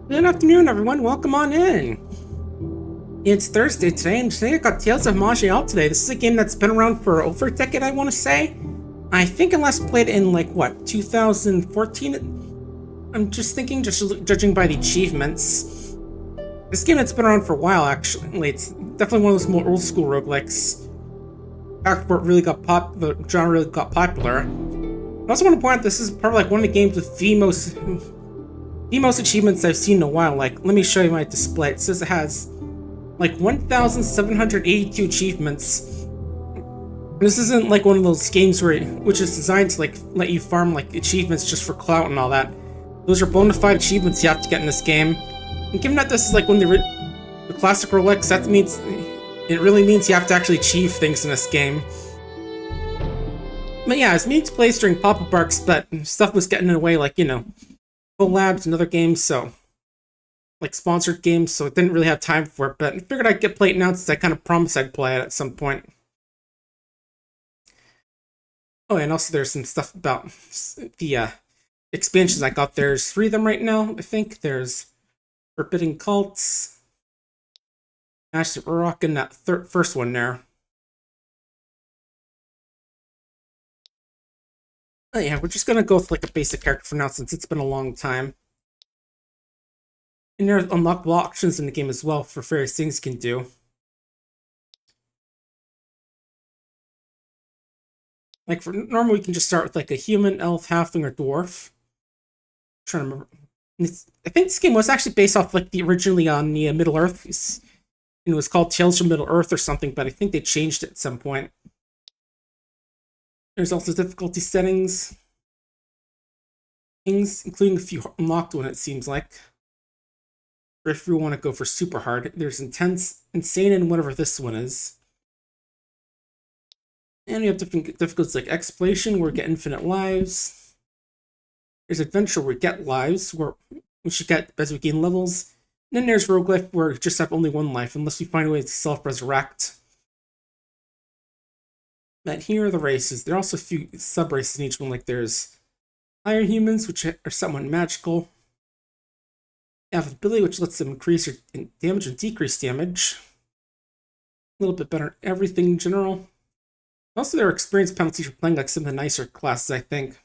Good afternoon, everyone. Welcome on in. It's Thursday today, and today I got Tales of Maj'Eyal today. This is a game that's been around for over a decade, I want to say. I think I last played in, like, what, 2014? I'm just thinking, just judging by the achievements. This game that's been around for a while, actually. It's definitely one of those more old-school roguelikes. Back where it really got the genre really got popular. I also want to point out this is probably like one of the games with the most achievements I've seen in a while. Like, let me show you my display. It says it has like 1,782 achievements. This isn't like one of those games which is designed to like let you farm like achievements just for clout and all that. Those are bona fide achievements you have to get in this game. And given that this is like one of the classic roguelikes, that means it really means you have to actually achieve things in this game. But yeah, as means plays during pop-up arcs, but stuff was getting in the way, like, collabs and other games, so like sponsored games, so I didn't really have time for it, but I figured I'd get played now since I kind of promised I'd play it at some point. Oh, and also there's some stuff about the expansions I got. There's 3 of them right now, I think. There's Forbidden Cults, Master of Urok, and that first one there. Oh yeah, we're just gonna go with like a basic character for now since it's been a long time. And there are unlockable options in the game as well for various things you can do. Like for normally, we can just start with like a human, elf, halfling, or dwarf. I'm trying to remember. I think this game was actually based off like the originally on the Middle Earth. It was called Tales from Middle Earth or something, but I think they changed it at some point. There's also difficulty settings, things including a few unlocked one. It seems like. Or if you want to go for super hard, there's intense, insane, and whatever this one is. And we have different difficulties like exploration, where we get infinite lives. There's adventure, where we get lives, where we should get as we gain levels. And then there's roguelike, where we just have only one life, unless we find a way to self-resurrect. But here are the races. There are also a few sub-races in each one, like there's higher humans, which are somewhat magical. They have ability, which lets them increase your damage and decrease damage. A little bit better at everything in general. Also, there are experience penalties for playing like some of the nicer classes, I think.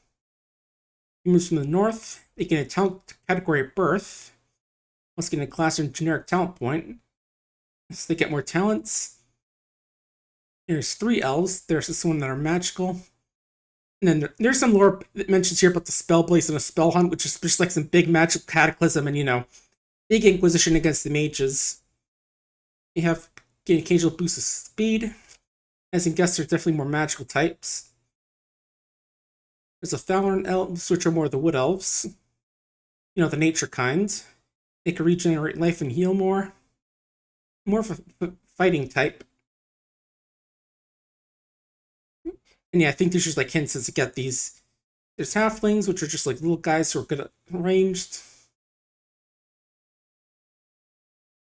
Humans from the north, they gain a talent category at birth. Must get a class and generic talent point. So they get more talents. There's 3 elves. There's this one that are magical. And then there's some lore that mentions here about the spell blaze and a spell hunt, which is just like some big magical cataclysm and, big inquisition against the mages. You have gain occasional boost of speed. As in guess, there's definitely more magical types. There's a Thalaran elves, which are more the wood elves. The nature kind. They can regenerate life and heal more. More of a fighting type. And yeah, I think there's just like hints as to get these. There's halflings, which are just like little guys who are good at ranged.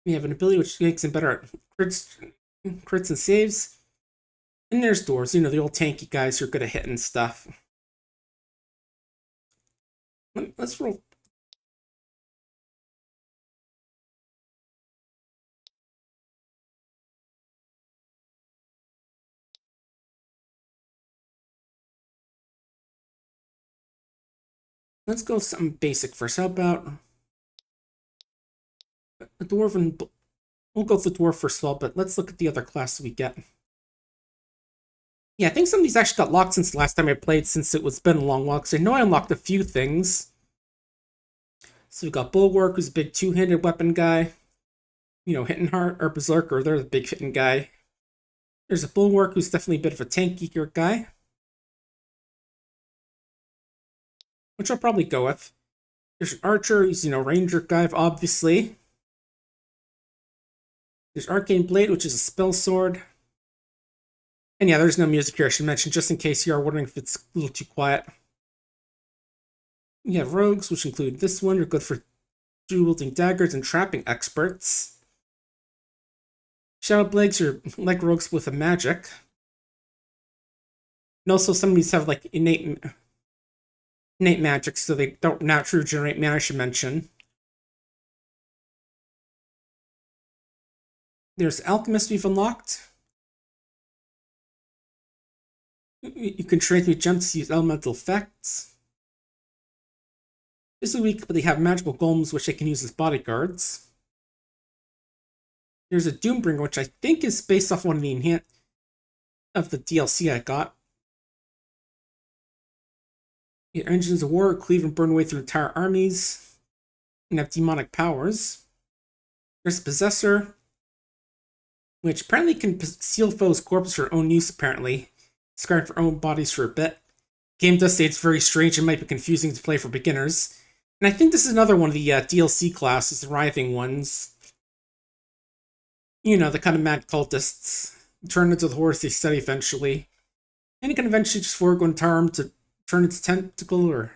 We have an ability which makes them better at crits and saves. And there's dwarves, the old tanky guys who are good at hitting stuff. Let's roll. Let's go with something basic first. How about a dwarven? We'll go with the dwarf first of all, but let's look at the other classes we get. Yeah, I think some of these actually got locked since the last time I played, since it was been a long while, because I know I unlocked a few things. So we've got Bulwark, who's a big 2-handed weapon guy. Hitting Heart or Berserker, they're the big hitting guy. There's a Bulwark, who's definitely a bit of a tankier guy, which I'll probably go with. There's an Archer, who's, Ranger guy, obviously. There's Arcane Blade, which is a spell sword. And yeah, there's no music here I should mention, just in case you are wondering if it's a little too quiet. We have rogues, which include this one. You're good for dual-wielding daggers and trapping experts. Shadow Blades are like rogues with a magic. And also some of these have like innate magic, so they don't naturally generate mana, I should mention. There's Alchemist we've unlocked. You can transmute gems to use elemental effects. This is weak, but they have magical golems which they can use as bodyguards. There's a Doombringer, which I think is based off one of the DLC I got. Your engines of war cleave and burn away through entire armies and have demonic powers. There's a Possessor, which apparently can seal foes' corpses for own use, apparently. Scarred for own bodies for a bit. Game does say it's very strange and might be confusing to play for beginners. And I think this is another one of the DLC classes, the writhing ones. You know, the kind of mad cultists. Turn into the horse they study eventually. And you can eventually just forego an arm to turn into tentacle or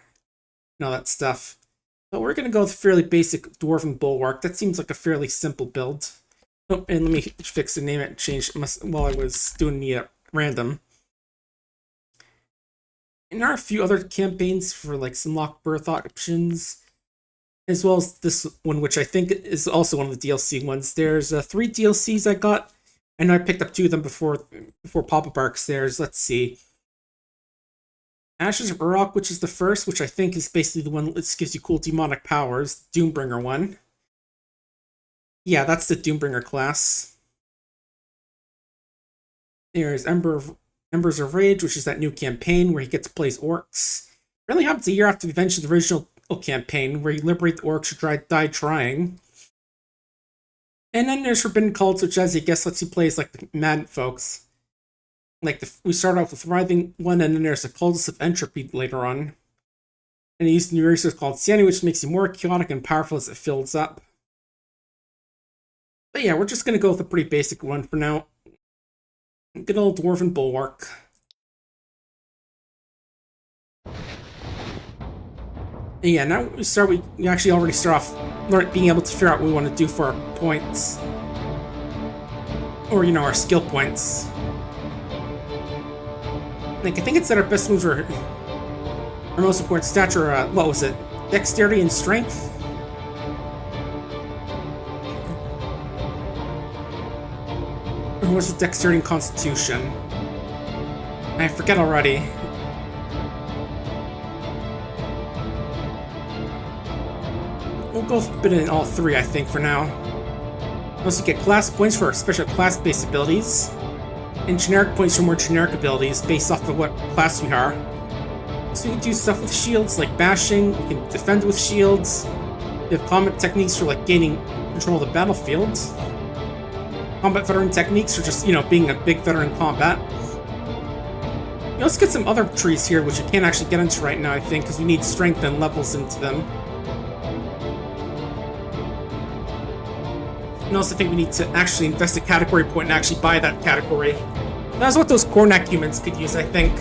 all that stuff. But we're going to go with fairly basic Dwarven Bulwark. That seems like a fairly simple build. Oh, and let me fix the name and change it while I was doing the random. And there are a few other campaigns for like some locked birth options, as well as this one, which I think is also one of the DLC ones. There's 3 DLCs I got. I know I picked up 2 of them before pop-up arcs. There's, let's see, Ashes of Urok, which is the first, which I think is basically the one that gives you cool demonic powers. Doombringer one. Yeah, that's the Doombringer class. There's Embers of Rage, which is that new campaign where he gets to play as orcs. It really happens a year after the events of the original campaign, where you liberate the orcs who die trying. And then there's Forbidden Cults, which, as you guess, lets you play as like the mad folks. Like we start off with the Writhing one, and then there's a Cultist of Entropy later on. And he used a new resource called Sanity, which makes you more chaotic and powerful as it fills up. But yeah, we're just gonna go with a pretty basic one for now. Good old Dwarven Bulwark. And yeah, now we actually already start off being able to figure out what we want to do for our points. Or, you know, our skill points. Like, I think it's that our best moves are our most important stats are, what was it? Dexterity and strength? Or was it dexterity and constitution? I forget already. We'll go with a bit in all 3, I think, for now. We also get class points for our special class-based abilities, and generic points for more generic abilities based off of what class we are. So we can do stuff with shields like bashing, we can defend with shields, we have combat techniques for like gaining control of the battlefield, combat veteran techniques for just, you know, being a big veteran in combat. We also get some other trees here which we can't actually get into right now, I think, because we need strength and levels into them. And also think we need to actually invest a category point and actually buy that category. That's what those Kornak humans could use, I think.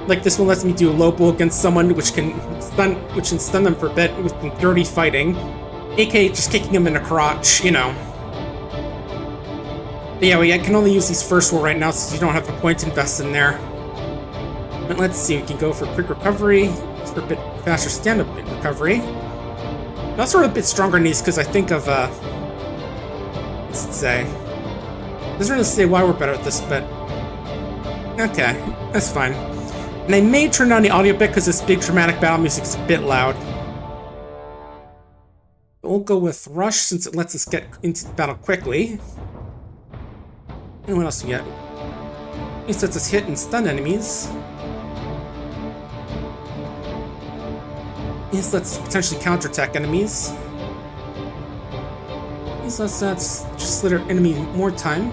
Like this one lets me do a low blow against someone which can stun them for a bit with dirty fighting. aka just kicking them in the crotch, you know. But yeah, I can only use these first four right now since you don't have a point to invest in there. But let's see, we can go for quick recovery, for a bit faster stand-up recovery. I'm also a bit stronger in these because I think of, what's it say? It doesn't really say why we're better at this, but okay, that's fine. And I may turn down the audio bit because this big dramatic battle music is a bit loud. But we'll go with Rush since it lets us get into the battle quickly. And what else do we get? It lets us hit and stun enemies. This lets us potentially counterattack enemies. This lets us just slit our enemy more time.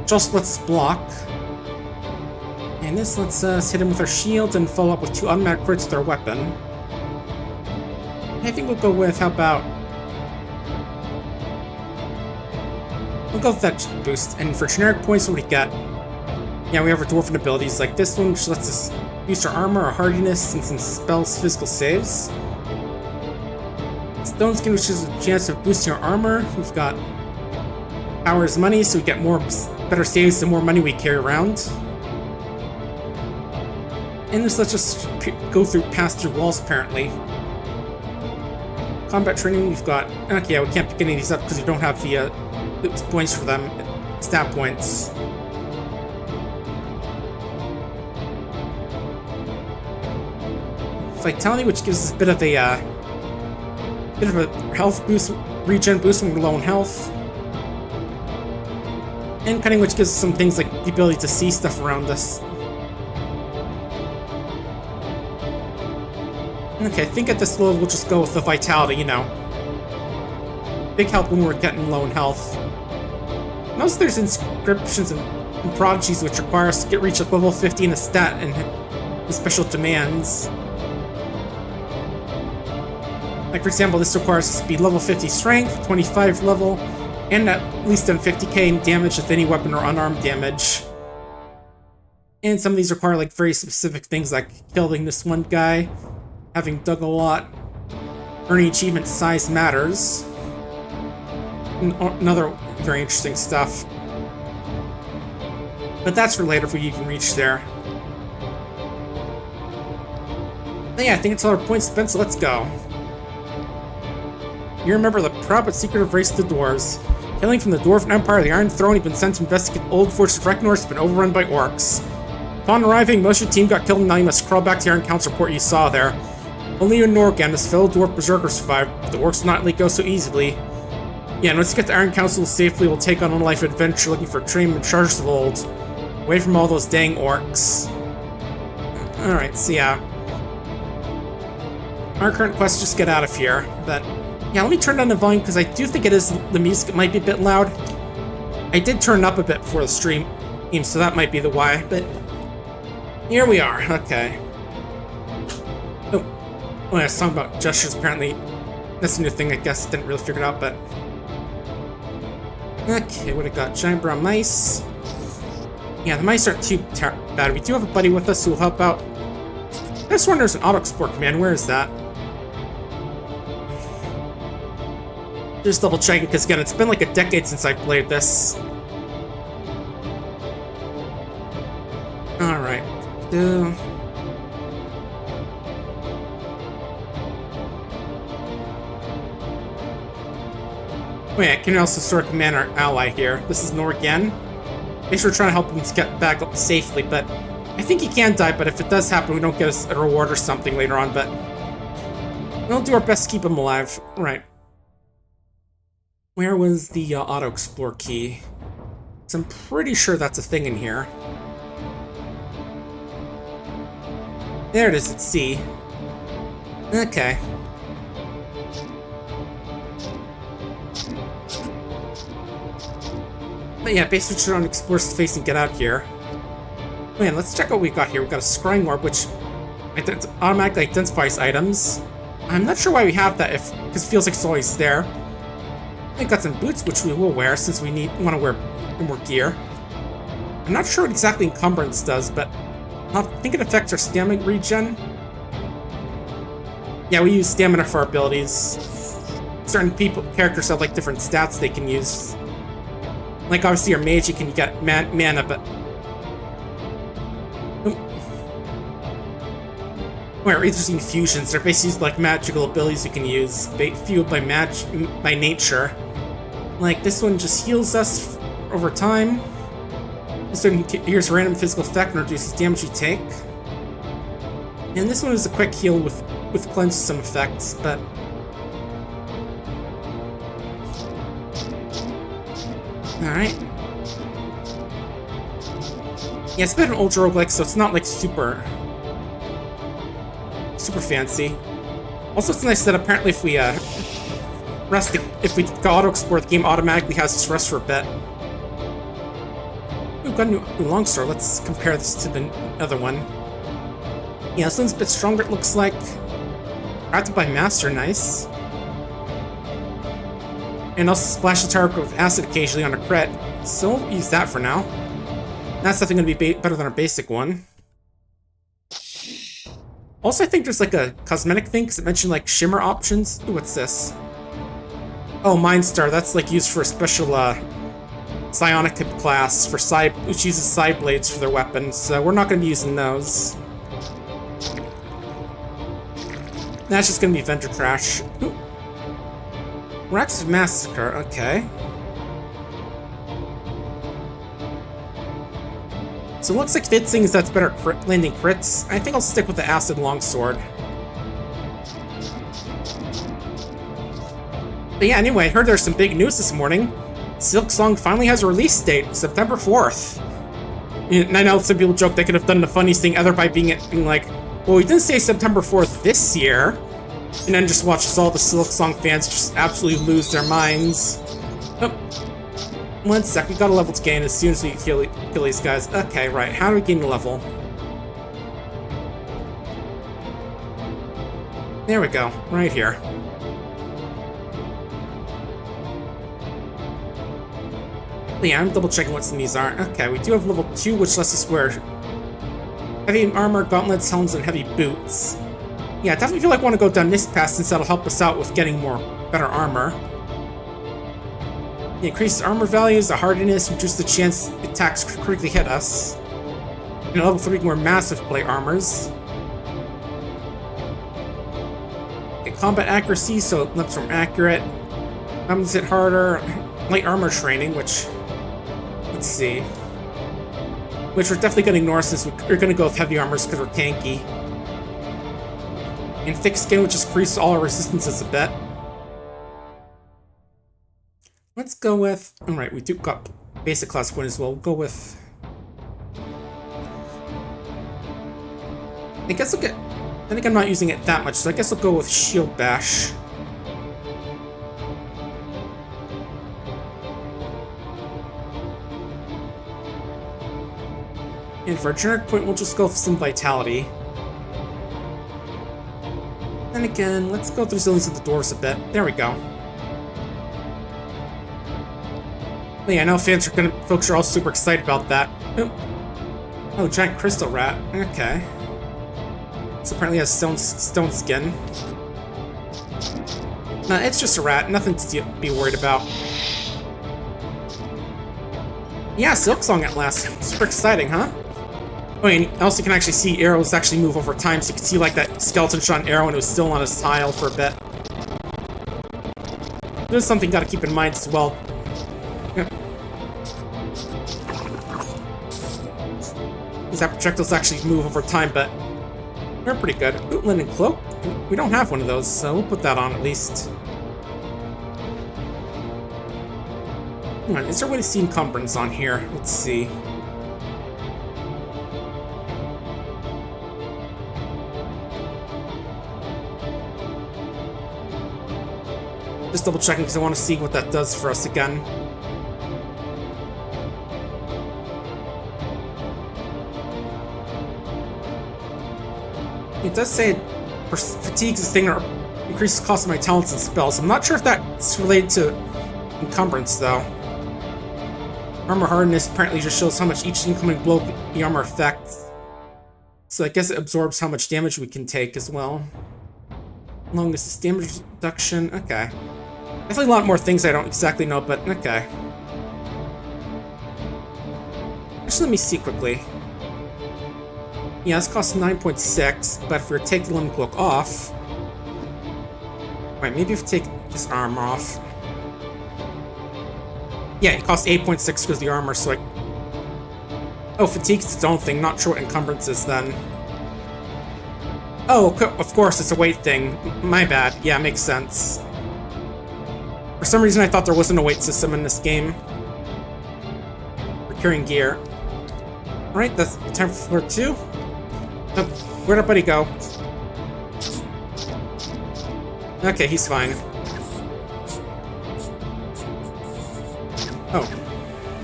Which also lets us block. And this lets us hit him with our shield and follow up with 2 automatic crits with our weapon. I think we'll go with, how about... We'll go with that boost. And for generic points, what do we get? Yeah, we have our dwarven abilities like this one, which lets us boost our armor, our hardiness, and some spells physical saves. Stone Skin, which is a chance of boosting our armor. We've got Power is Money, so we get better saves the more money we carry around. And this lets us pass through walls, apparently. combat training, we've got... Okay, yeah, we can't pick any of these up because we don't have the points for them. Stat points. Vitality, which gives us a bit of a health boost, regen boost when we're low on health. And cunning, which gives us some things like the ability to see stuff around us. Okay, I think at this level we'll just go with the vitality, you know. Big help when we're getting low in health. Notice there's inscriptions and prodigies which require us to reach like level 50 in a stat and the special demands. Like for example, this requires us to be level 50 strength, 25 level, and at least done 50k in damage with any weapon or unarmed damage. And some of these require like very specific things like killing this one guy, having dug a lot, earning achievement size matters, and other very interesting stuff. But that's for later if we even reach there. But yeah, I think it's all our points spent, so let's go. You remember the proud but secretive race of the dwarves. Hailing from the Dwarven Empire, the Iron Throne, you've been sent to investigate old fortress of Recknor has been overrun by orcs. Upon arriving, most of your team got killed and now you must crawl back to the Iron Council report you saw there. Only your Norg and his fellow dwarf berserker survived, but the orcs will not let go so easily. Yeah, and once you get to Iron Council safely, we'll take on a life adventure looking for trainment charges of old. Away from all those dang orcs. Alright, so yeah. Our current quest is just get out of here, but... Yeah, let me turn down the volume, because I do think the music might be a bit loud. I did turn it up a bit before the stream, so that might be the why, but... Here we are, okay. Oh, yeah, it's talking about gestures, apparently. That's a new thing, I guess. Didn't really figure it out, but... Okay, what I got? Giant brown mice. Yeah, the mice aren't too bad. We do have a buddy with us who will help out. I just wonder, there's an auto-export command. Where is that? Just double checking, because again, it's been like a decade since I played this. Alright. Oh yeah, I can also sort of command our ally here. This is Nor again. Make sure we're trying to help him get back up safely, but I think he can die, but if it does happen, we don't get a reward or something later on, but we'll do our best to keep him alive. Right. Where was the auto-explore key? So I'm pretty sure that's a thing in here. There it is at C. Okay. But yeah, basically just trying to explore space and get out here. Man, let's check what we got here. We got a scrying orb, which automatically identifies items. I'm not sure why we have that, because it feels like it's always there. I got some boots, which we will wear since we want to wear more gear. I'm not sure what exactly encumbrance does, but I think it affects our stamina regen. Yeah, we use stamina for our abilities. Certain characters have like different stats they can use. Like obviously your mage, you can get mana, but where interesting fusions, they're basically like magical abilities you can use, fueled by nature. Like this one just heals us over time. This one here's a random physical effect and reduces damage you take. And this one is a quick heal with cleanse some effects, but alright. Yeah, it's a bit of an ultra roguelike, so it's not like super fancy. Also, it's nice that apparently if we if we go auto-explore, the game automatically has us rest for a bit. We've got a new longsword. Let's compare this to the other one. Yeah, this one's a bit stronger, it looks like. Crafted by Master, nice. And also splash the target with acid occasionally on a crit. So we'll use that for now. That's definitely going to be better than our basic one. Also, I think there's like a cosmetic thing, because it mentioned like shimmer options. Ooh, what's this? Oh, Mind Star. That's like used for a special psionic class for which uses side blades for their weapons. So we're not going to be using those. That's just going to be vendor trash. Ooh. Rex Massacre, okay. So it looks like Fitzing's that's better at landing crits. I think I'll stick with the Acid Longsword. But yeah, anyway, I heard there's some big news this morning. Silksong finally has a release date, September 4th. And I know some people joke they could have done the funniest thing ever by being like, well, we didn't say September 4th this year. And then just watch all the Silksong fans just absolutely lose their minds. Oh. 1 sec, we got a level to gain as soon as we kill these guys. Okay, right, how do we gain the level? There we go, right here. But yeah, I'm double checking what's in these are. Okay, we do have level 2, which lets us wear heavy armor, gauntlets, helms, and heavy boots. Yeah, I definitely feel like I want to go down this path since that'll help us out with getting better armor. It increases armor values, the hardiness, reduces the chance attacks critically hit us. And at level 3 we can wear massive plate armors. Get combat accuracy, so it lets from accurate. Comes hit harder. Light armor training, which, let's see. Which we're definitely going to ignore since we're going to go with heavy armors because we're tanky. And thick skin, which just increases all our resistances a bit. Let's go with... Alright, we do got basic class win as well. We'll go with... I guess we'll get... I think I'm not using it that much, so I guess I'll go with Shield Bash. And for a generic point, we'll just go with some Vitality. Then again, let's go through Resilience of the Dwarves a bit. There we go. But yeah, I know folks are all super excited about that. Oh, giant crystal rat. Okay. This apparently has stone skin. Nah, it's just a rat. Nothing to be worried about. Yeah, Silksong at last. Super exciting, huh? Oh, and also you can actually see arrows actually move over time, so you can see like that skeleton shot an arrow and it was still on his tile for a bit. There's something you gotta keep in mind as well. These projectiles actually move over time, but they're pretty good. Ooh, linen cloak? We don't have one of those, so we'll put that on at least. Come on, is there a way to see encumbrance on here? Let's see. Just double checking because I want to see what that does for us again. It does say fatigues this thing or increases the cost of my talents and spells. I'm not sure if that's related to encumbrance though. Armor hardness apparently just shows how much each incoming blow the armor affects. So I guess it absorbs how much damage we can take as well. Long distance damage reduction, okay. Definitely a lot more things I don't exactly know, but okay. Actually, let me see quickly. Yeah, this costs 9.6, but if we take the Limb Cloak off... Right, maybe if we take this armor off... Yeah, it costs 8.6 because of the armor, so I... Oh, fatigue's its own thing, not sure what encumbrance is then. Oh, of course, it's a weight thing. My bad. Yeah, makes sense. For some reason, I thought there wasn't a weight system in this game. We're carrying gear. Alright, that's time for floor 2. Oh, where'd our buddy go? Okay, he's fine. Oh.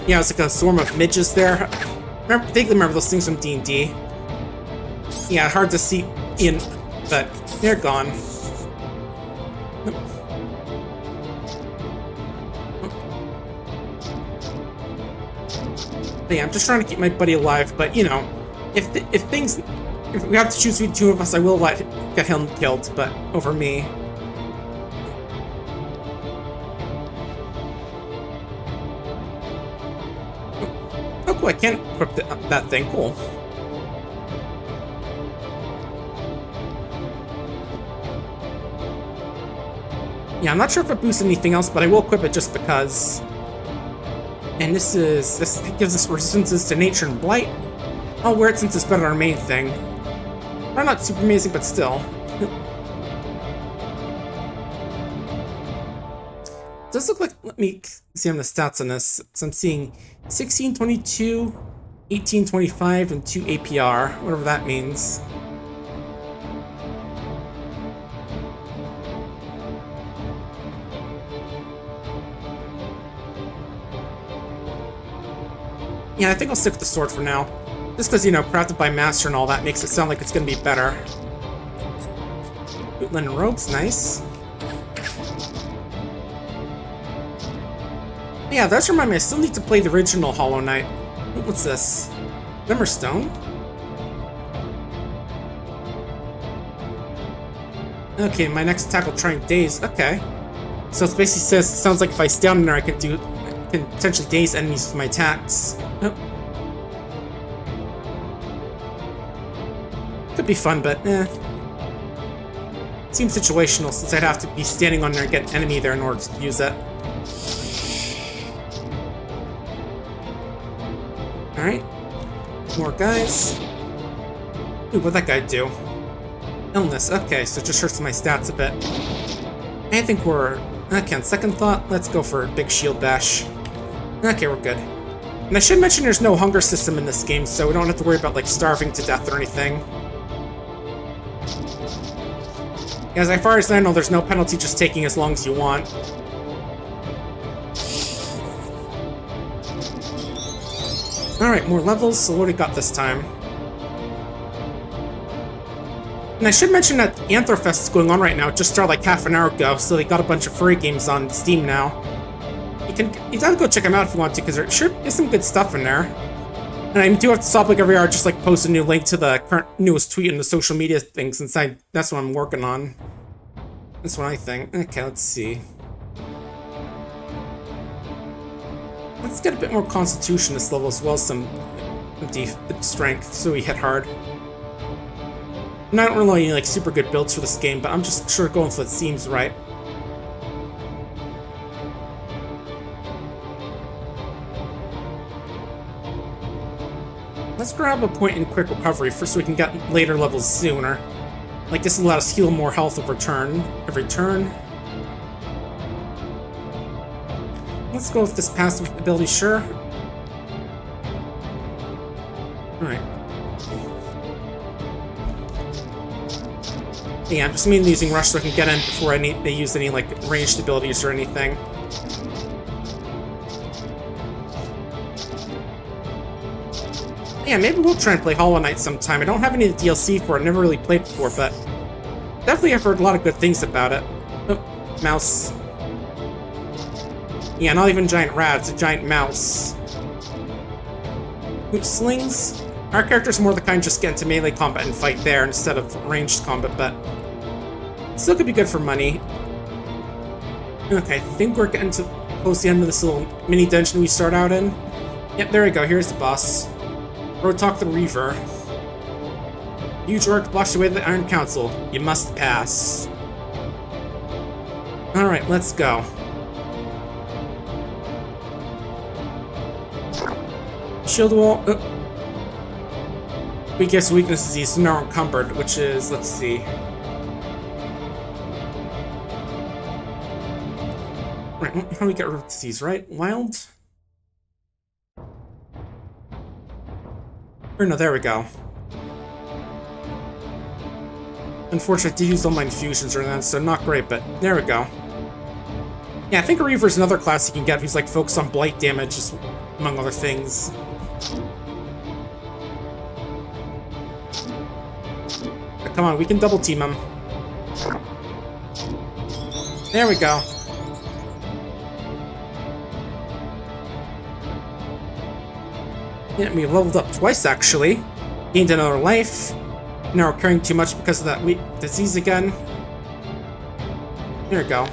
Yeah, it's like a swarm of midges there. Vaguely remember those things from D&D. Yeah, hard to see in, but they're gone. But yeah, I'm just trying to keep my buddy alive, but you know, if we have to choose between the two of us, I will get him killed, but over me. Oh cool, I can't equip that thing, cool. Yeah, I'm not sure if it boosts anything else, but I will equip it just because. And this gives us resistances to nature and blight. I'll wear it since it's better than our main thing. Probably not super amazing, but still. Does look like, let me see on the stats on this. So I'm seeing 1622, 1825, and 2 APR, whatever that means. Yeah, I think I'll stick with the sword for now. Just because, you know, crafted by master and all that makes it sound like it's going to be better. Linen robes, nice. Yeah, that remind me, I still need to play the original Hollow Knight. What's this? Glimmerstone? Okay, my next attack will try and daze. Okay. So it basically sounds like if I stay down there, I can potentially daze enemies with my attacks. Oh. Could be fun, but seems situational since I'd have to be standing on there and get an enemy there in order to use it. Alright. More guys. Ooh, what'd that guy do? Illness. Okay, so it just hurts my stats a bit. I think we're... Okay, on second thought, let's go for a big shield bash. Okay, we're good. And I should mention there's no hunger system in this game, so we don't have to worry about, like, starving to death or anything. As far as I know, there's no penalty just taking as long as you want. Alright, more levels, so what do we got this time? And I should mention that Anthrofest is going on right now. It just started like half an hour ago, so they got a bunch of furry games on Steam now. You gotta go check them out if you want to, because there sure is some good stuff in there. And I do have to stop like every hour, just like post a new link to the current newest tweet in the social media thing, since that's what I'm working on. That's what I think. Okay, let's see. Let's get a bit more constitution this level as well as some strength, so we hit hard. And I don't really need like super good builds for this game, but I'm just sure going for what seems right. Let's grab a point in quick recovery first so we can get later levels sooner. Like this will let us heal more health every turn. Let's go with this passive ability, sure. Alright. Yeah, I'm just mainly using Rush so I can get in before they use any like ranged abilities or anything. Yeah, maybe we'll try and play Hollow Knight sometime. I don't have any DLC for it, never really played before, but definitely have heard a lot of good things about it. Oh, mouse. Yeah, not even giant rat, it's a giant mouse. Ooh, slings. Our character's more the kind just get into melee combat and fight there instead of ranged combat, but still could be good for money. Okay, I think we're getting to close to the end of this little mini dungeon we start out in. Yep, there we go, here's the boss. Roguelike the Reaver. Huge orc blocks away the Iron Council. You must pass. Alright, let's go. Shield wall. Weaknesses, he's now encumbered, which is, let's see. Right, how do we get rid of disease, right? Wild? Or no, there we go. Unfortunately, I did use all my infusions or that, so not great, but there we go. Yeah, I think a Reaver is another class you can get who's like focused on blight damage, just among other things. But come on, we can double team him. There we go. Yeah, we leveled up twice actually. Gained another life. Now we're carrying too much because of that weak disease again. There we go.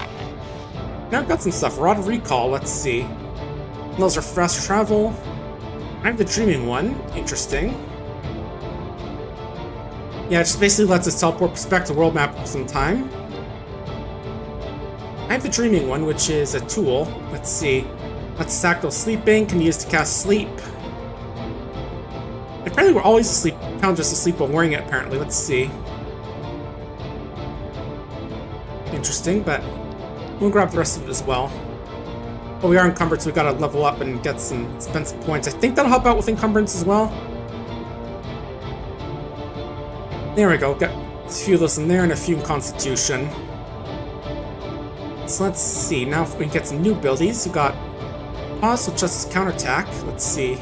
Now I've got some stuff. Rod of Recall, let's see. Those are fast travel. I have the Dreaming one. Interesting. Yeah, it just basically lets us teleport back to the world map for some time. I have the dreaming one, which is a tool. Let's see. Let's Sacral Sleeping can be used to cast sleep. Apparently we're always asleep, kind of just asleep while wearing it, apparently. Let's see. Interesting, but we'll grab the rest of it as well. But we are encumbered, so we gotta level up and get some expensive points. I think that'll help out with encumbrance as well. There we go, got a few of those in there and a few in Constitution. So let's see, now if we can get some new abilities. We got Pause with Justice Counterattack. Let's see.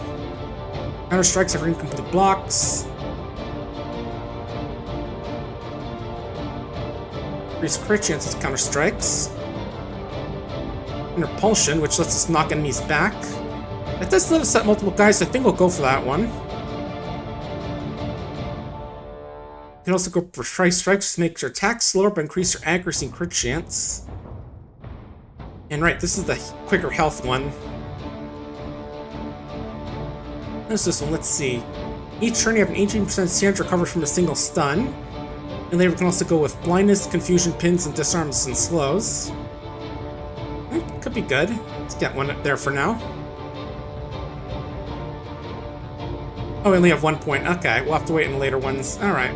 Counter strikes over incomplete blocks. Increase crit chances counter strikes. And Repulsion, which lets us knock enemies back. That does let us set multiple guys, so I think we'll go for that one. You can also go for Strike Strikes to make your attack slower but increase your accuracy and crit chance. And right, this is the quicker health one. There's this one, let's see. Each turn you have an 18% chance to recover from a single stun. And later we can also go with Blindness, Confusion, Pins, and Disarms and Slows. Could be good. Let's get one up there for now. Oh, we only have 1 point. Okay, we'll have to wait in the later ones. Alright.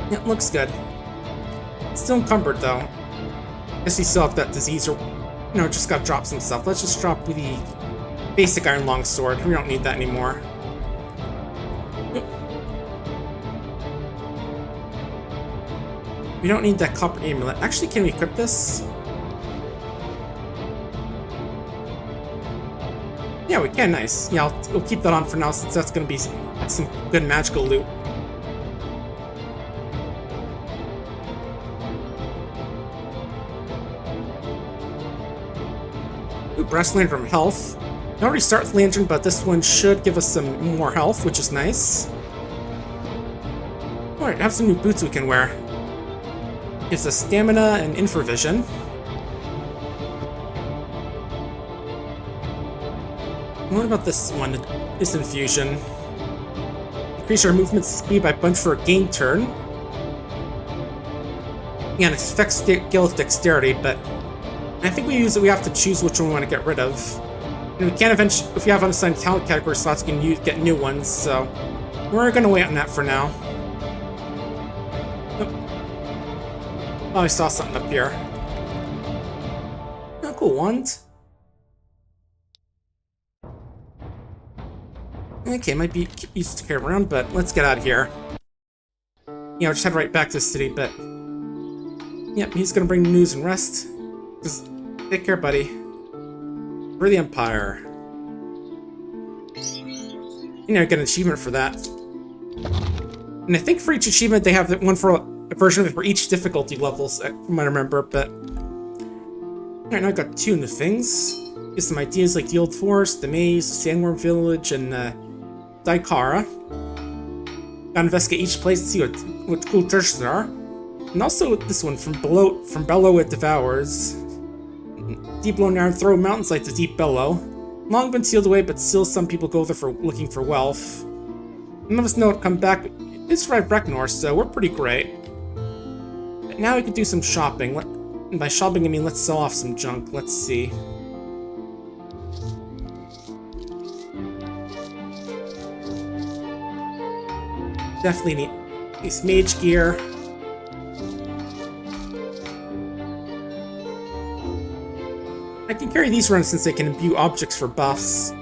Yeah, looks good. Still encumbered, though. Guess we still have that disease, or, you know, just got to drop some stuff. Let's just drop the basic Iron Longsword. We don't need that anymore. We don't need that Copper Amulet. Actually, can we equip this? Yeah, we can. Nice. Yeah, we'll keep that on for now, since that's going to be some good magical loot. Ooh, Brass Lantern from health. We already start with Lantern, but this one should give us some more health, which is nice. Alright, have some new boots we can wear. Gives us stamina and infravision. What about this one? This infusion. Increase our movement speed by bunch for a gain turn. Yeah, and it affects skill with dexterity, but I think we use it. We have to choose which one we want to get rid of. And we can eventually, if we have unassigned talent category slots, we can get new ones. So we're gonna wait on that for now. Oh, I saw something up here. Oh, cool, wand. Okay, might be used to carry around, but let's get out of here. Yeah, I'll just head right back to the city, but... Yep, he's gonna bring news and rest. Just take care, buddy. For the Empire. You know, get an achievement for that. And I think for each achievement, they have one for a version of it for each difficulty levels, from what I remember, but... Alright, now I've got 2 new things. Get some ideas like the Old Forest, the Maze, the Sandworm Village, and Daikara. Gotta investigate each place and see what cool treasures there are. And also this one, from Below It Devours. Deep below Narn Throw Mountains like the Deep Bellow. Long been sealed away, but still some people go there for looking for wealth. None of us know it come back, but it's right Breknor, so we're pretty great. But now we can do some shopping. And by shopping I mean let's sell off some junk. Let's see. Definitely need this mage gear. I can carry these around since they can imbue objects for buffs.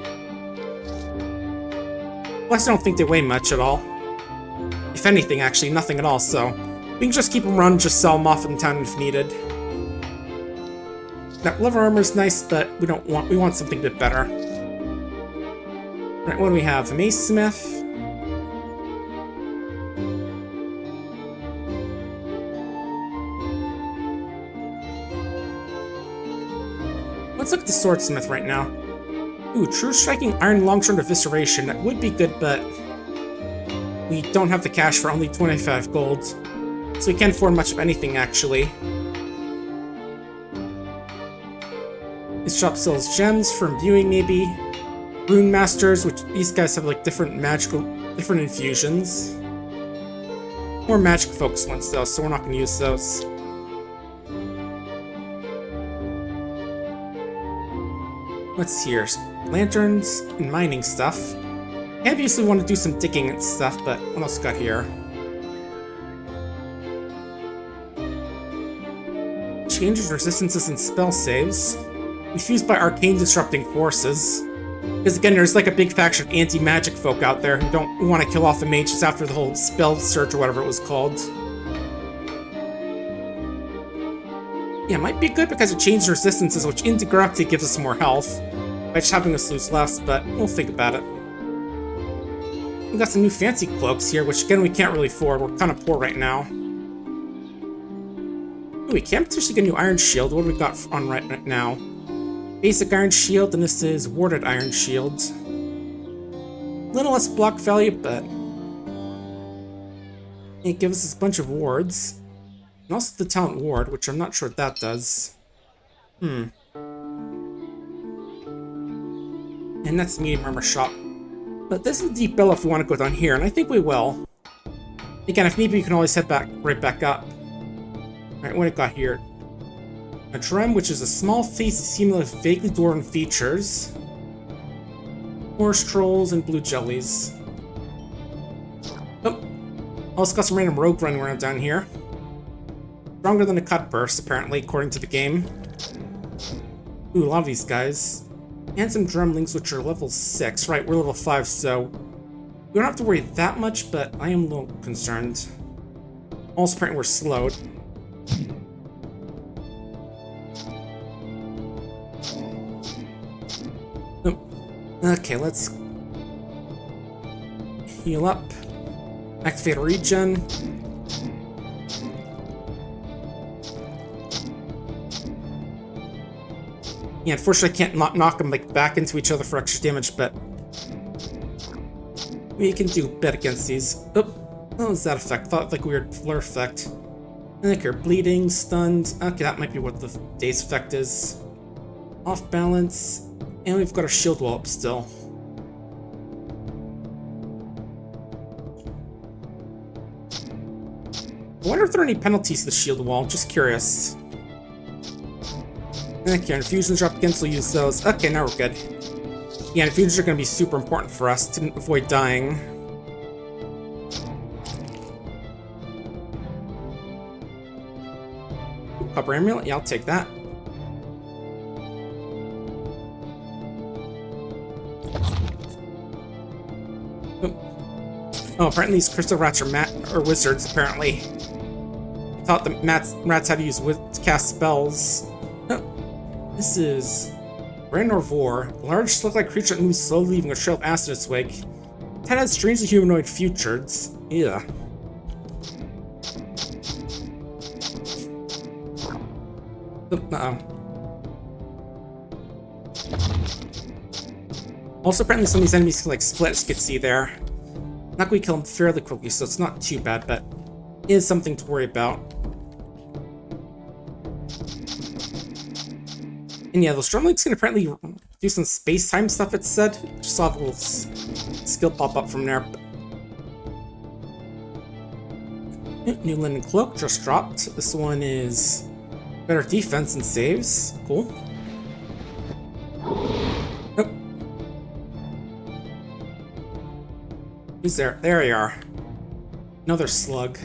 Plus I don't think they weigh much at all. If anything, actually, nothing at all, so we can just keep them around and just sell them off in town if needed. That leather armor is nice, but we want something a bit better. Alright, what do we have? A Mace Smith. Let's look at the Swordsmith right now. Ooh, True Striking Iron Longsword Evisceration. That would be good, but we don't have the cash for only 25 gold. So we can't afford much of anything, actually. This shop sells gems for imbuing, maybe. Rune Masters, which these guys have like different infusions. More magic focused ones, though, so we're not going to use those. Let's see here. Lanterns and mining stuff. I obviously want to do some digging and stuff, but what else got here? Changes resistances and spell saves. Infused by arcane disrupting forces. Because again, there's like a big faction of anti-magic folk out there who don't want to kill off the mages after the whole spell surge or whatever it was called. Yeah, it might be good because it changes resistances, which indirectly gives us more health by just having us lose less, but we'll think about it. We got some new fancy cloaks here, which again we can't really afford. We're kind of poor right now. Ooh, we can potentially get a new iron shield. What do we got on right now? Basic iron shield, and this is warded iron shield. A little less block value, but it gives us a bunch of wards. And also the talent ward, which I'm not sure what that does. And that's the medium armor shop. But this is deep bill if we want to go down here, and I think we will. Again, if need be, we can always head back right back up. Alright, what do we got here? A drum, which is a small face seemingly with vaguely dwarven features. Horse trolls and blue jellies. Oh, also got some random rogue running around down here. Stronger than a cut burst, apparently, according to the game. Ooh, a lot of these guys. And some drumlings, which are level 6. Right, we're level 5, so we don't have to worry that much, but I am a little concerned. Also, apparently we're slowed. Okay, let's heal up. Activate a regen. Yeah, unfortunately I can't knock them like back into each other for extra damage, but we can do a bit against these. Oh, what was that effect? Thought like a weird flare effect. I think you're bleeding, stunned. Okay, that might be what the day's effect is. Off balance. And we've got our shield wall up still. I wonder if there are any penalties to the shield wall. Just curious. Okay, infusions are up against, we'll use those. Okay, now we're good. Yeah, infusions are going to be super important for us to avoid dying. Ooh, copper amulet? Yeah, I'll take that. Oh, apparently these crystal rats are wizards, apparently. I thought the rats had to use to cast spells. Oh, this is Grand Orvor, a large slug-like creature that moves slowly, leaving a trail of acid in its wake. It has strangely humanoid features. Yeah. Uh-oh. Also, apparently some of these enemies can, like, split, as you can see there. Not going to kill him fairly quickly, so it's not too bad, but it is something to worry about. And yeah, those drumlings can apparently do some space-time stuff, it said. Just saw a little skill pop up from there. New linen cloak just dropped. This one is better defense and saves. Cool. Who's there? There you are. Another slug.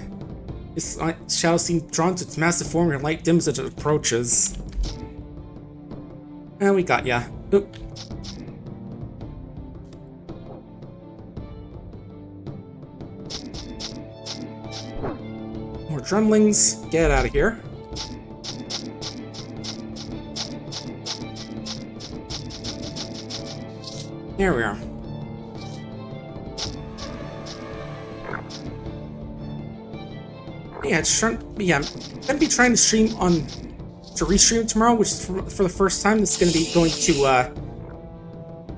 This shadow seems drawn to its massive form and light dims as it approaches. And we got ya. Oop. More drumlings. Get out of here. There we are. Yeah, I'm gonna be trying to stream to restream tomorrow, which is for the first time. This is gonna be going to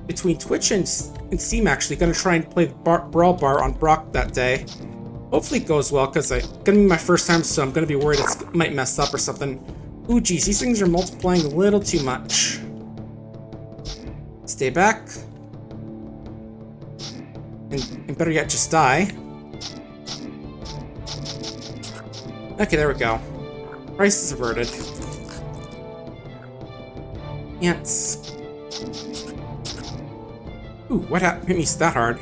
between Twitch and Steam. Actually, gonna try and play the Brawl Bar on Brock that day. Hopefully it goes well, because it's gonna be my first time, so I'm gonna be worried it might mess up or something. Ooh, geez, these things are multiplying a little too much. Stay back, and better yet, just die. Okay, there we go. Crisis averted. Ants. Ooh, what hit me that hard?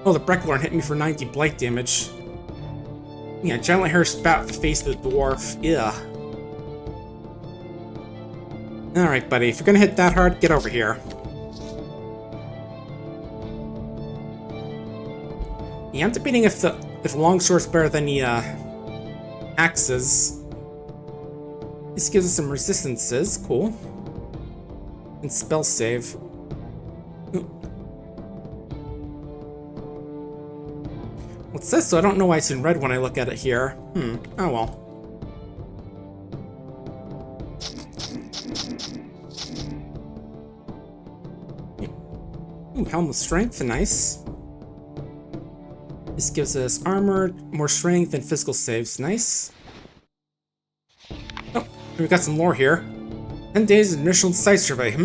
Oh, the Brecklorn hit me for 90 blight damage. Yeah, giant hair spat at the face of the dwarf. Yeah. Alright, buddy. If you're gonna hit that hard, get over here. Yeah, I'm debating if longsword's better than the axes. This gives us some resistances. Cool. And spell save. What's this? So I don't know why it's in red when I look at it here. Oh well. Ooh, Helm of Strength, nice. This gives us armor, more strength, and physical saves, nice. Oh, we got some lore here. 10 days of initial site survey,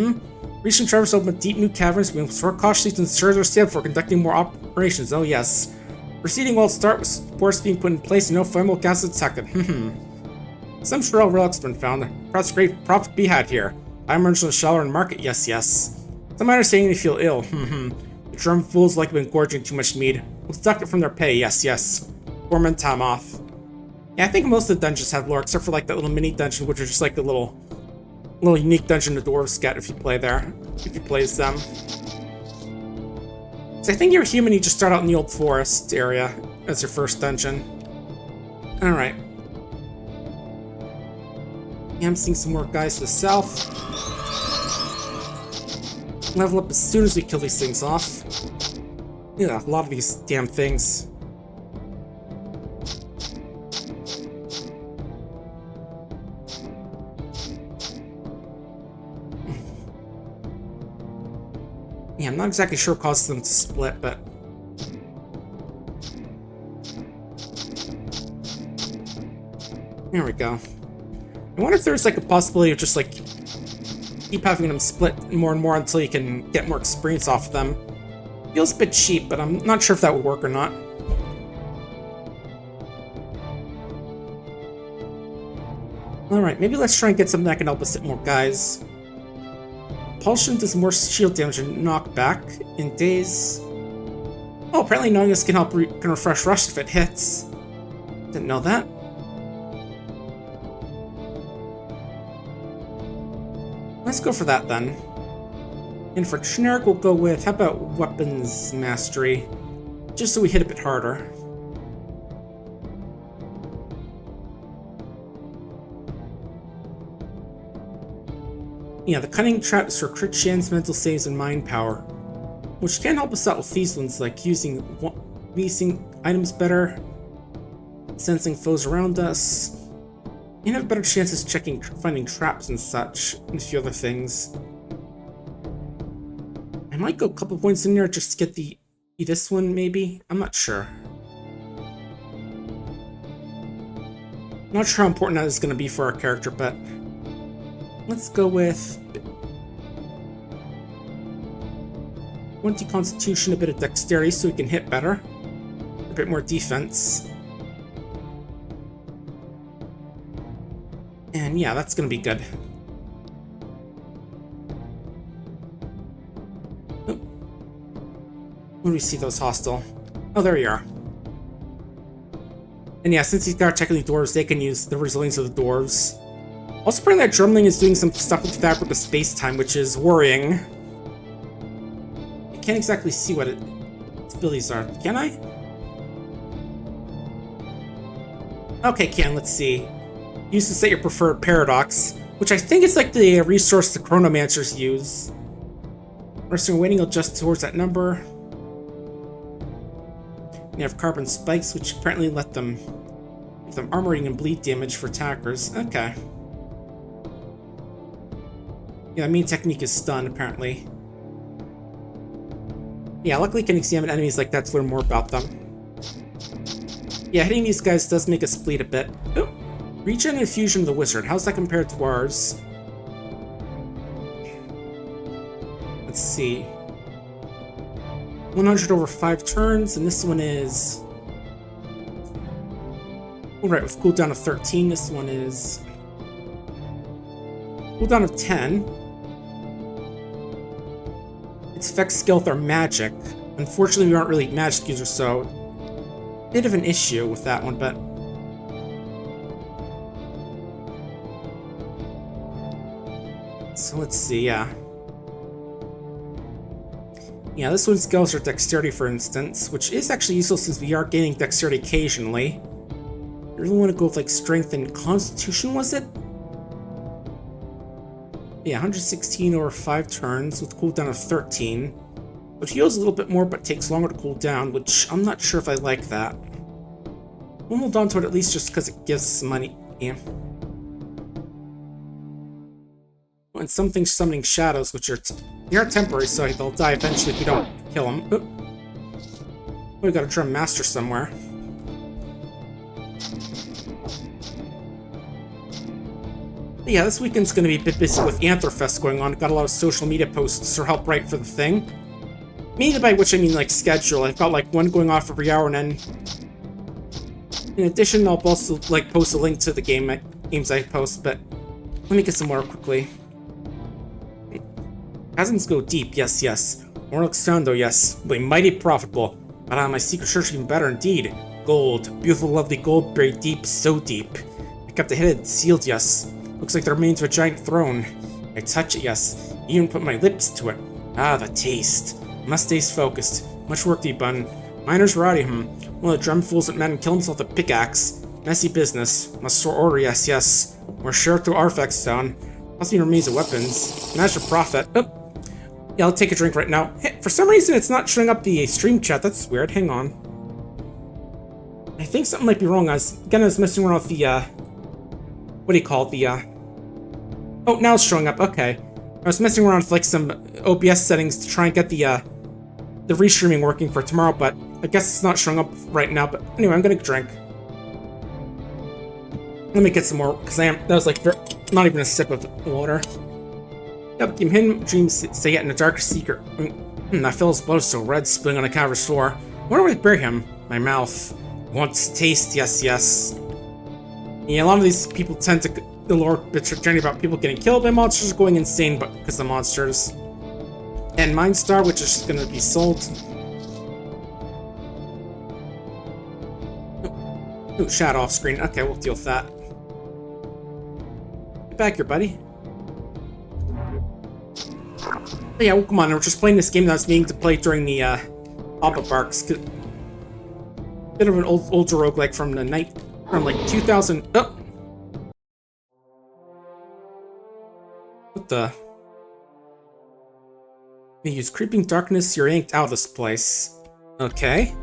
Recent travelers opened deep new caverns. We must work cautiously to ensure they're safe for conducting more operations. Oh yes. Proceeding well start with supports being put in place and no flammable gas detected. Some Shrill relics have been found. Perhaps great profit to be had here. I emerged in the shelter and market. Yes, yes. Some are saying they feel ill. The drum fools like been gorging too much mead. We'll deduct it from their pay. Yes, yes. 4 men time off. Yeah, I think most of the dungeons have lore, except for like that little mini dungeon, which is just like a little unique dungeon the dwarves get if you play there. If you plays them. So I think you're human, you just start out in the old forest area as your first dungeon. Alright. Yeah, I'm seeing some more guys to the south. Level up as soon as we kill these things off. Yeah, a lot of these damn things. Yeah, I'm not exactly sure what causes them to split, but... There we go. I wonder if there's like a possibility of just like keep having them split more and more until you can get more experience off of them. Feels a bit cheap, but I'm not sure if that would work or not. Alright, maybe let's try and get something that can help us hit more guys. Propulsion does more shield damage and knockback in days. Oh, apparently knowing this can help can refresh rush if it hits. Didn't know that. Let's go for that then. And for generic, we'll go with, how about weapons mastery? Just so we hit a bit harder. Yeah, the cunning trap is for crit chance, mental saves, and mind power, which can help us out with these ones, like using items better, sensing foes around us, and have better chances finding traps and such, and a few other things. I might go a couple points in there just to get this one, maybe? I'm not sure. Not sure how important that is going to be for our character, but let's go with 20 Constitution, a bit of Dexterity so we can hit better. A bit more defense. And yeah, that's gonna be good. Oh. Where do we see those hostile? Oh, there you are. And yeah, since these guys are technically dwarves, they can use the resilience of the dwarves. Also, apparently that Drumling is doing some stuff with the fabric of space-time, which is worrying. I can't exactly see what its abilities are. Can I? Okay, can. Let's see. Use to set your preferred paradox, which I think is like the resource the chronomancers use. Resting and waiting will adjust towards that number. You have carbon spikes, which apparently let them give them armoring and bleed damage for attackers. Okay. Yeah, the main technique is stun, apparently. Yeah, luckily can examine enemies like that to learn more about them. Yeah, hitting these guys does make us bleed a bit. Oh, regen and fusion of the wizard. How's that compared to ours? Let's see. 100 over 5 turns, and this one is... Alright, with cooldown of 13, this one is... Cooldown of 10. Its effect skill with our magic. Unfortunately, we aren't really magic users, so bit of an issue with that one, but so let's see, yeah. Yeah, this one's skills are dexterity, for instance, which is actually useful since we are gaining dexterity occasionally. I really want to go with like strength and constitution, was it? Yeah, 116 over 5 turns with cooldown of 13. Which heals a little bit more but takes longer to cool down, which I'm not sure if I like that. We'll hold on to it at least just because it gives some money. Yeah. And some things summoning shadows, which they are temporary, so they'll die eventually if we don't kill them. Oh, we got a drum master somewhere. But yeah, this weekend's going to be a bit busy with Anthrofest going on. Got a lot of social media posts to help write for the thing. Media by which I mean like schedule. I've got like one going off every hour, and then in addition, I'll also like post a link to the games I post. But let me get some more quickly. Chasms go deep, yes, yes. More looks sound though, yes. Will be mighty profitable. But my secret search even better indeed. Gold, beautiful, lovely gold, buried deep, so deep. I kept it hidden, sealed, yes. Looks like the remains of a giant throne. I touch it, yes. Even put my lips to it. Ah, the taste. Must stay focused. Much work to be done. Miners rowdy, One of the drum fools that man kill himself with a pickaxe. Messy business. Must store order, yes, yes. More share to artifacts stone. Must be remains of weapons. Manage to profit. Oh. Yeah, I'll take a drink right now. Hey, for some reason, it's not showing up the stream chat. That's weird. Hang on. I think something might be wrong. I was messing around with the, what do you call it? The, oh, now it's showing up. Okay. I was messing around with, like, some OBS settings to try and get the restreaming working for tomorrow, but I guess it's not showing up right now. But anyway, I'm gonna drink. Let me get some more, because that was, like, not even a sip of water. Yep, keep hidden dreams stay yet in a darker secret. That fill's blood so red, spilling on a cavern's floor. Where do I bury him? My mouth. Wants taste, yes, yes. Yeah, a lot of these people tend to the lore bits are generally about people getting killed by monsters or going insane but because of monsters. And Mindstar, which is gonna be sold. Ooh, shadow off screen. Okay, we'll deal with that. Get back here, buddy. But yeah, well, come on, we're just playing this game that I was meaning to play during the pop-up arcs. Bit of an older roguelike from the night, from like 2000. Oh, what the? You use creeping darkness. You're yanked out of this place. Okay,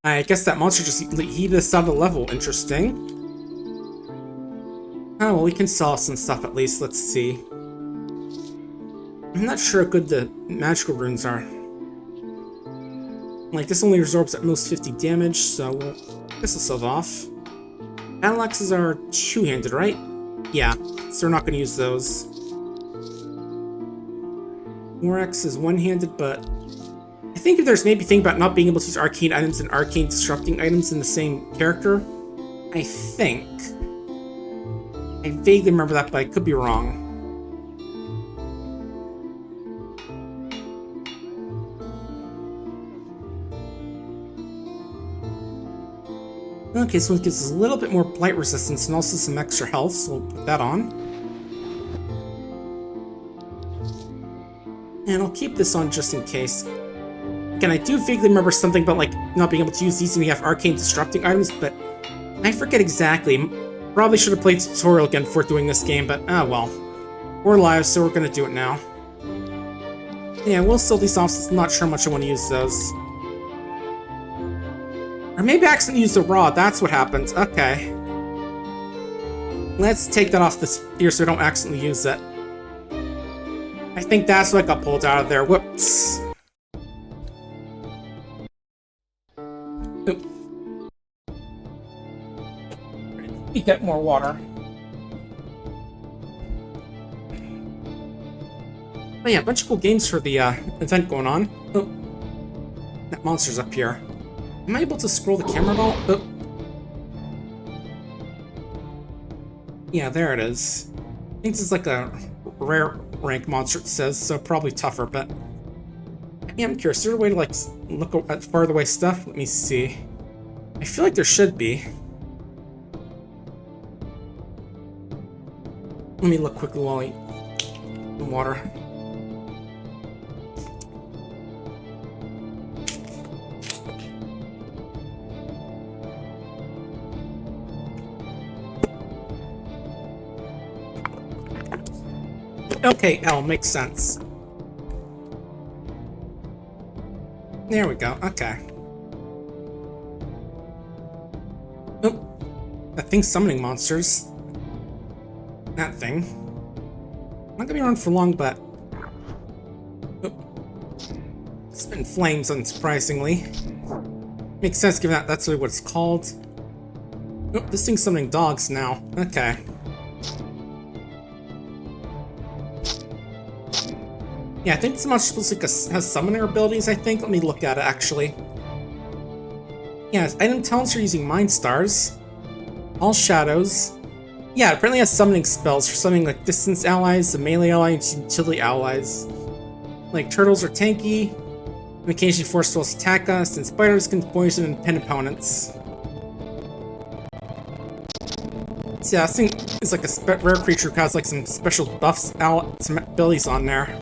I guess that monster just heated us out of the level. Interesting. Oh well, we can sell some stuff at least. Let's see. I'm not sure how good the magical runes are. Like, this only absorbs at most 50 damage, so this will sell off. Battle axes are two-handed, right? Yeah, so we're not going to use those. Morax is one-handed, but I think if there's maybe a thing about not being able to use arcane items and arcane disrupting items in the same character, I think. I vaguely remember that, but I could be wrong. Okay, so it gives us a little bit more blight resistance and also some extra health, so we'll put that on. And I'll keep this on just in case. Again, I do vaguely remember something about, like, not being able to use these when we have arcane disrupting items, but I forget exactly. Probably should have played the tutorial again before doing this game, but well. We're live, so we're gonna do it now. Yeah, we'll sell these off, so I'm not sure how much I want to use those. Or maybe I accidentally used a rod, that's what happens. Okay. Let's take that off this here so I don't accidentally use it. I think that's what got pulled out of there. Whoops. Oop. Let me get more water. But yeah, a bunch of cool games for the event going on. Oh. That monster's up here. Am I able to scroll the camera at all? Oh. Yeah, there it is. I think this is like a rare rank monster, it says, so probably tougher, but Yeah, I'm curious. Is there a way to, like, look at farther away stuff? Let me see. I feel like there should be. Let me look quickly while I eat the water. Okay, L, makes sense. There we go, okay. Oh, that thing's summoning monsters. That thing. Not gonna be around for long, but... Oh. It's been flames, unsurprisingly. Makes sense given that that's really what it's called. Oh, this thing's summoning dogs now. Okay. Yeah, I think this monster has summoner abilities, I think. Let me look at it, actually. Yeah, item talents are using Mind Stars. All Shadows. Yeah, it apparently has summoning spells for summoning, like, distance allies, the melee allies, and utility allies. Like, turtles are tanky, and occasionally force spells attack us, and spiders can poison and pin opponents. So yeah, this thing is like a rare creature who has, like, some special buffs, some abilities on there.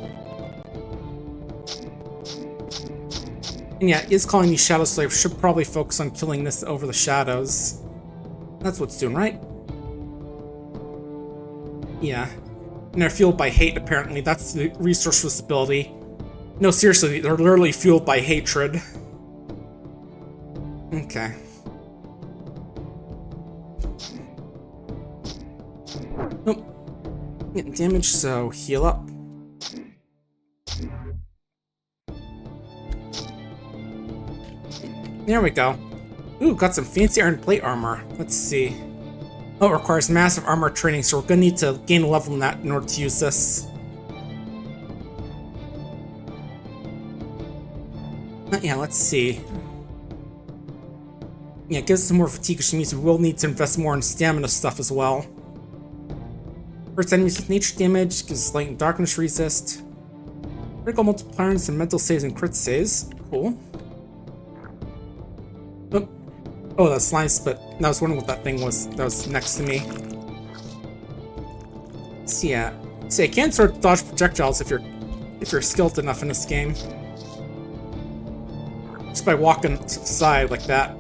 And yeah, it is calling these shadows, so I should probably focus on killing this over the shadows. That's what it's doing, right? Yeah. And they're fueled by hate, apparently. That's the resourceless ability. No, seriously, they're literally fueled by hatred. Okay. Oh. Getting damage, so heal up. There we go. Ooh, got some fancy iron plate armor. Let's see. Oh, it requires massive armor training, so we're gonna need to gain a level in that in order to use this. Yeah, let's see. Yeah, it gives us some more fatigue, which means we will need to invest more in stamina stuff as well. First enemies with nature damage, gives light and darkness resist. Critical multipliers and mental saves and crit saves. Cool. Oh, that's nice, but I was wondering what that thing was that was next to me. So yeah. So you can sort of dodge projectiles if you're skilled enough in this game. Just by walking to the side like that.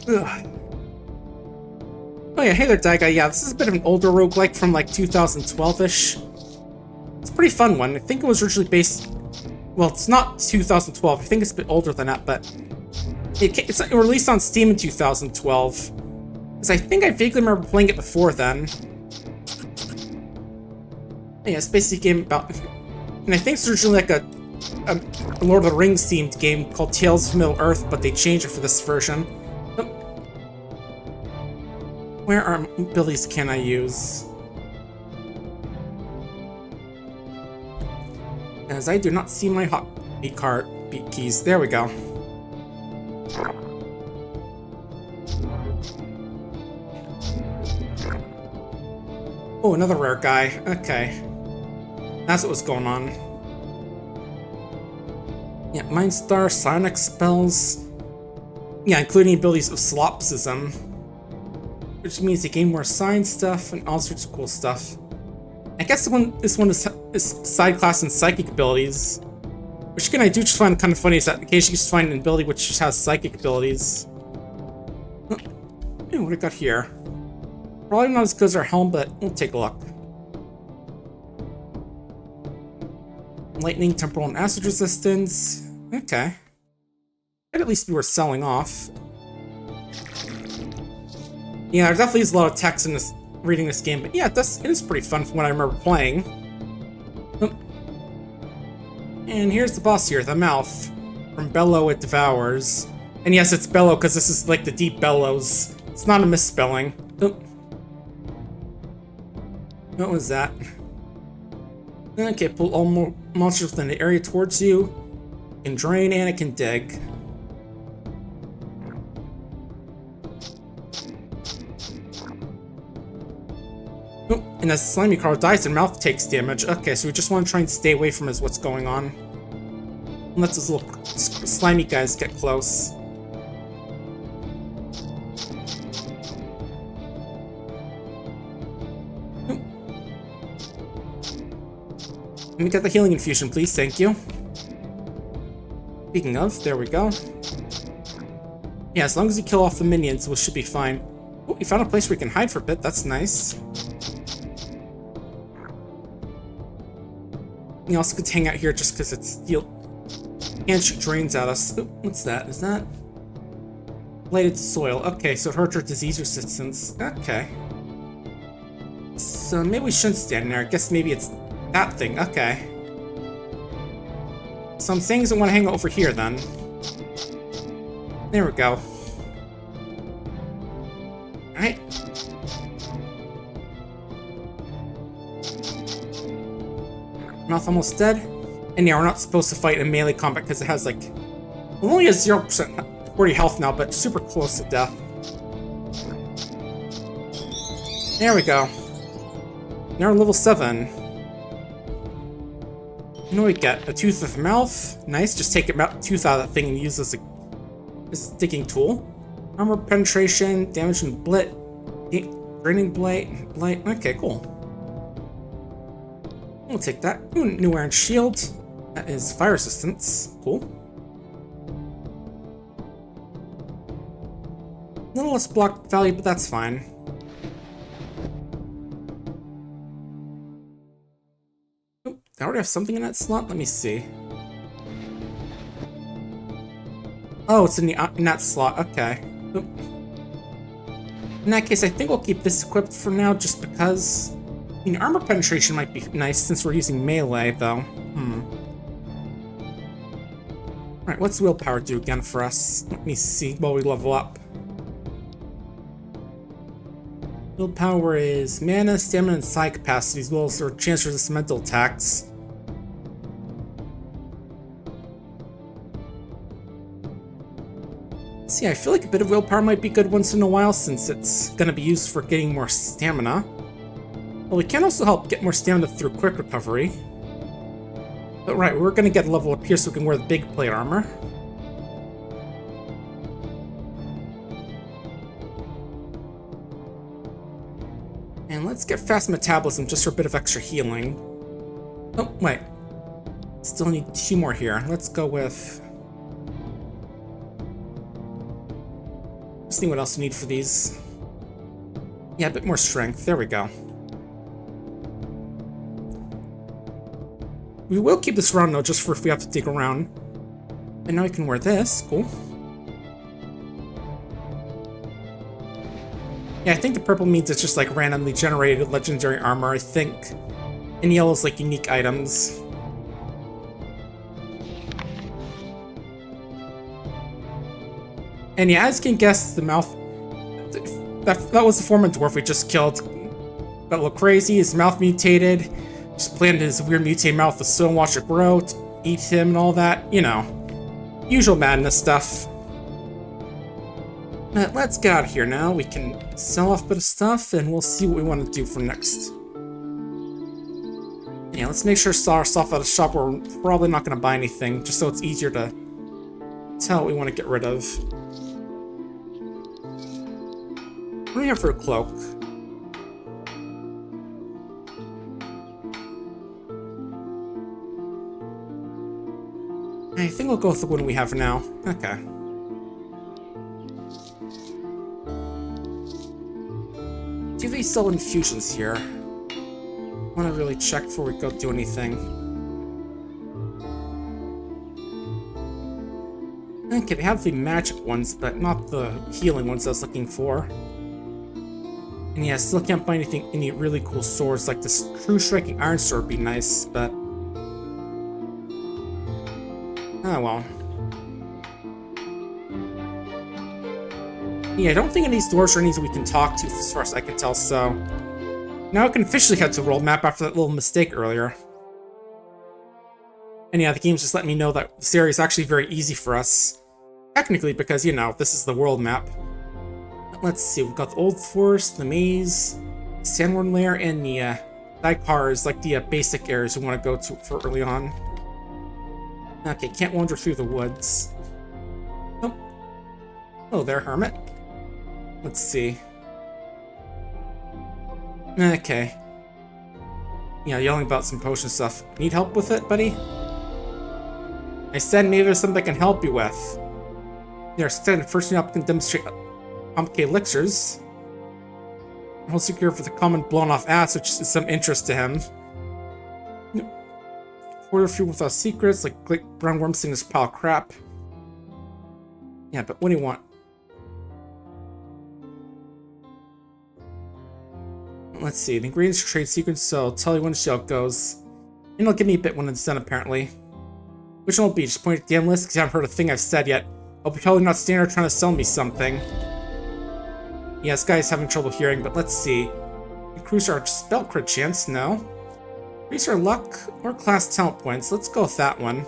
Ugh. Oh yeah, hey there, Daiga. Yeah, this is a bit of an older roguelike from like 2012-ish. It's a pretty fun one. I think it was originally based... Well, it's not 2012. I think it's a bit older than that, but... It's released on Steam in 2012. Because I think I vaguely remember playing it before then. Yeah, it's basically a game about... And I think it's originally like a Lord of the Rings themed game called Tales of Middle-earth, but they changed it for this version. Oh. Where are abilities can I use? As I do not see my hotkey card keys. There we go. Oh, another rare guy. Okay. That's what was going on. Yeah, Mind Star, Psionic spells. Yeah, including abilities of Solipsism. Which means they gain more science stuff and all sorts of cool stuff. I guess this one is side class and psychic abilities. Which again I do just find kind of funny is that occasionally you just find an ability which just has psychic abilities. Oh, what do I got here? Probably not as good as our helm, but we'll take a look. Lightning, temporal, and acid resistance. Okay. That'd at least be worth selling off. Yeah, there definitely is a lot of text in this reading this game, but yeah, it is pretty fun from what I remember playing. Oh. And here's the boss here, the mouth. From Bellow It Devours. And yes, it's Bellow because this is like the deep bellows. It's not a misspelling. Oh. What was that? Okay, pull all more monsters within the area towards you. It can drain and it can dig. Oh. And as Slimy Carl dies, their mouth takes damage. Okay, so we just want to try and stay away from what's going on. Unless those little slimy guys get close. Let me get the healing infusion, please. Thank you. Speaking of, there we go. Yeah, as long as you kill off the minions, we should be fine. Oh, we found a place where we can hide for a bit. That's nice. You also could hang out here just because it's and shoot drains at us. Ooh, what's that? Is that blighted soil? Okay, so it hurts our disease resistance. Okay. So maybe we shouldn't stand there. I guess maybe it's that thing. Okay. Some things I want to hang over here then. There we go. Alright. Mouth almost dead. And yeah, we're not supposed to fight in melee combat because it has like... It only has 0% 40 health now, but super close to death. There we go. Now we're level 7. You know what we get? A tooth of mouth. Nice. Just take a tooth out of that thing and use as a digging tool. Armor penetration, damage and blight, draining blight. Okay, cool. We'll take that. Ooh, new iron shield. That is fire resistance. Cool. A little less block value, but that's fine. Oh, I already have something in that slot. Let me see. Oh, it's in that slot. Okay. Oop. In that case, I think we'll keep this equipped for now, just because. I mean, armor penetration might be nice since we're using melee, though. Alright, what's willpower do again for us? Let me see while we level up. Willpower is mana, stamina, and psi capacity, as well as our chance for some mental attacks. See, I feel like a bit of willpower might be good once in a while, since it's gonna be used for getting more stamina. Well, we can also help get more stamina through quick recovery. But right, we're gonna get a level up here so we can wear the big plate armor. And let's get fast metabolism just for a bit of extra healing. Oh, wait. Still need 2 more here. Let's go with... Let's see what else we need for these. Yeah, a bit more strength. There we go. We will keep this around though, just for if we have to dig around. And now we can wear this. Cool. Yeah, I think the purple means it's just like randomly generated legendary armor, I think. And yellow is like unique items. And yeah, as you can guess, the mouth... That was the former dwarf we just killed. Got a little crazy, his mouth mutated. Just planted his weird mutated mouth with soul and watch it grow, eat him and all that. You know, usual madness stuff. But let's get out of here now. We can sell off a bit of stuff, and we'll see what we want to do for next. Yeah, let's make sure to sell our stuff at a shop where we're probably not going to buy anything, just so it's easier to tell what we want to get rid of. What do we have for a cloak? I think we'll go with the one we have now. Okay. Do they sell infusions here? I want to really check before we go do anything. Okay, they have the magic ones, but not the healing ones I was looking for. And yeah, I still can't find any really cool swords, like this true striking iron sword would be nice, but... Oh well. Yeah, I don't think any of these dwarves are any we can talk to as far as I can tell, so... Now I can officially head to world map after that little mistake earlier. And yeah, the game's just letting me know that this area is actually very easy for us. Technically, because, you know, this is the world map. Let's see, we've got the Old Forest, the Maze, Sandworm lair and the Daikar is like the basic areas you want to go to for early on. Okay, can't wander through the woods. Nope. Oh, there, hermit. Let's see. Okay. Yeah, yelling about some potion stuff. Need help with it, buddy? I said maybe there's something I can help you with. They're extended first up can demonstrate complicated elixirs. Hold secure for the common blown off ass, which is some interest to him. Order few without secrets, like brown worm seeing this pile of crap. Yeah, but what do you want? Let's see, the ingredients trade secrets, so I'll tell you when to see how it goes. And it'll give me a bit when it's done, apparently. Which one will be? Just point at the damn list, because you haven't heard a thing I've said yet. I'll be totally not standing there trying to sell me something. Yeah, this guy's having trouble hearing, but let's see. Increase our spell crit chance, no. Increase our luck or class talent points. Let's go with that one.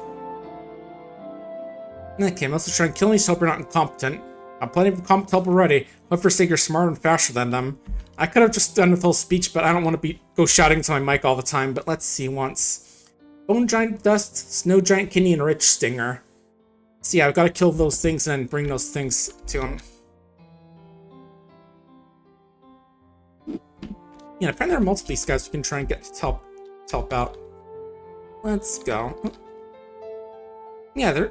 Okay, I'm also trying to kill me, so hope you're not incompetent. I'm plenty of incompetent help already. Hope for sake you're smarter and faster than them. I could have just done the whole speech, but I don't want to go shouting into my mic all the time. But let's see once. Bone giant dust, snow giant kidney, and a rich stinger. So yeah, I've got to kill those things and then bring those things to him. Yeah, apparently there are multiple these guys we can try and get to help out. Let's go. Yeah,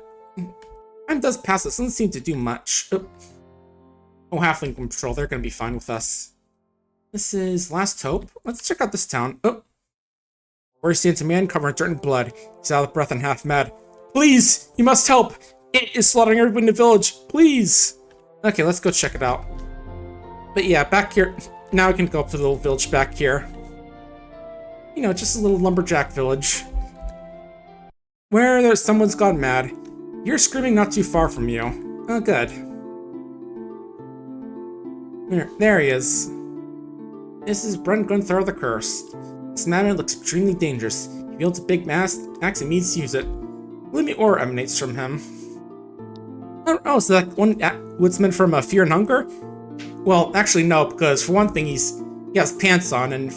time does pass. It doesn't seem to do much. Oh, halfling control. They're going to be fine with us. This is Last Hope. Let's check out this town. Oh. Where stands a man covered in dirt and blood. He's out of breath and half mad. Please! You must help! It is slaughtering everyone in the village! Please! Okay, let's go check it out. But yeah, back here. Now I can go up to the little village back here. You know, just a little lumberjack village. Where someone's gone mad. You're screaming not too far from you. Oh, good. There he is. This is Brent Gunther the Cursed. This madman looks extremely dangerous. He wields a big axe and means to use it. Gloomy aura emanates from him. Oh, so that one woodsman from Fear and Hunger? Well, actually no, because for one thing, he has pants on, and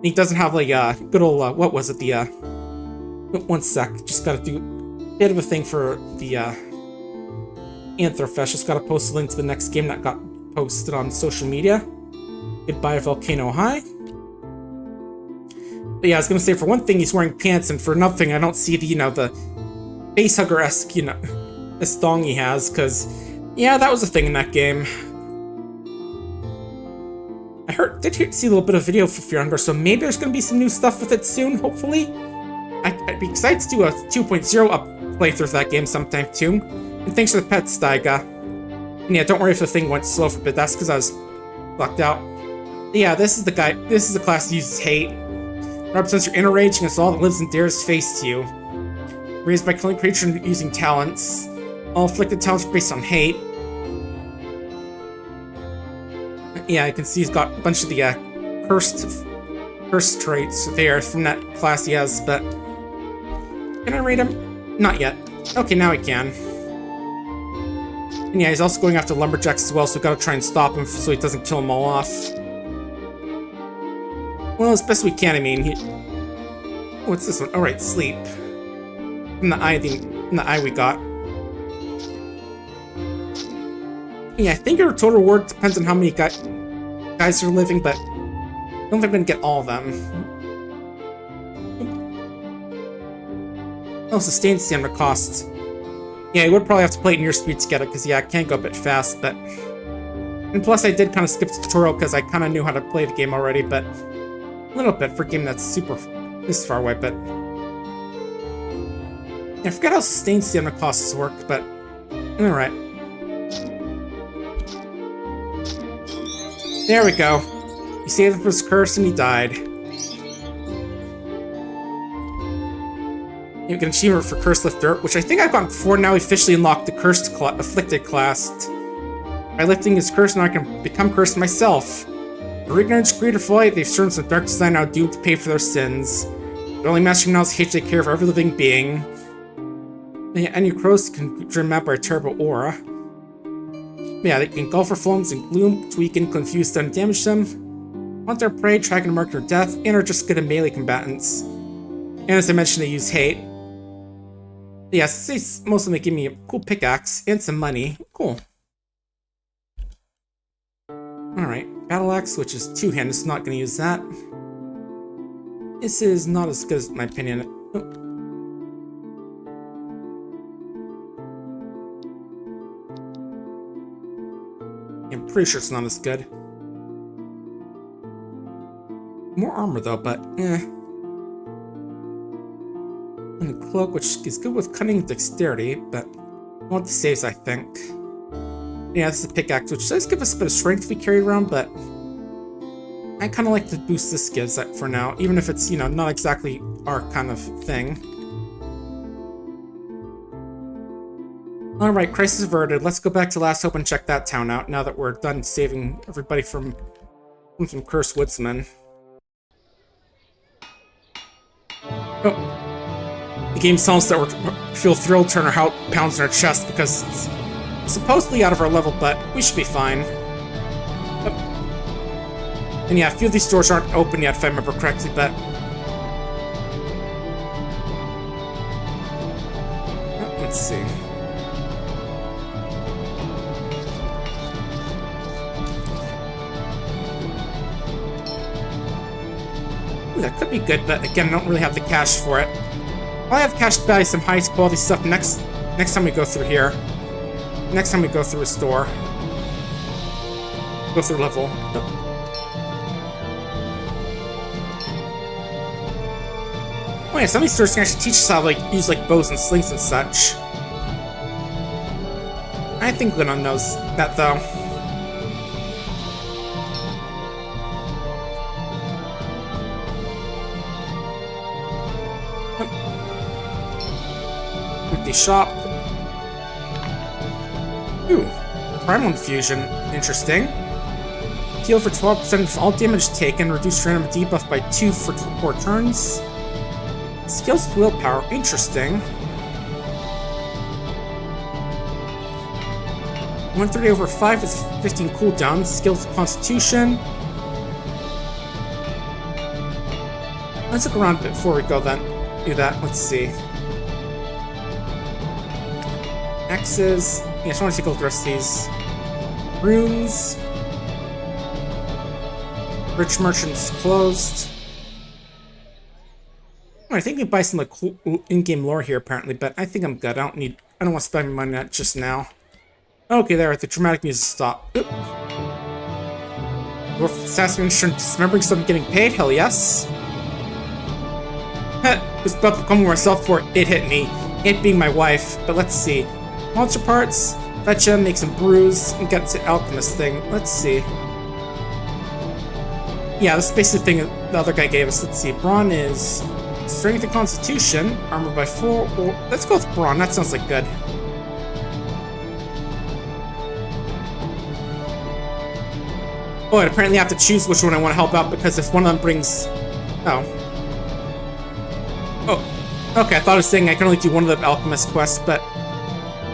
he doesn't have like a good old, what was it, one sec, just gotta do a bit of a thing for the Anthrofest. Just gotta post a link to the next game that got posted on social media. Goodbye, Volcano High. But yeah, I was gonna say, for one thing, he's wearing pants, and for another thing, I don't see the, the facehugger-esque, this thong he has, because, yeah, that was a thing in that game. I did see a little bit of video for Fear Hunger, so maybe there's gonna be some new stuff with it soon, hopefully. I'd be excited to do a 2.0 up playthrough of that game sometime too. And thanks for the pets, Staiga. And yeah, don't worry if the thing went slow for a bit, that's because I was locked out. Yeah, this is the class that uses hate. It represents your inner rage against all that lives and dares face to you. Raised by killing creatures using talents. All afflicted talents are based on hate. Yeah, I can see he's got a bunch of the cursed traits there from that class he has, but can I rate him? Not yet. Okay, now I can. And yeah, he's also going after lumberjacks as well, so we gotta try and stop him so he doesn't kill them all off. Well, as best we can, I mean, what's this one? Alright, sleep. From the eye we got. Yeah, I think your total reward depends on how many guys are living, but I don't think I'm gonna get all of them. Oh, sustained stamina costs. Yeah, you would probably have to play it in your speed to get it, because yeah, I can't go a bit fast, but... And plus, I did kind of skip the tutorial, because I kind of knew how to play the game already, but... A little bit for a game that's this far away, but... Yeah, I forgot how sustained stamina costs work, but... Alright. There we go. He saved him from his curse and he died. You get an achievement for Curse Lifter, which I think I've gotten before. Now we officially unlocked the Afflicted class. By lifting his curse, now I can become cursed myself. For ignorance, greed, or folly, they've served some dark design now doomed to pay for their sins. Their only mastering now is hate to take care of every living being. And your crows can driven out by a terrible aura. Yeah, they can engulf our flames and gloom to weaken, confuse them, damage them. Hunt their prey, track and mark their death, and are just good at melee combatants. And as I mentioned, they use hate. Yes, they mostly give me a cool pickaxe and some money. Cool. Alright, battle axe, which is two-handed, so not gonna use that. This is not as good as my opinion. Oh. I'm pretty sure it's not as good. More armor though, but eh. And a cloak, which is good with cunning and dexterity, but I want the saves, I think. Yeah, this is a pickaxe, which does give us a bit of strength to be carried around, but I kind of like the boost this gives that for now, even if it's, you know, not exactly our kind of thing. Alright, crisis averted. Let's go back to Last Hope and check that town out now that we're done saving everybody from some cursed woodsmen. Oh. The game tells us that we feel thrilled, turn our heart pounds in our chest because it's supposedly out of our level, but we should be fine. Oh. And yeah, a few of these doors aren't open yet, if I remember correctly, but... Oh, let's see. Ooh, that could be good, but again, I don't really have the cash for it. I'll have cash to buy some high quality stuff next time we go through here. Next time we go through a store. Go through level. Oh yeah, some of these stores can actually teach us how to like use like bows and slings and such. I think Glennon knows that though. Empty shop. Ooh, primal infusion. Interesting. Heal for 12% of all damage taken. Reduce random debuff by 2 for 4 turns. Skills willpower. Interesting. 130 over 5 is 15 cooldown. Skills constitution. Let's look around a bit before we go then. Do that. Let's see. Axes. Yeah, I just want to take a look at the rest of these. Runes. Rich merchants closed. Oh, I think we can buy some like cool in-game lore here apparently, but I think I'm good. I don't want to spend my money on it just now. Okay, there, the dramatic music stopped. Dwarf assassin dismembering something getting paid? Hell yes. Heh, was about to become myself for it hit me. It being my wife, but let's see. Monster parts, fetch them, make some brews, and get to alchemist thing. Let's see. Yeah, this is basically the thing the other guy gave us. Let's see. Brawn is strength and constitution, armor by 4. Well, let's go with brawn. That sounds like good. Oh, and apparently I have to choose which one I want to help out because if one of them brings... Oh. Oh. Okay, I thought it was saying I can only do one of the alchemist quests, but...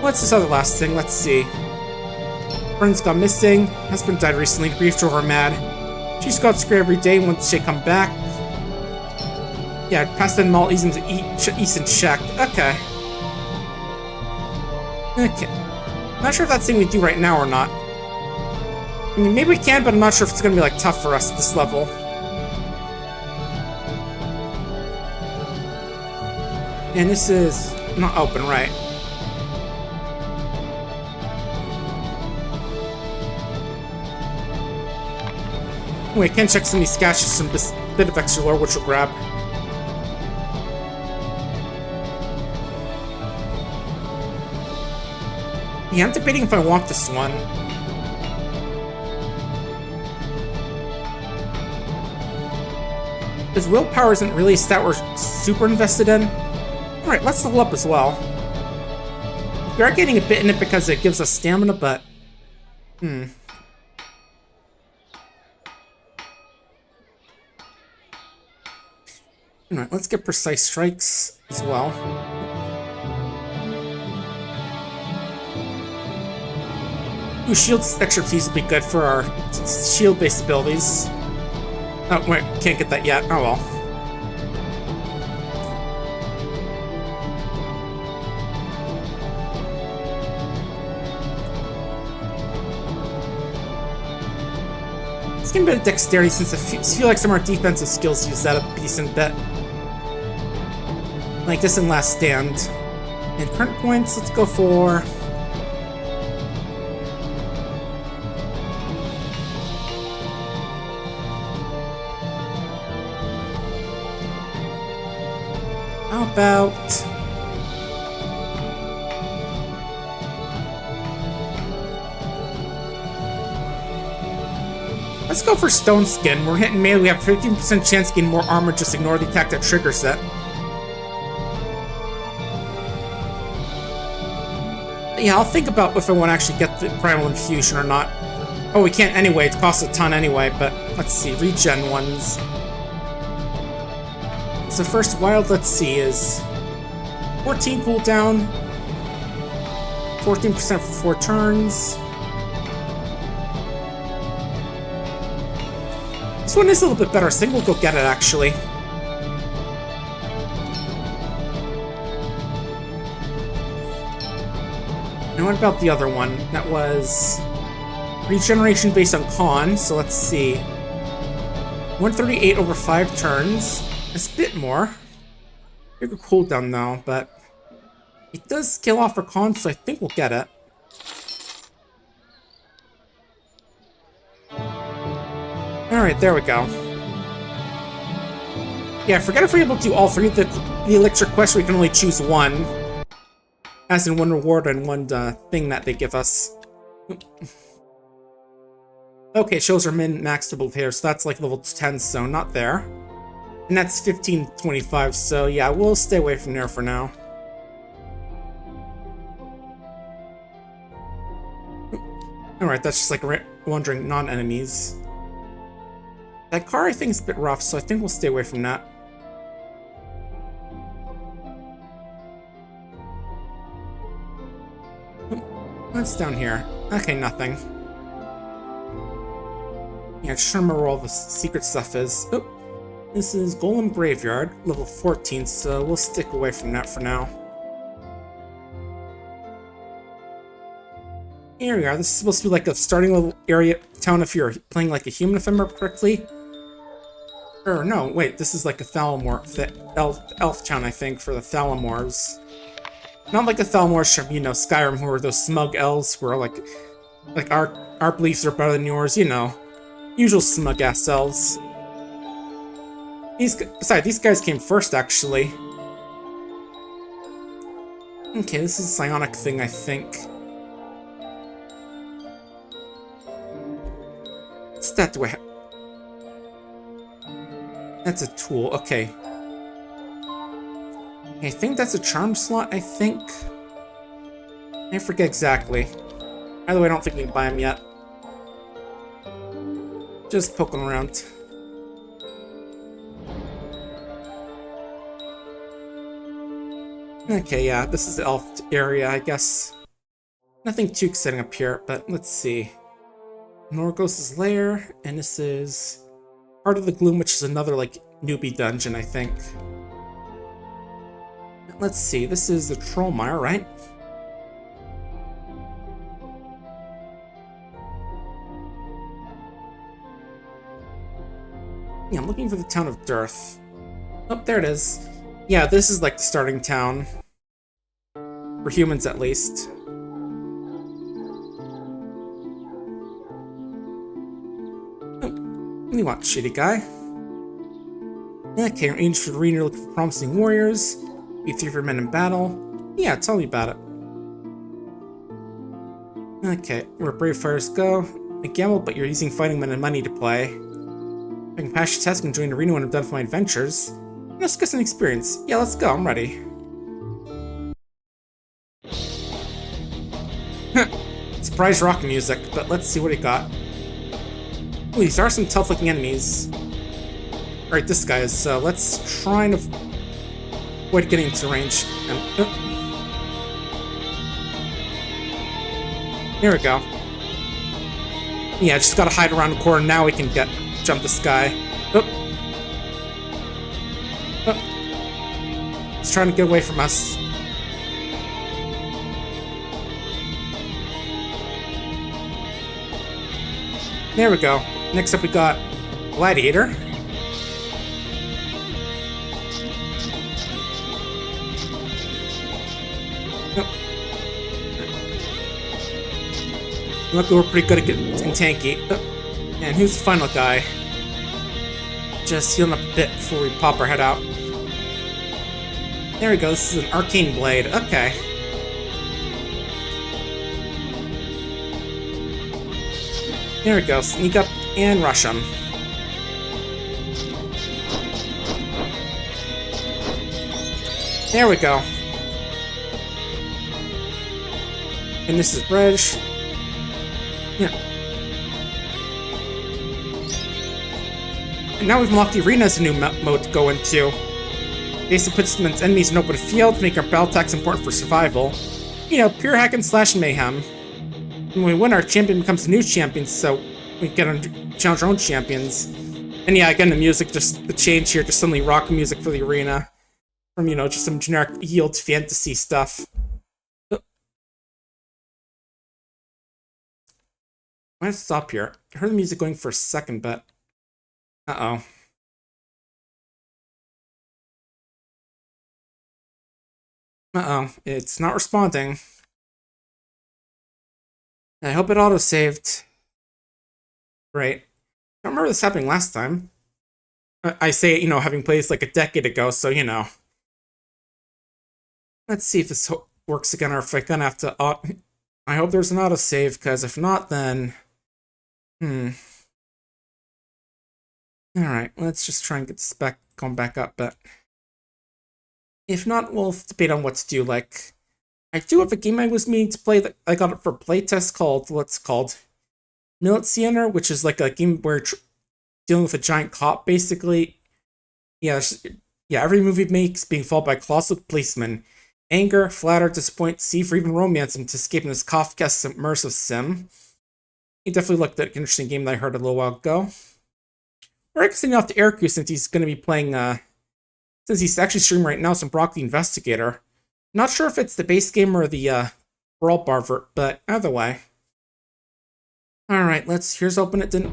What's this other last thing? Let's see. Friend's gone missing. Husband died recently. Grief drove her mad. She's got scared every day once she come back. Yeah, pass them all easy to eat and check. Okay. Okay. Not sure if that's the thing we do right now or not. I mean, maybe we can, but I'm not sure if it's gonna be like tough for us at this level. And this is not open, right? Wait, I can check some of these caches, some bit of extra lore, which we'll grab. Yeah, I'm debating if I want this one. Because willpower isn't really a stat we're super invested in. Alright, let's level up as well. We are getting a bit in it because it gives us stamina, but... Alright, let's get precise strikes as well. Ooh, shield expertise will be good for our shield-based abilities. Oh, wait, can't get that yet. Oh well. Let's get a bit of dexterity since I feel like some of our defensive skills use that a decent bit. Like this in Last Stand. And current points, let's go for... How about... Let's go for Stone Skin. We're hitting melee, we have 15% chance to gain more armor, just ignore the attack that triggers it. Yeah, I'll think about if I want to actually get the Primal Infusion or not. Oh, we can't anyway, it costs a ton anyway, but let's see, regen ones. So first wild, let's see, is 14 cooldown, 14% for 4 turns. This one is a little bit better, so I think we'll go get it actually. And what about the other one? That was regeneration based on con, so let's see. 138 over 5 turns. That's a bit more. Bigger cooldown though, but it does kill off for con, so I think we'll get it. Alright, there we go. Yeah, I forget if we're able to do all 3 of the elixir quests, we can only choose one. As in one reward and one thing that they give us. Okay, shows our min-max level here, so that's like level 10, so not there. And that's 1525, so yeah, we'll stay away from there for now. Alright, that's just like wandering non-enemies. That car I think is a bit rough, so I think we'll stay away from that. What's down here? Okay, nothing. Yeah, just remember where all the secret stuff is. Oh, this is Golem Graveyard, level 14, so we'll stick away from that for now. Here we are. This is supposed to be like a starting level area town if you're playing like a human, if I remember correctly. Or no, wait, this is like a Thalamor, elf town, I think, for the Thalamors. Not like the Thalamors from, you know, Skyrim, who are those smug elves who are like our beliefs are better than yours, you know. Usual smug-ass elves. Besides, these guys came first, actually. Okay, this is a psionic thing, I think. What's that do I have? That's a tool, okay. I think that's a charm slot, I think. I forget exactly. By the way, I don't think we can buy them yet. Just poking around. Okay, yeah, this is the elf area, I guess. Nothing too exciting up here, but let's see. Norgos' lair, and this is Heart of the Gloom, which is another, like, newbie dungeon, I think. Let's see, this is the Trollmire, right? Yeah, I'm looking for the town of Dearth. Oh, there it is. Yeah, this is like the starting town. For humans, at least. Oh, what do you want, shitty guy? Okay, range for the arena, looking for promising warriors. Beat 3 for men in battle. Yeah, tell me about it. Okay, where brave fighters go. I gamble, but you're using fighting men and money to play. I can pass your test and join the arena when I'm done with my adventures. Let's get some experience. Yeah, let's go, I'm ready. Surprise rock music, but let's see what he got. Ooh, these are some tough-looking enemies. Alright, this guy is, so let's try and avoid getting into range. And, Here we go. Yeah, just gotta hide around the corner, now we can get jump this guy. Oh. Oh. He's trying to get away from us. There we go. Next up we got Gladiator. Luckily, we're pretty good at getting tanky. And who's the final guy? Just healing up a bit before we pop our head out. There we go. This is an arcane blade. Okay. There we go. Sneak up and rush him. There we go. And this is Reg. Yeah. And now we've unlocked the arena as a new mode to go into. Basically puts enemies in open field to make our battle attacks important for survival. You know, pure hack and slash mayhem. When we win, our champion becomes a new champion, so we can challenge our own champions. And yeah, again, the music, just the change here, just suddenly rock music for the arena. From, you know, just some generic yield fantasy stuff. I might stop here. I heard the music going for a second, but... Uh-oh. Uh-oh. It's not responding. I hope it auto-saved. Right. I don't remember this happening last time. I say, you know, having played this like a decade ago, so, you know. Let's see if this works again, or if I'm gonna have to... I hope there's an auto-save, because if not, then... Alright, let's just try and get this back, going back up, but... If not, we'll debate on what to do, like... I do have a game I was meaning to play that I got it for playtest called, what's called? Militsioner, which is like a game where dealing with a giant cop, basically. Yeah, every move he makes being followed by colossal policemen. Anger, flatter, disappoint, deceive, or even romance him to escape in this Kafkaesque immersive sim. He definitely looked at an interesting game that I heard a little while ago. We're extending off to Eric since he's going to be playing, since he's actually streaming right now, some Brock the Investigator. Not sure if it's the base game or the, Brawl Bar, but either way. Alright, here's hoping it didn't...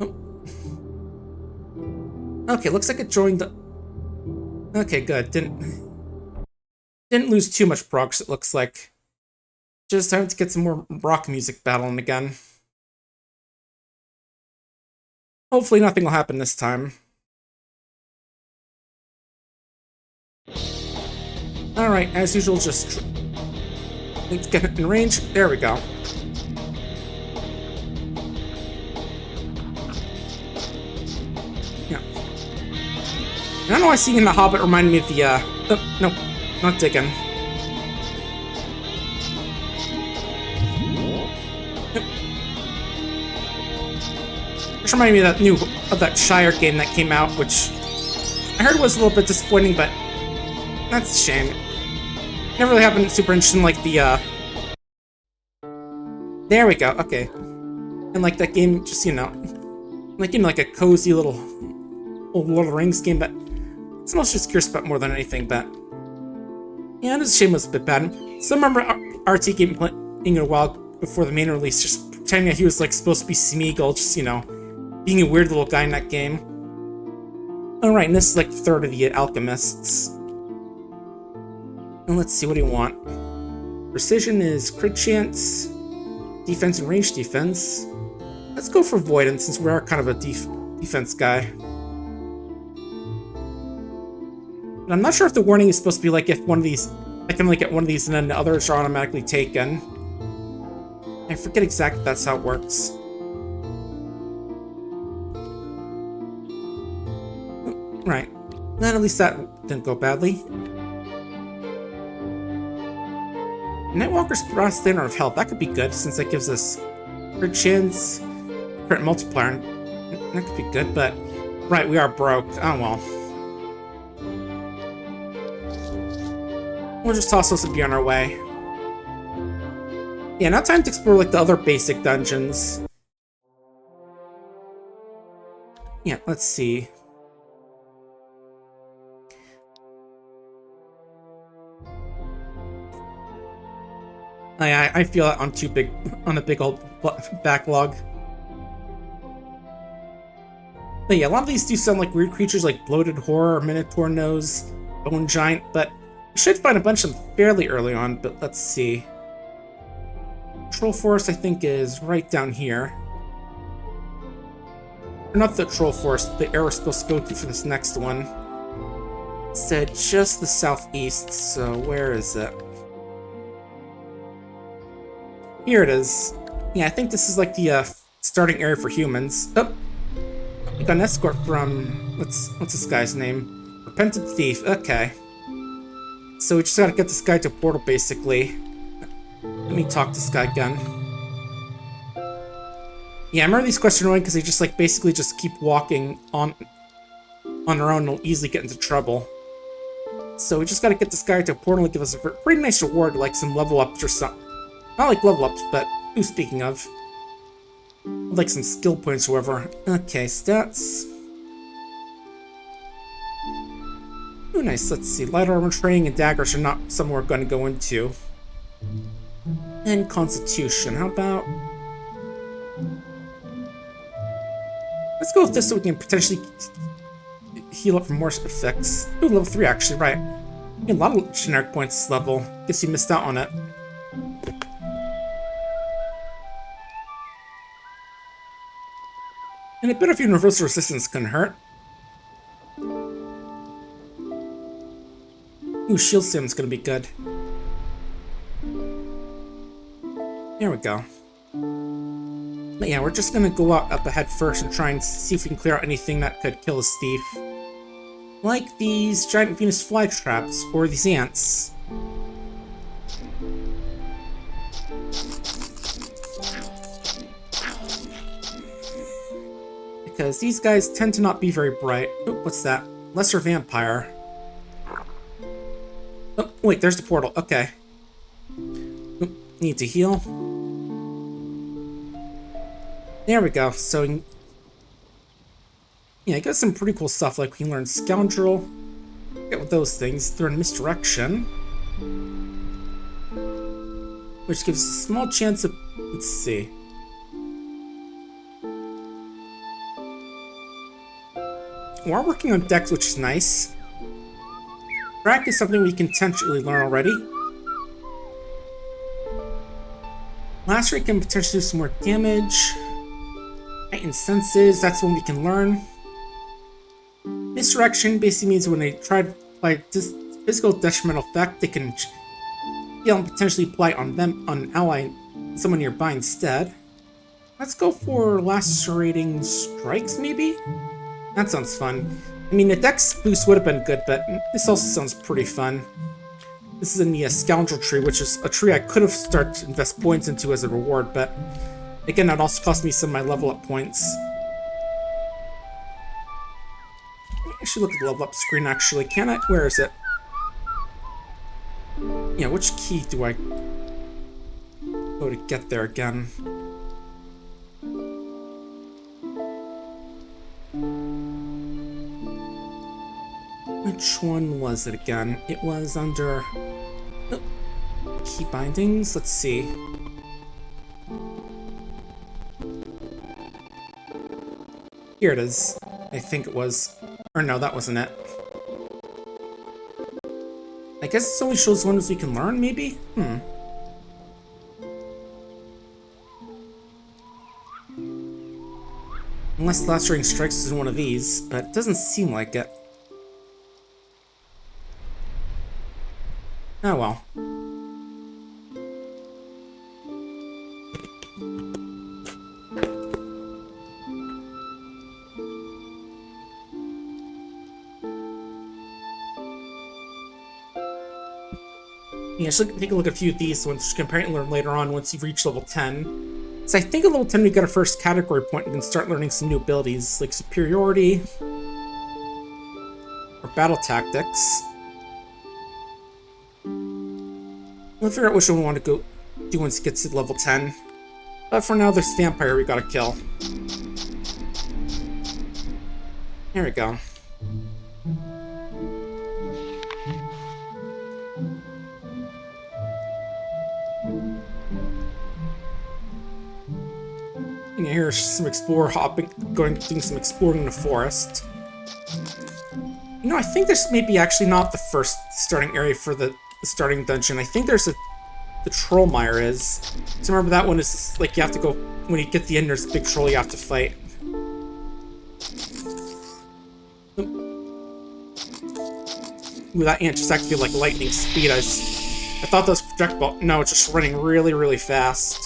Oh. Okay, looks like it joined the... Okay, good. Didn't lose too much progress, it looks like. Just time to get some more rock music battling again. Hopefully nothing will happen this time. Alright, as usual, just... Let's get it in range. There we go. Yeah. I don't know why seeing in The Hobbit reminded me of the, oh, no, not digging. This reminded me of that Shire game that came out, which I heard was a little bit disappointing, but that's a shame. Never really happened super interesting like the, There we go, okay. And like that game, just, you know, like a cozy little old Lord of the Rings game, but it's mostly just curious about more than anything, but... Yeah, it's a shame it was a bit bad. So I remember RT game playing a while before the main release, just pretending that he was, like, supposed to be Smeagol, just, you know, being a weird little guy in that game. Alright, and this is, like, the third of the Alchemists. And let's see, what do you want? Precision is crit chance, defense and range defense. Let's go for Voidance, since we are kind of a defense guy. And I'm not sure if the warning is supposed to be like if one of these... I can only get one of these and then the others are automatically taken. I forget exactly if that's how it works. Right. Then at least that didn't go badly. Nightwalker's Brass Standard of Health. That could be good, since that gives us crit chance, crit multiplier. That could be good, but... Right, we are broke. Oh well. We'll just toss those and be on our way. Yeah, now time to explore, like, the other basic dungeons. Yeah, let's see. I feel it on on a big old backlog. But yeah, a lot of these do sound like weird creatures like bloated horror, minotaur nose, bone giant, but we should find a bunch of them fairly early on, but let's see. Troll forest, I think, is right down here. Or not the troll forest, the area we're supposed to go to for this next one. It said just the southeast, so where is it? Here it is. Yeah, I think this is like the starting area for humans. Oh, we got an escort from what's this guy's name? Repentant Thief. Okay. So we just gotta get this guy to a portal, basically. Let me talk to this guy again. Yeah, I remember these quests are annoying because they just like basically just keep walking on their own and will easily get into trouble. So we just gotta get this guy to a portal and give us a pretty nice reward, like some level ups or something. Not like level ups, but speaking of, like some skill points or whatever. Okay, stats. Oh, nice. Let's see. Light armor training and daggers are not something we're going to go into. And Constitution. How about? Let's go with this so we can potentially heal up from more effects. Ooh, level 3 actually, right. A lot of generic points this level. Guess you missed out on it. And a bit of universal resistance can hurt. Ooh, shield sim's gonna be good. There we go. But yeah, we're just gonna go out up ahead first and try and see if we can clear out anything that could kill this thief. Like these giant Venus flytraps, or these ants. Because these guys tend to not be very bright. Oh, what's that? Lesser vampire. Oh, wait, there's the portal. Okay. Oh, need to heal. There we go. So, yeah, I got some pretty cool stuff. Like, we can learn Scoundrel. Get with those things. Learn Misdirection. Which gives us a small chance of... Let's see. We are working on Dex, which is nice. Track is something we can potentially learn already. Lacerate can potentially do some more damage. Heightened Senses, that's one we can learn. Misdirection basically means when they try to apply physical detrimental effect, they can potentially apply on them, on an ally, someone nearby instead. Let's go for Lacerating Strikes, maybe? That sounds fun. I mean, the Dex boost would have been good, but this also sounds pretty fun. This is in the Scoundrel tree, which is a tree I could have started to invest points into as a reward, but again, that also cost me some of my level up points. I should look at the level up screen, actually. Can I? Where is it? Yeah, which key do I go to get there again? Which one was it again? It was under key bindings. Let's see. Here it is. I think it was. Or no, that wasn't it. I guess it only shows ones we can learn, maybe? Unless Lacerating Strikes is one of these, but it doesn't seem like it. Oh well. Yeah, just take a look at a few of these ones, you can apparently learn later on once you've reached level 10. So I think at level 10 we got our first category point and can start learning some new abilities, like Superiority, or Battle Tactics. We'll figure out which one we want to go do once it gets to level 10. But for now, there's Vampire we gotta kill. Here we go. And here's some doing some exploring in the forest. You know, I think this may be actually not the first starting area for the starting dungeon. I think there's the troll mire is. So remember that one is like you have to go, when you get the end, there's a big troll you have to fight. Ooh, that ant just acted like lightning speed. I thought that was projectile. No, it's just running really, really fast.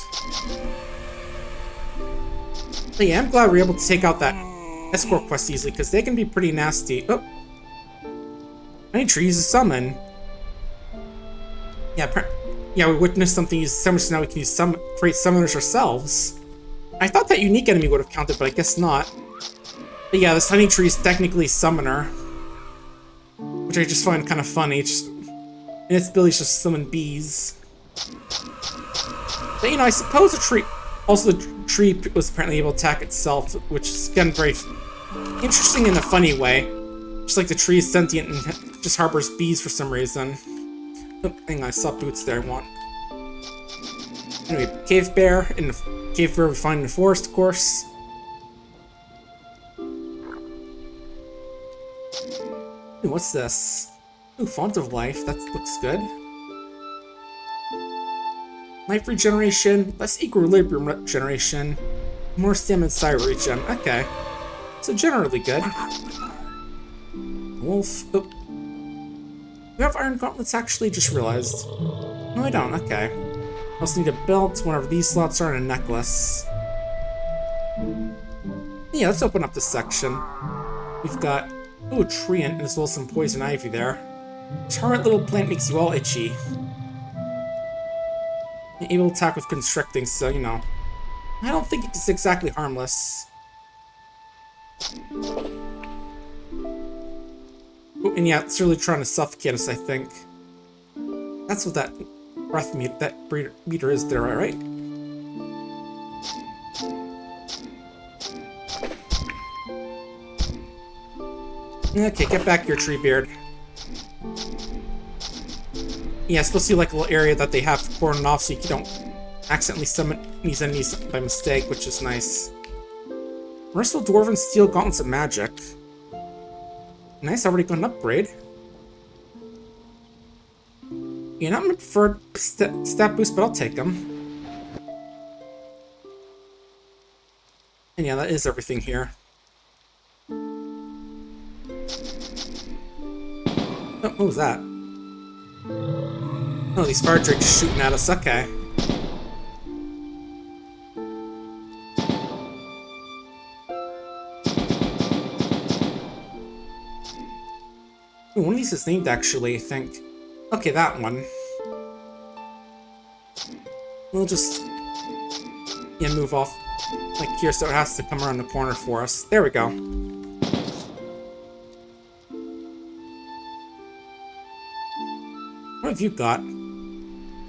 But yeah, I'm glad we were able to take out that escort quest easily, because they can be pretty nasty. Oh! I need to use a summon. Yeah, we witnessed something use summon, so now we can use create summoners ourselves. I thought that unique enemy would have counted, but I guess not. But yeah, this honey tree is technically summoner, which I just find kind of funny. And its ability is just summon bees. But you know, I suppose the tree... Also, the tree was apparently able to attack itself, which is, again, very interesting in a funny way. Just like the tree is sentient and just harbors bees for some reason. Oh, hang on, I saw boots there I want. Anyway, cave bear we find in the forest, of course. Ooh, what's this? Ooh, font of life, that looks good. Life regeneration, less equilibrium regeneration, more stamina sire regen. Okay. So generally good. Wolf. Oh. We have iron gauntlets actually, just realized. No, I don't. Okay. I also need a belt, whatever these slots are, and a necklace. Yeah, let's open up this section. We've got, ooh, a treant, as well as some poison ivy there. Charmant little plant makes you all itchy. Able to attack with constricting, so, you know. I don't think it's exactly harmless. Ooh, and yeah, it's really trying to suffocate us, I think. That's what that breath meter is there, right? Okay, get back here, Treebeard. Yeah, it's supposed to be like a little area that they have cordoned off so you don't accidentally summon these enemies by mistake, which is nice. Merciful Dwarven Steel Gauntlets of Magic. Nice, already got an upgrade. Yeah, not my preferred stat boost, but I'll take them. And yeah, that is everything here. Oh, what was that? Oh, these fire drakes shooting at us, okay. Ooh, one of these is named, actually, I think. Okay, that one. We'll just... yeah, move off like here, so it has to come around the corner for us. There we go. What have you got?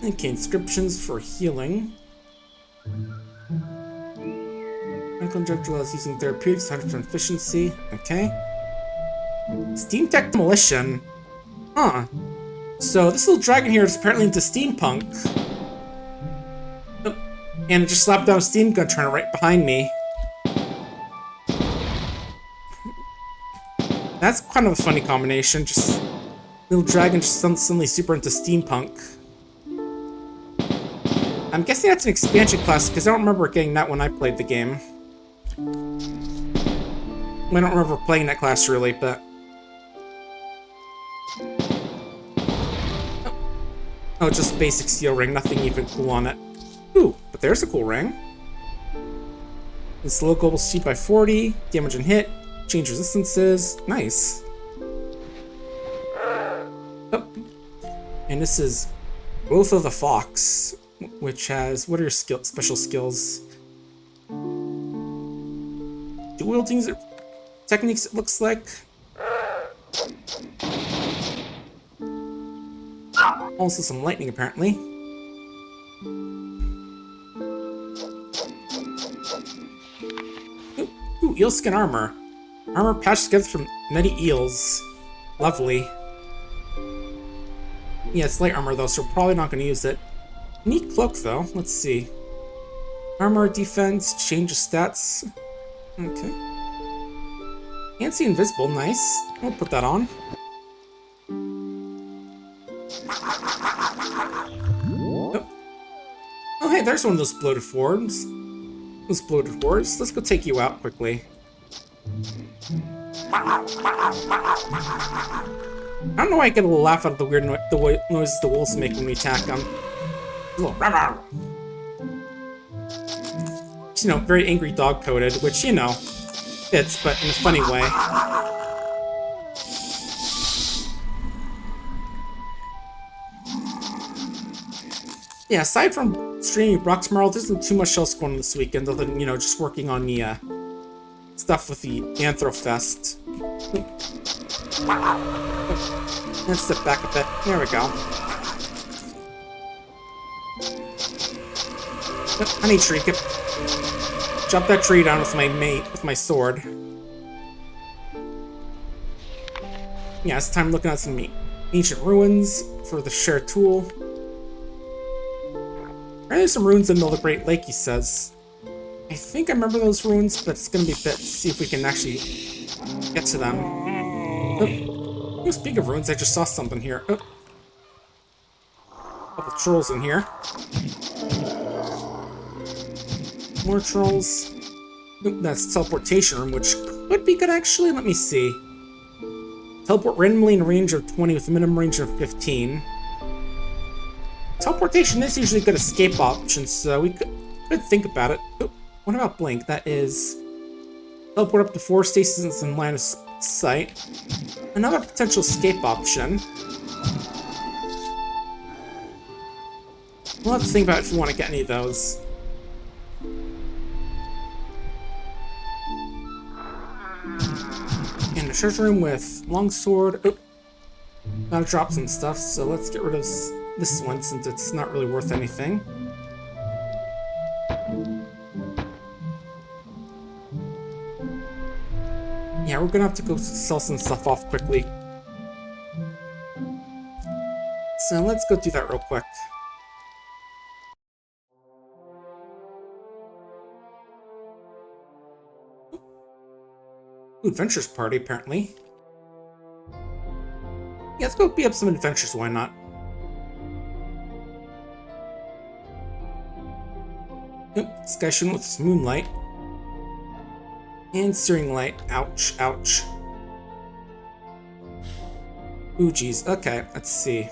Okay, inscriptions for healing. Medical injector allows using therapeutics, 100% efficiency. Okay. Steam Tech Demolition. Huh. So this little dragon here is apparently into steampunk. Oh, and it just slapped down a steam gun turret right behind me. That's kind of a funny combination. Just little dragon just suddenly super into steampunk. I'm guessing that's an expansion class, because I don't remember getting that when I played the game. I don't remember playing that class really, but... oh, just basic steel ring, nothing even cool on it. Ooh, but there's a cool ring. It's low global speed by 40, damage and hit, change resistances, nice. Oh. And this is Oath of the Fox, which has, what are your special skills? Dual wielding techniques, it looks like. Also some lightning, apparently. Ooh, eelskin armor. Armor patched together from Maj'Eyals. Lovely. Yeah, it's light armor though, so we're probably not going to use it. Neat cloak though. Let's see. Armor, defense, change of stats. Okay. Can't see invisible. Nice. I'll put that on. Oh, hey, there's one of those bloated forms. Those bloated hordes. Let's go take you out quickly. I don't know why I get a little laugh out of the weird noises the wolves make when we attack them. A little rah-rah. You know, very angry dog coded, which, you know, fits, but in a funny way. Yeah, aside from streaming Broxmarl, there isn't too much else going on this weekend other than, you know, just working on the stuff with the Anthrofest. Let's step back a bit. There we go. Honey tree, jump that tree down with my sword. Yeah, it's time looking at some ancient ruins for the share tool. There's some ruins in the middle of the Great Lake, he says. I think I remember those ruins, but it's gonna be a bit to see if we can actually get to them. Oh, speaking of ruins, I just saw something here. Oh. A couple trolls in here. More trolls. Oop, that's teleportation room, which could be good actually. Let me see. Teleport randomly in a range of 20 with a minimum range of 15. Teleportation is usually a good escape option, so we could think about it. Oop, what about Blink? That is teleport up to 4 stations in line of sight. Another potential escape option. We'll have to think about it if we want to get any of those. In a treasure room with longsword. Oh, gotta drop some stuff, so let's get rid of this one since it's not really worth anything. Yeah, we're gonna have to go sell some stuff off quickly. So let's go do that real quick. Ooh, adventures party, apparently. Yeah, let's go beat up some adventures, why not? Yep, this guy shooting with his moonlight. And searing light. Ouch, ouch. Ooh, geez. Okay, let's see.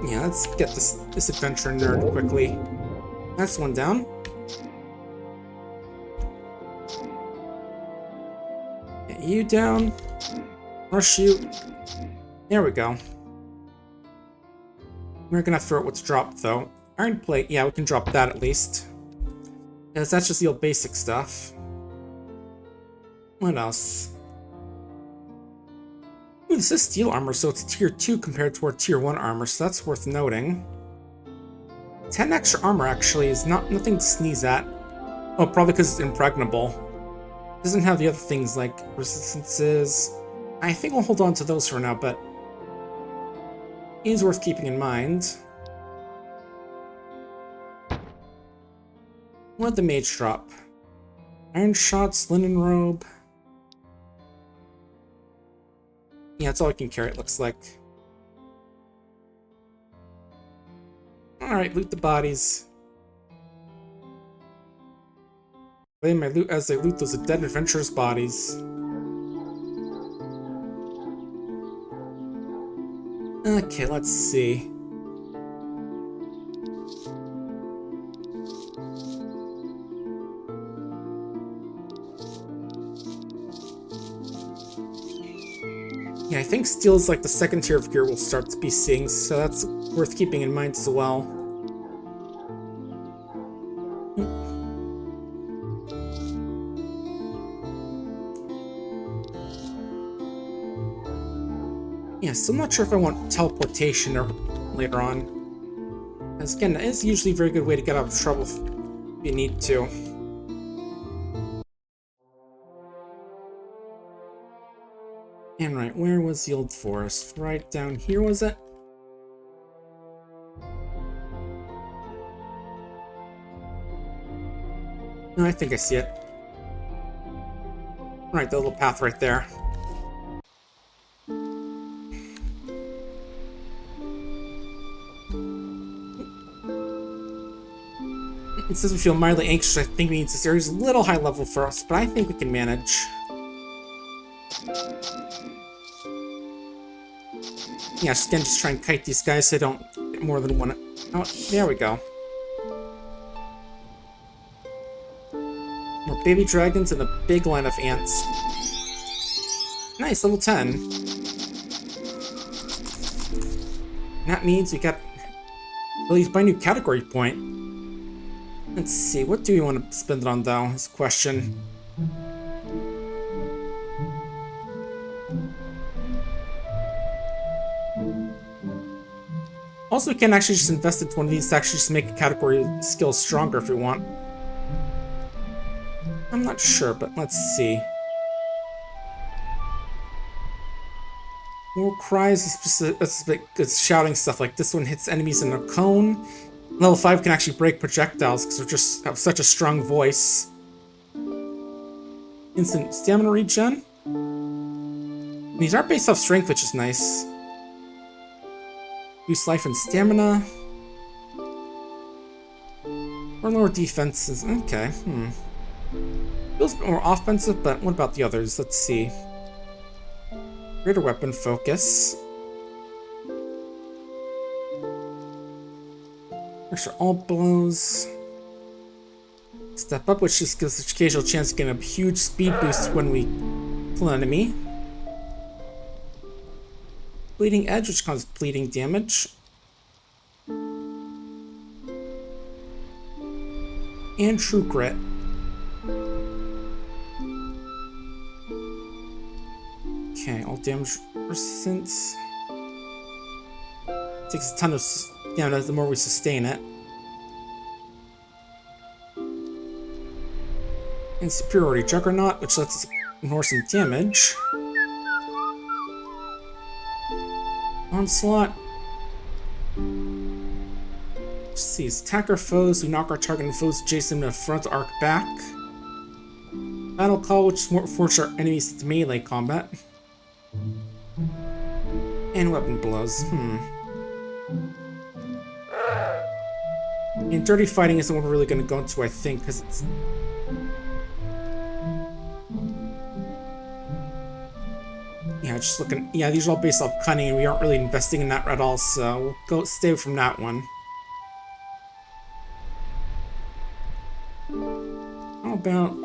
Yeah, let's get this adventure nerd quickly. That's one down. Get you down. Rush you. There we go. We're gonna throw out what's dropped though. Iron plate, yeah, we can drop that at least. Because that's just the old basic stuff. What else? Ooh, this is steel armor, so it's tier 2 compared to our tier 1 armor, so that's worth noting. 10 extra armor actually is nothing to sneeze at. Oh, probably because it's impregnable. It doesn't have the other things like resistances. I think we'll hold on to those for now, but it is worth keeping in mind. What did the mage drop? Iron shots, linen robe. Yeah, that's all I can carry, it looks like. Alright, loot the bodies. Play my loot as I loot those dead adventurers' bodies. Okay, let's see. Yeah, I think steel is like the second tier of gear we'll start to be seeing, so that's worth keeping in mind as well. Yeah, still not sure if I want teleportation or later on. As again, it's usually a very good way to get out of trouble if you need to. And right, where was the old forest? Right down here, was it? No, I think I see it. Right, the little path right there. It says we feel mildly anxious. I think means this area's a little high level for us, but I think we can manage. Yeah, again, just try and kite these guys so they don't get more than one. Oh, there we go. More baby dragons and a big line of ants. Nice, level 10. And that means we got at least by new category point. Let's see, what do we want to spend it on though? Is the question. Also, we can actually just invest into one of these to actually just make a category skill stronger if we want. I'm not sure, but let's see. War cries is shouting stuff like this one hits enemies in a cone. Level 5 can actually break projectiles because they just have such a strong voice. Instant stamina regen. And these are based off strength, which is nice. Boost life and stamina. Or lower defenses. Okay, Feels a bit more offensive, but what about the others? Let's see. Greater weapon focus. Extra all blows. Step up, which just gives us an occasional chance to get a huge speed boost when we kill an enemy. Bleeding Edge, which causes bleeding damage. And True Grit. Okay, all damage resistance. Takes a ton of damage the more we sustain it. And Superiority Juggernaut, which lets us ignore some damage. Onslaught. Let's see, attack our foes. We knock our target and foes adjacent to the front arc back. Battle Call, which forces our enemies to melee combat. And weapon blows. And dirty fighting isn't what we're really going to go into, I think, because it's... Yeah, just looking... Yeah, these are all based off cunning, and we aren't really investing in that at all, so we'll stay away from that one. How about...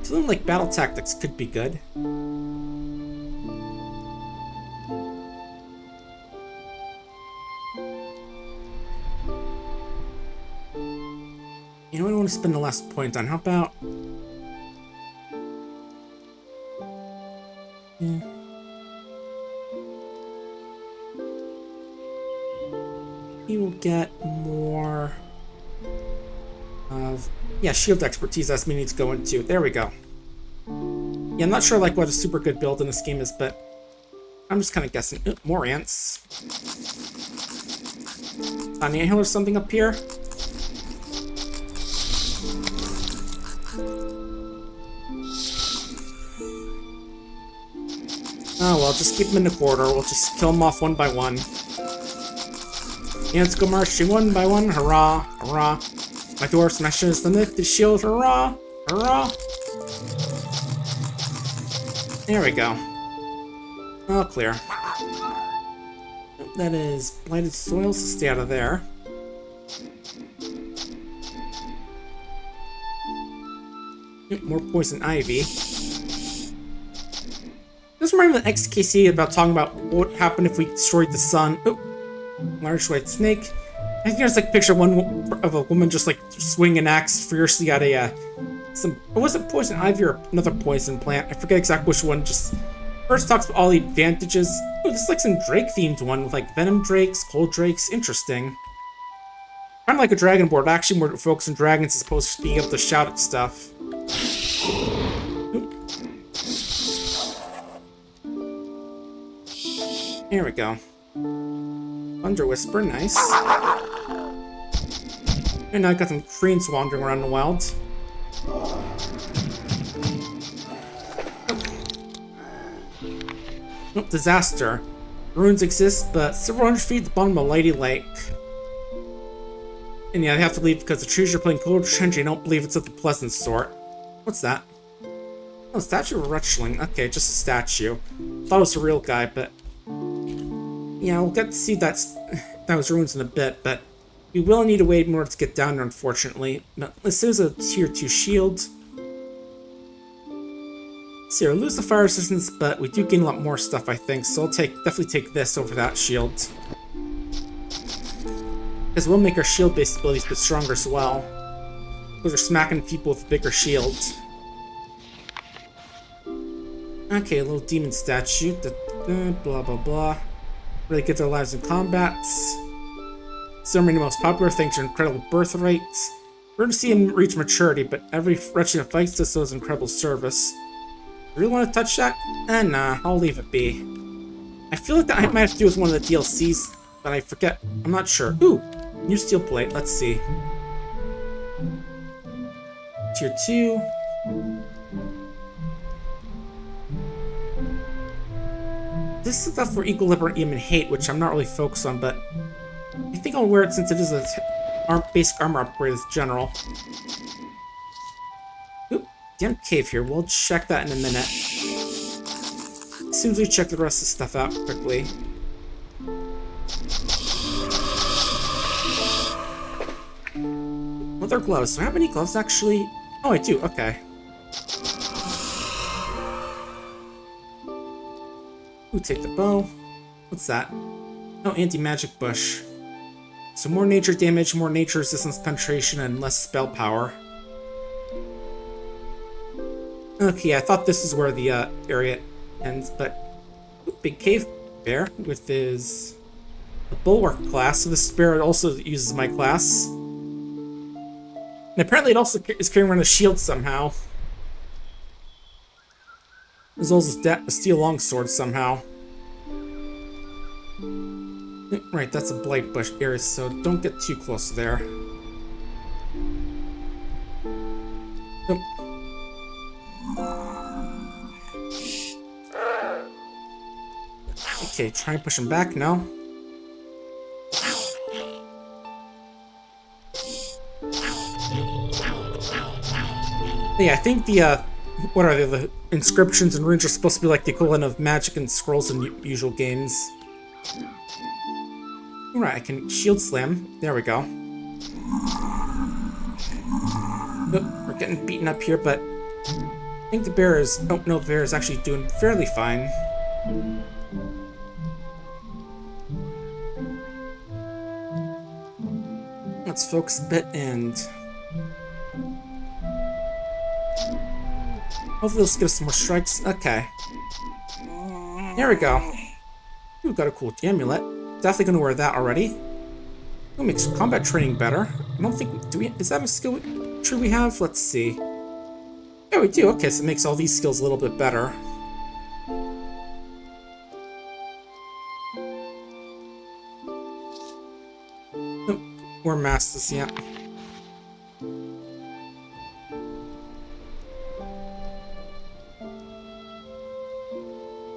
Feeling like battle tactics could be good. You know what I want to spend the last point on? How about... You will get more of... Yeah, shield expertise, that's me need to go into. There we go. Yeah, I'm not sure like what a super good build in this game is, but I'm just kind of guessing. Ooh, more ants. An anthill or something up here? Oh well, just keep them in the corridor. We'll just kill them off one by one. Ants go marching one by one. Hurrah, hurrah. My dwarf smashes the lifted shield. Hurrah, hurrah. There we go. All clear. That is blighted soil, so stay out of there. More poison ivy. This reminds me of XKC about talking about what would happen if we destroyed the sun. Oh, large white snake. I think there's like a picture of a woman just like swinging an axe fiercely at a it wasn't poison ivy or another poison plant. I forget exactly which one. Just first talks about all the advantages Ooh, this is like some Drake-themed one with like Venom Drakes, Cold Drakes. Interesting. Kind of like a Dragon board, but actually more focused on dragons as opposed to being able to shout at stuff. Ooh. Here we go. Thunder Whisper, nice. And now I got some trees wandering around the wild. Oh, disaster. Ruins exist, but several hundred feet at the bottom of a mighty lake. And yeah, they have to leave because the trees are playing cold trench. I don't believe it's of the pleasant sort. What's that? Oh, statue of a Retchling. Okay, just a statue. Thought it was a real guy, but yeah, we'll get to see those ruins in a bit, but we will need to wait more to get down there, unfortunately. But this is a tier 2 shield. So we'll lose the fire resistance, but we do gain a lot more stuff, I think, so I'll definitely take this over that shield. Because we'll make our shield-based abilities a bit stronger as well. Because we're smacking people with bigger shields. Okay, a little demon statue. Blah, blah, blah. Really get their lives in combats. Some of the most popular things are incredible birth rates. We're going to see him reach maturity, but every wretched that fights this does incredible service. Really want to touch that? Nah, I'll leave it be. I feel like that I might have to do with one of the DLCs, but I forget. I'm not sure. Ooh, new steel plate. Let's see. Tier 2. This is stuff for equilibrium and hate, which I'm not really focused on, but I think I'll wear it since it is a basic armor upgrade as general. Oop, damn cave here. We'll check that in a minute. As soon as we check the rest of the stuff out quickly. Leather gloves. Do I have any gloves, actually? Oh, I do. Okay. Ooh, take the bow. What's that? Oh, anti-magic bush. So more nature damage, more nature resistance concentration, and less spell power. Okay, I thought this is where the area ends, but ooh, big cave bear with his bulwark class. So this bear also uses my class. And apparently it also is carrying around a shield somehow. As well as a steel longsword somehow. Right, that's a blight bush area, so don't get too close there. Nope. Okay, try and push him back now. Yeah, I think the, what are they, the inscriptions and runes are supposed to be like the equivalent of magic and scrolls in usual games. Alright, I can shield slam. There we go. Oh, we're getting beaten up here, but I think the bear is... Oh, no, the bear is actually doing fairly fine. Let's focus a bit and... Hopefully this gives us some more strikes. Okay. There we go. Ooh, got a cool amulet. Definitely gonna wear that already. It'll make some combat training better. I don't think... Do we... Is that a skill tree we have? Let's see. Yeah, we do. Okay, so it makes all these skills a little bit better. Nope. We're masters, yeah.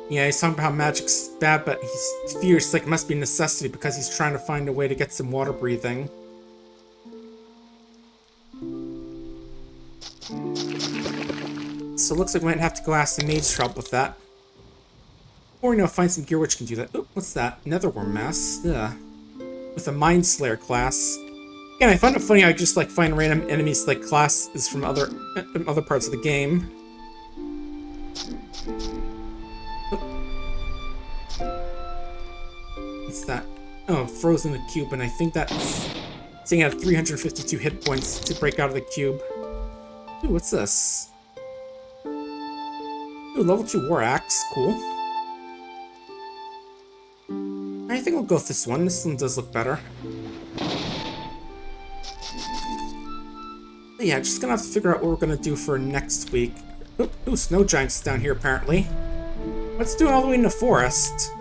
Yeah, he's talking about how magic's bad, but he's fierce, like it must be a necessity because he's trying to find a way to get some water breathing. So it looks like we might have to go ask the mage to help with that. Or, you know, find some gear which can do that. Oh, what's that? Netherworm mass. Yeah. With a Mind Slayer class. Again, I find it funny how I just, like, find random enemies, like, classes from other parts of the game. What's that? Oh, frozen the cube, and I think that's saying I have 352 hit points to break out of the cube. Ooh, what's this? Ooh, level 2 war axe, cool. go with this one. This one does look better. But yeah, just gonna have to figure out what we're gonna do for next week. Ooh, snow giants down here apparently. What's doing all the way in the forest?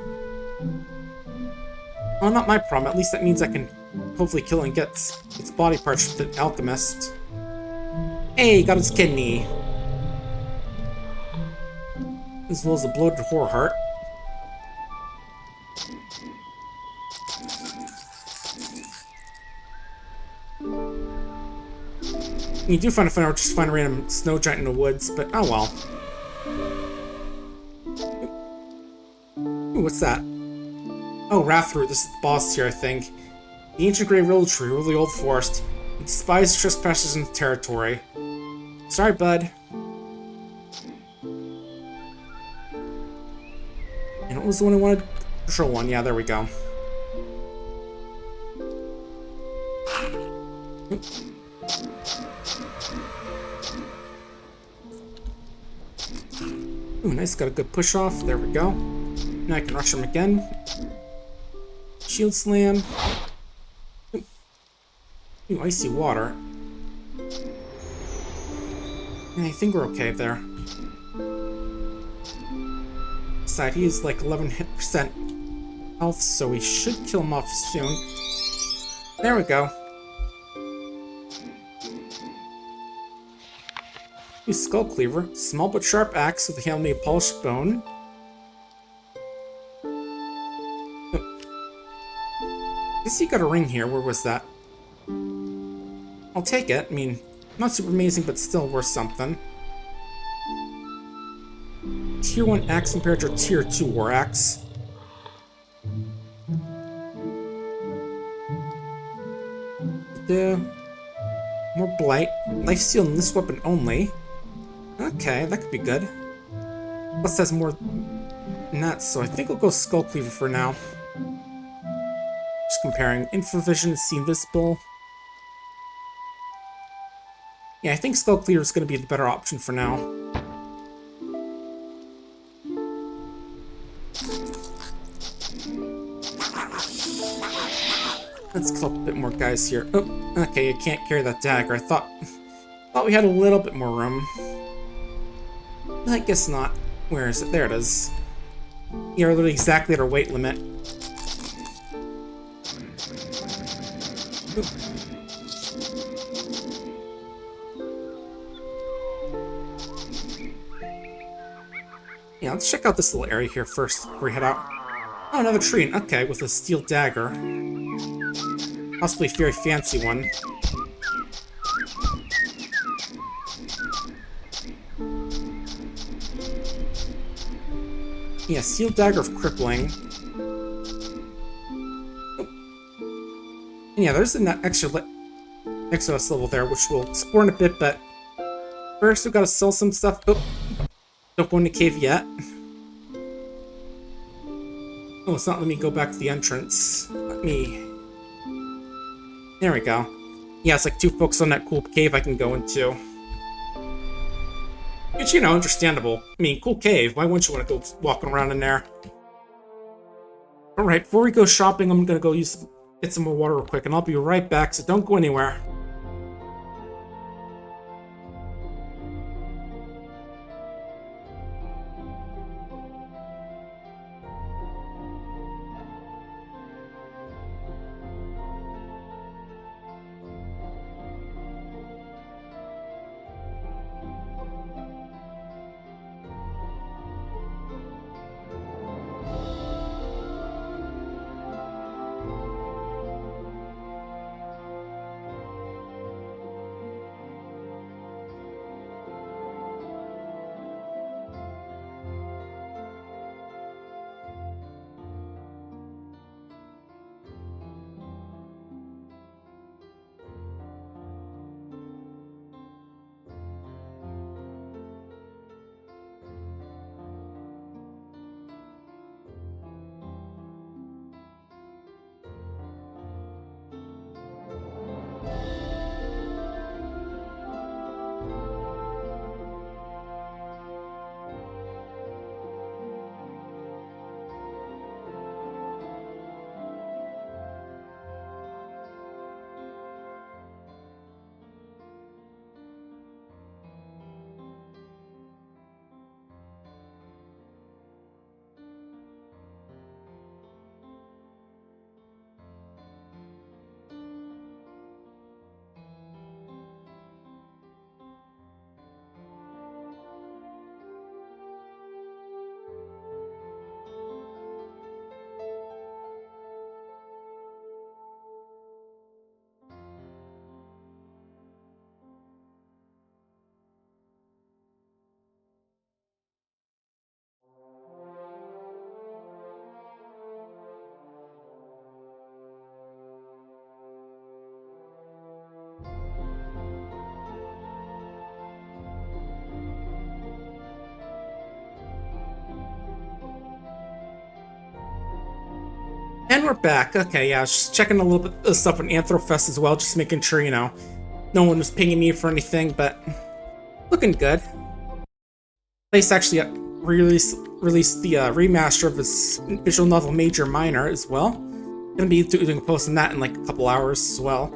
Well, not my problem. At least that means I can hopefully kill and get its body parts with the alchemist. Hey, got his kidney. As well as a bloated horror heart. You do find a fun, or just find a random snow giant in the woods, but oh well. Ooh, what's that? Oh, Wrathroot, this is the boss here, I think. The ancient grey willow tree, rule the old forest. He despises trespassers in the territory. Sorry, bud. And what was the one I wanted? Control one, yeah, there we go. Ooh, nice, got a good push off. There we go. Now I can rush him again. Shield slam. Ooh, icy water. Yeah, I think we're okay there. Besides, he is like 11% health, so we should kill him off soon. There we go. Use Skull Cleaver, small but sharp axe with a handle made of polished bone. I guess you got a ring here. Where was that? I'll take it. I mean, not super amazing, but still worth something. Tier 1 axe compared to Tier 2 war axe. More blight. Lifesteal in this weapon only. Okay, that could be good. Plus has more than that, so I think I'll go Skull Cleaver for now. Just comparing. Infravision, See Invisible. Yeah, I think Skull Cleaver is going to be the better option for now. Let's kill a bit more guys here. Oh, okay, you can't carry that dagger. I thought we had a little bit more room. I guess not. Where is it? There it is. You're literally exactly at our weight limit. Ooh. Yeah, let's check out this little area here first before we head out. Oh, another tree. Okay, with a steel dagger. Possibly a very fancy one. Yeah, steel dagger of crippling. Oh. And yeah, there's that extra level there, which we'll explore in a bit, but first we've got to sell some stuff. Oh, don't go in the cave yet. Oh, it's not letting me go back to the entrance. Let me... There we go. Yeah, it's like too focused on that cool cave I can go into. Which, you know, understandable. I mean, cool cave. Why wouldn't you want to go walking around in there? Alright, before we go shopping, I'm gonna go get some more water real quick, and I'll be right back, so don't go anywhere. And we're back. Okay, yeah, I was just checking a little bit of stuff on Anthrofest as well, just making sure, no one was pinging me for anything, but looking good. Place actually released the remaster of his visual novel Major Minor as well. Gonna be doing a post on that in like a couple hours as well.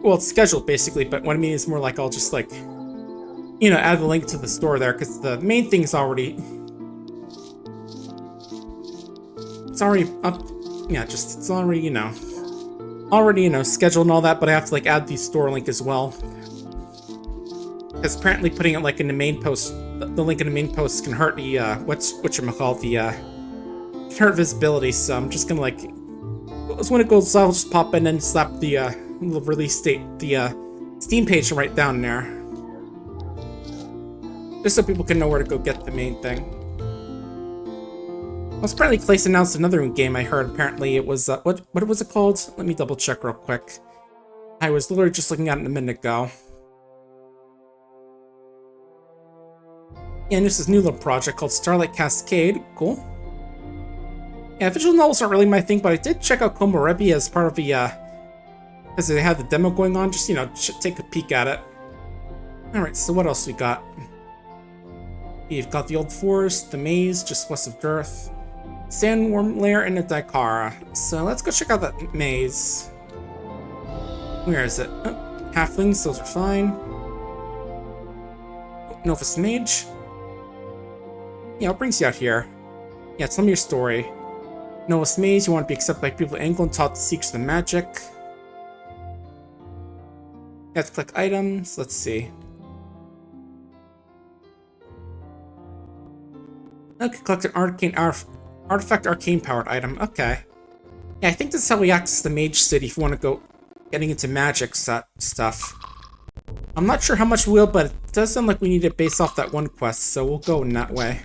Well, it's scheduled basically, but what I mean is more like I'll just like, add the link to the store there, because the main thing's already... It's already up... Yeah, it's already, scheduled and all that, but I have to like add the store link as well. Because apparently putting it like in the main post, the link in the main post can hurt the, can hurt visibility, so I'm just gonna like... When it goes, I'll just pop in and slap the, little release date, the, Steam page right down there. Just so people can know where to go get the main thing. Well, apparently Clay's announced another game I heard. Apparently it was, what was it called? Let me double check real quick. I was literally just looking at it a minute ago. Yeah, and this is a new little project called Starlight Cascade. Cool. Yeah, visual novels aren't really my thing, but I did check out Komorebi as part of the, because they had the demo going on, just, take a peek at it. Alright, so what else we got? You've got the Old Forest, the Maze, just west of Girth, Sandworm Lair, and a Daikara. So let's go check out that maze. Where is it? Oh, halflings, those are fine. Novus Mage. Yeah, what brings you out here? Yeah, tell me your story. Novus Mage, you want to be accepted by people in England, taught the secrets of the magic. You have to click items, let's see. Okay, collect an artifact arcane powered item. Okay. Yeah, I think this is how we access the Mage City if you want to go getting into magic stuff. I'm not sure how much we will, but it does sound like we need it based off that one quest, so we'll go in that way.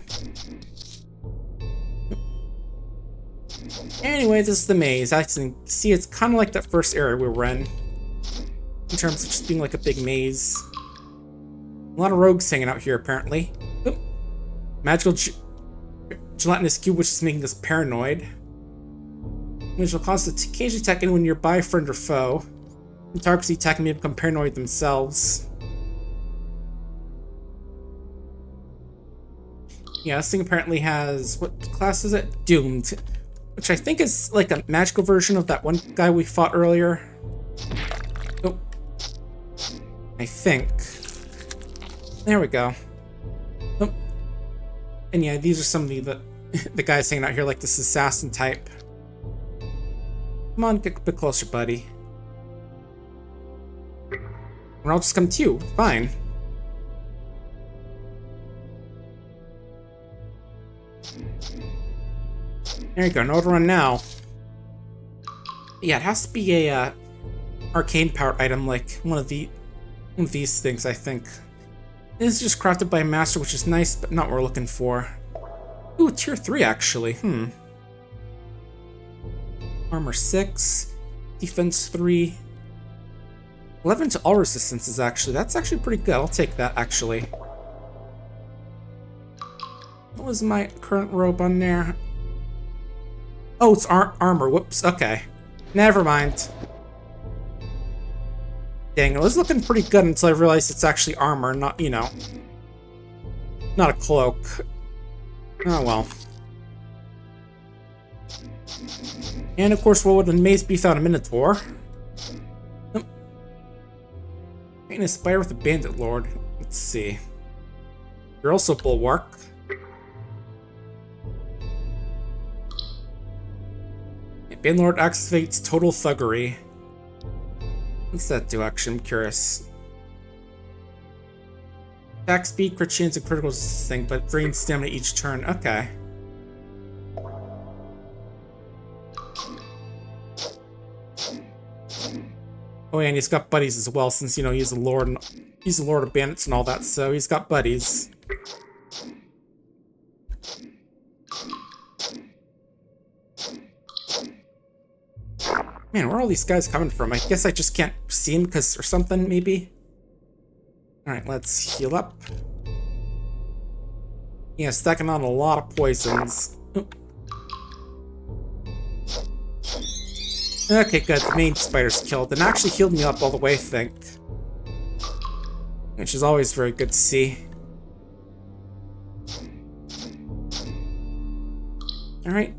Anyway, this is the maze. I can see it's kind of like that first area we were in terms of just being like a big maze. A lot of rogues hanging out here, apparently. Oop. Magical gelatinous cube, which is making us paranoid. Which will cause to occasionally attack anyone nearby, friend or foe. And targets attacking may become paranoid themselves. Yeah, this thing apparently has... What class is it? Doomed. Which I think is like a magical version of that one guy we fought earlier. Oh. I think. There we go. Oh. And yeah, these are some of the guys hanging out here, like this assassin type. Come on, get a bit closer, buddy. Or I'll just come to you. Fine. There you go. No to run now. Yeah, it has to be a arcane powered item, like one of these things, I think. This is just crafted by a master, which is nice, but not what we're looking for. Ooh, tier 3 actually. Armor 6, defense 3, 11 to all resistances. That's actually pretty good. I'll take that actually. What was my current robe on there? Oh, it's armor. Whoops. Okay. Never mind. Dang, it was looking pretty good until I realized it's actually armor, not, not a cloak. Oh well. And of course, what would a maze be without a minotaur? Paint a spire with a bandit lord. Let's see. You're also bulwark. Bandit lord activates total thuggery. What's that do, actually? I'm curious. Attack speed, crit chance, and critical thing, but drains stamina each turn. Okay. Oh yeah, and he's got buddies as well, since he's a lord of bandits and all that, so he's got buddies. Man, where are all these guys coming from? I guess I just can't see them or something, maybe? Alright, let's heal up. Yeah, stacking on a lot of poisons. Oh. Okay, good. The main spider's killed. And actually healed me up all the way, I think. Which is always very good to see. Alright.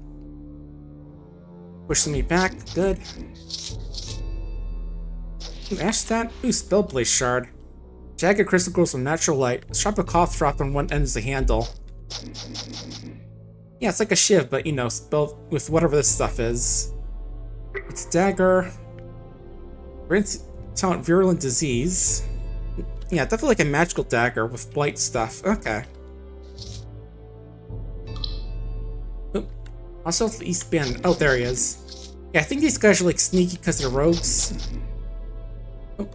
Pushing me back. Good. Ooh, ash that. Ooh, Spellblade Shard. Jagged crystal glows from natural light. Sharp cloth drop on one end is the handle. Yeah, it's like a shiv, but you know, spelled with whatever this stuff is. It's dagger. Grants talent virulent disease. Yeah, definitely like a magical dagger with blight stuff. Okay. Oop. Also, the East Band. Oh, there he is. Yeah, I think these guys are like sneaky because they're rogues. Oh.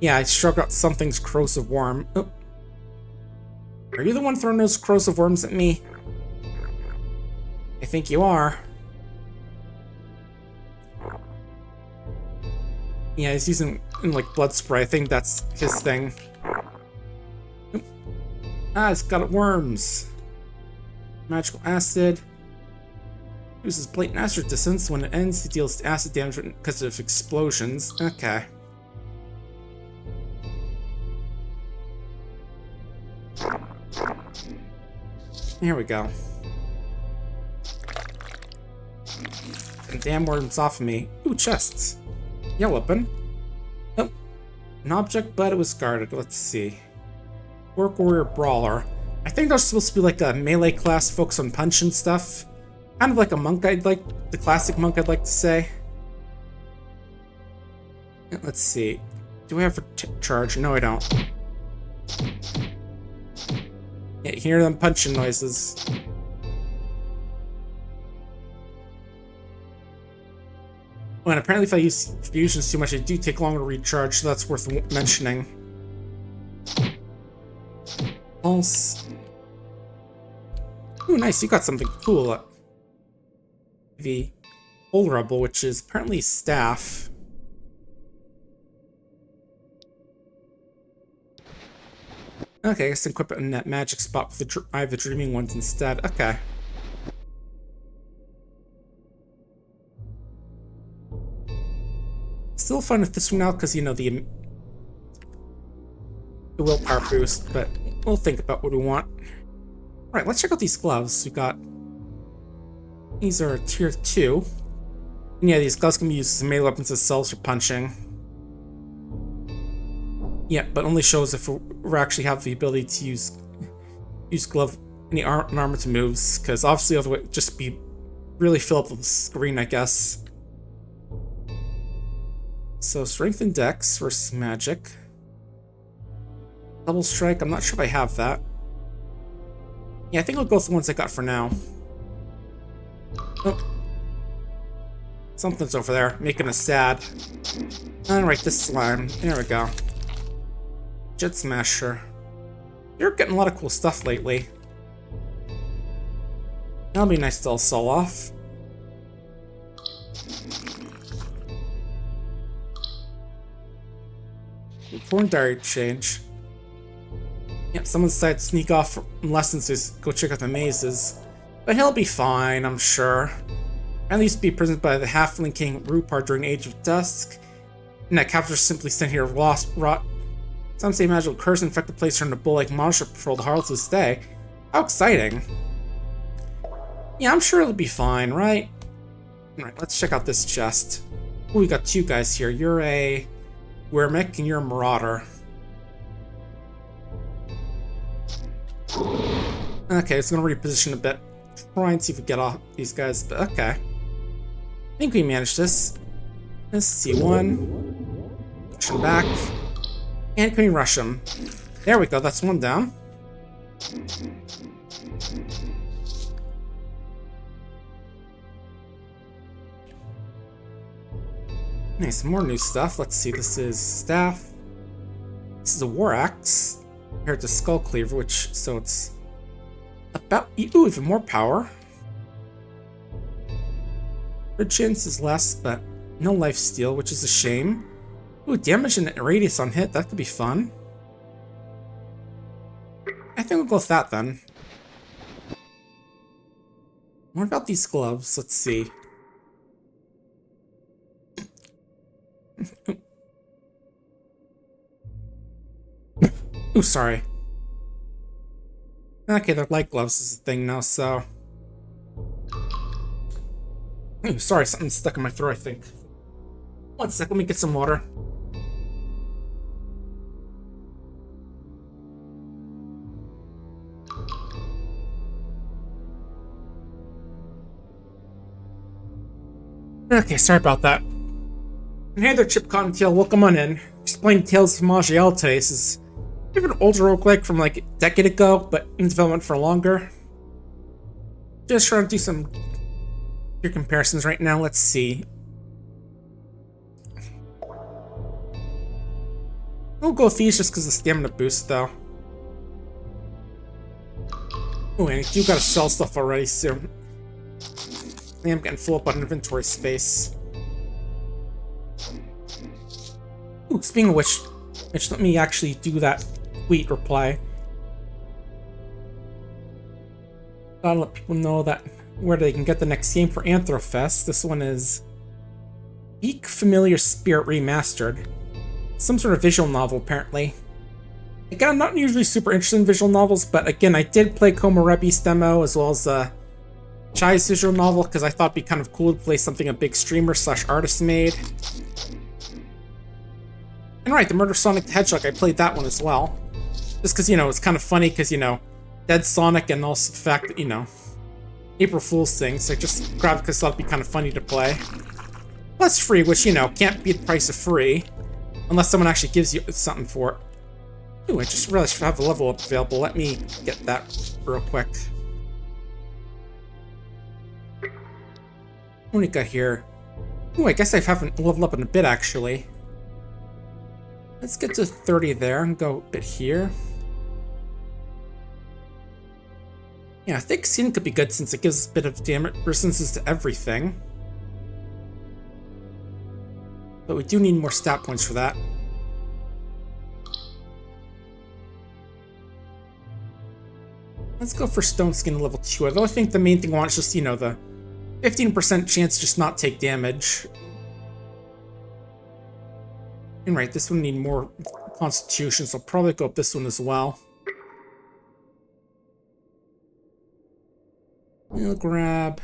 Yeah, I struck out something's corrosive worm. Oh. Are you the one throwing those corrosive worms at me? I think you are. Yeah, he's using like blood spray. I think that's his thing. Oop. Ah, it's got worms. Magical acid. Uses blatant acid resistance. When it ends, it deals acid damage because of explosions. Okay. Here we go. And damn worms off of me. Ooh, chests. Yeah, weapon. Oh, an object, but it was guarded. Let's see. Orc Warrior Brawler. I think they're supposed to be like a melee class focused on punch and stuff. Kind of like a monk I'd like, the classic monk I'd like to say. Let's see. Do we have a charge? No, I don't. Yeah, hear them punching noises. Oh, and apparently if I use fusions too much, I do take longer to recharge, so that's worth mentioning. Pulse. Ooh, nice, you got something cool. The Vulnerable, which is apparently staff. Okay, I guess equip it in that magic spot with the Eye of the Dreaming ones instead. Okay. Still fun with this one now because, you know, the willpower boost, but we'll think about what we want. Alright, let's check out these gloves. We got... These are tier 2. And yeah, these gloves can be used as melee weapons themselves for punching. Yeah, but only shows if we actually have the ability to use glove any armor to moves, because obviously otherwise it would just be really fill up the screen, I guess. So strength and dex versus magic. Double strike, I'm not sure if I have that. Yeah, I think I'll go with the ones I got for now. Oh. Something's over there, making us sad. Alright, this slime. There we go. Jet Smasher. You're getting a lot of cool stuff lately. That'll be nice to all sell off. Important diary change. Yep, someone decided to sneak off from lessons to go check out the mazes. But he'll be fine, I'm sure. At least be imprisoned by the halfling king Rupar during Age of Dusk. And that capture simply sent here lost rot. Some say magical curse infect the place turned a bull-like monster patrol the Harlots to stay. How exciting. Yeah, I'm sure it'll be fine, right? Alright, let's check out this chest. Ooh, we got two guys here. You're a Weremic and you're a Marauder. Okay, it's gonna reposition a bit. Try and see if we get off these guys, but okay. I think we managed this. Let's see, one. Push him back. And can we rush him? There we go, that's one down. Nice, more new stuff. Let's see, this is staff. This is a war axe. Compared to Skull Cleaver, which, so it's about, ooh, even more power. Her chance is less, but no life steal, which is a shame. Ooh, damage and radius on hit, that could be fun. I think we'll go with that then. What about these gloves? Let's see. Ooh, sorry. Okay, they're light gloves is the thing now, so... Ooh, sorry, something's stuck in my throat, I think. One sec, let me get some water. Okay, sorry about that. And hey there, Chip Cottontail, welcome on in. Just playing Tales of Maj'Eyal today. This is a bit of an older roguelike from like a decade ago, but in development for longer. Just trying to do some comparisons right now. Let's see. We'll go with these just because of the stamina boost, though. Oh, and you gotta sell stuff already soon. I am getting full up on inventory space. Ooh, speaking of which, let me actually do that tweet reply. Gotta let people know that where they can get the next game for Anthrofest. This one is Peak Familiar Spirit Remastered. Some sort of visual novel, apparently. Again, I'm not usually super interested in visual novels, but again, I did play Komarebi's demo as well as Chai's visual novel because I thought it'd be kind of cool to play something a big streamer / artist made. And right, the Murder Sonic the Hedgehog, I played that one as well. Just because, you know, it's kind of funny because, you know, Dead Sonic and also the fact that, you know, April Fool's thing, so I just grabbed because I thought it'd be kind of funny to play. Plus free, which, you know, can't be the price of free. Unless someone actually gives you something for it. Ooh, I just realized I have a level up available. Let me get that real quick. What do we got here? Ooh, I guess I haven't leveled up in a bit, actually. Let's get to 30 there and go a bit here. Yeah, I think Sin could be good since it gives a bit of damage resistance to everything. But we do need more stat points for that. Let's go for Stone Skin level 2. Although I think the main thing I want is just, you know, the 15% chance to just not take damage. And right, this one need more Constitution, so I'll probably go up this one as well. I'll grab...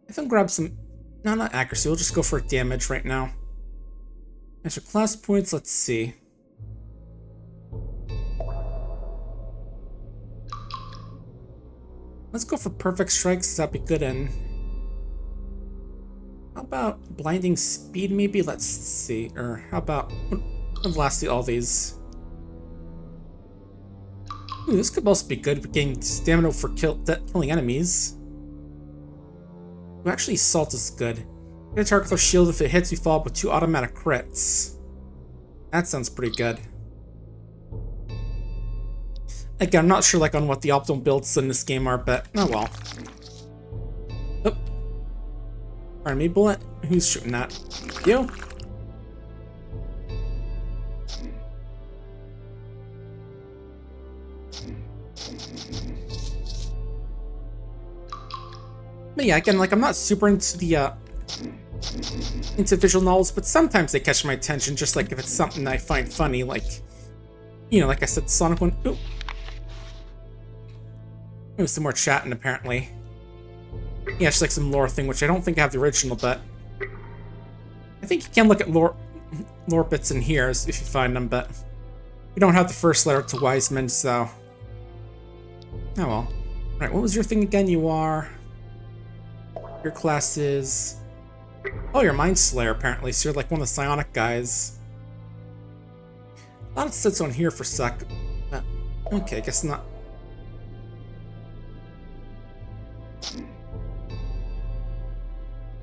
I think I'll grab some... No, not accuracy. We'll just go for damage right now. As for class points, let's see. Let's go for perfect strikes. That'd be good. And how about blinding speed? Maybe. Let's see. Or how about lastly all these? Ooh, this could also be good for getting stamina for killing enemies. Ooh, actually, Salt is good. Get a target with our shield. If it hits, we follow up with 2 automatic crits. That sounds pretty good. Again, I'm not sure like on what the optimal builds in this game are, but oh well. Oh. Army bullet? Who's shooting that? You? But yeah, again, like I'm not super into the into visual novels, but sometimes they catch my attention, just like if it's something that I find funny, like, you know, like I said, Sonic one. Ooh. Ooh, some more chatting apparently. Yeah, it's like some lore thing, which I don't think I have the original, but I think you can look at lore bits in here if you find them, but we don't have the first letter to Wiseman, so oh well. Right, what was your thing again? You are... Your class is... Oh, you're Mind Slayer, apparently, so you're like one of the psionic guys. I thought it said so on here for a sec. Okay, I guess not.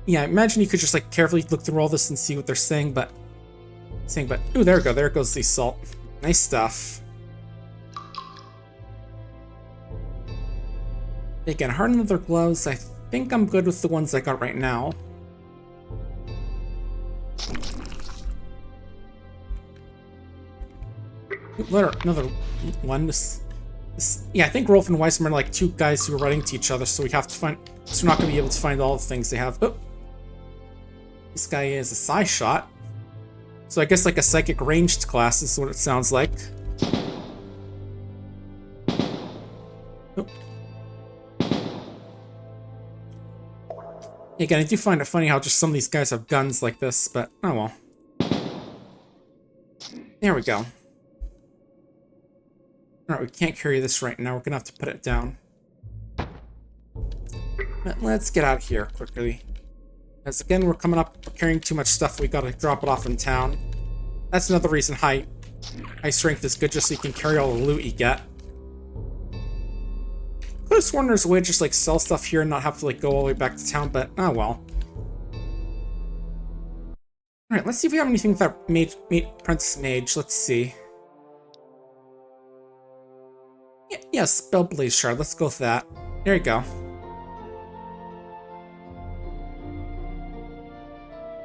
Yeah, I imagine you could just like carefully look through all this and see what they're saying, but... Ooh, there we go, there goes the Assault. Nice stuff. Again, harden leather gloves. I think I'm good with the ones I got right now. Another one. Yeah, I think Rolf and Weissman are like two guys who are running to each other, so we have to find. So we're not going to be able to find all the things they have. Oh, this guy is a psi shot. So I guess like a psychic ranged class is what it sounds like. Oh. Again, I do find it funny how just some of these guys have guns like this, but oh well. There we go. Alright, we can't carry this right now. We're gonna have to put it down. But let's get out of here quickly. As again, we're coming up, we're carrying too much stuff. We gotta drop it off in town. That's another reason high strength is good, just so you can carry all the loot you get. Could have sworn there's a way to just like sell stuff here and not have to like go all the way back to town, but oh well. Alright, let's see if we have anything with that apprentice mage. Let's see. Yeah, spell blaze shard. Let's go with that. There you go.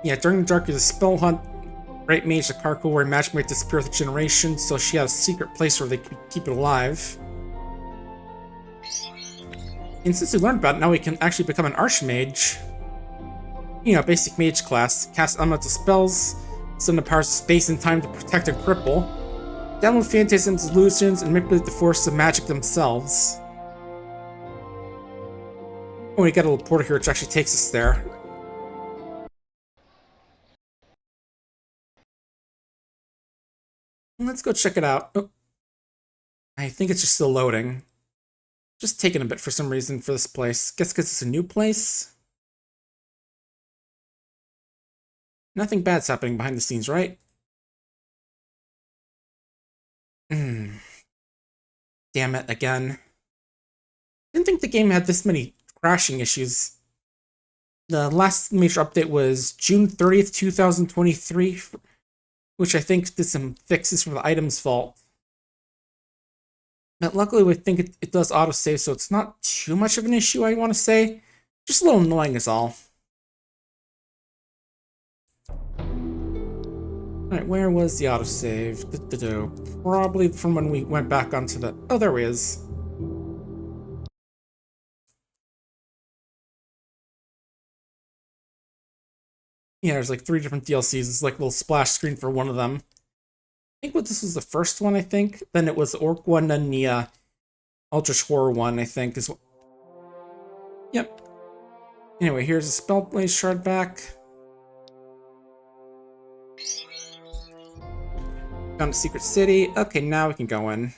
Yeah, during the dark, the spell hunt. Great mage, the Karko, where magic might disappear with a generation, so she has a secret place where they can keep it alive. And since we learned about it, now we can actually become an archmage. You know, basic mage class. Cast elemental spells, summon the powers of space and time to protect and cripple. Download phantasms, illusions, and manipulate the forces of magic themselves. Oh, we got a little portal here which actually takes us there. Let's go check it out. Oh. I think it's just still loading. Just taking a bit for some reason for this place. Guess because it's a new place? Nothing bad's happening behind the scenes, right? Damn it, again. Didn't think the game had this many crashing issues. The last major update was June 30th, 2023, which I think did some fixes for the items vault. But luckily, we think it does autosave, so it's not too much of an issue, I want to say. Just a little annoying is all. Alright, where was the autosave? Probably from when we went back onto the... Oh, there he is. Yeah, there's like 3 different DLCs. It's like a little splash screen for one of them. I think this was the first one, I think. Then it was the Orc one, then the Eldritch Horror one, I think. Yep. Anyway, here's a Spellblaze shard back. Found a secret city. Okay, now we can go in.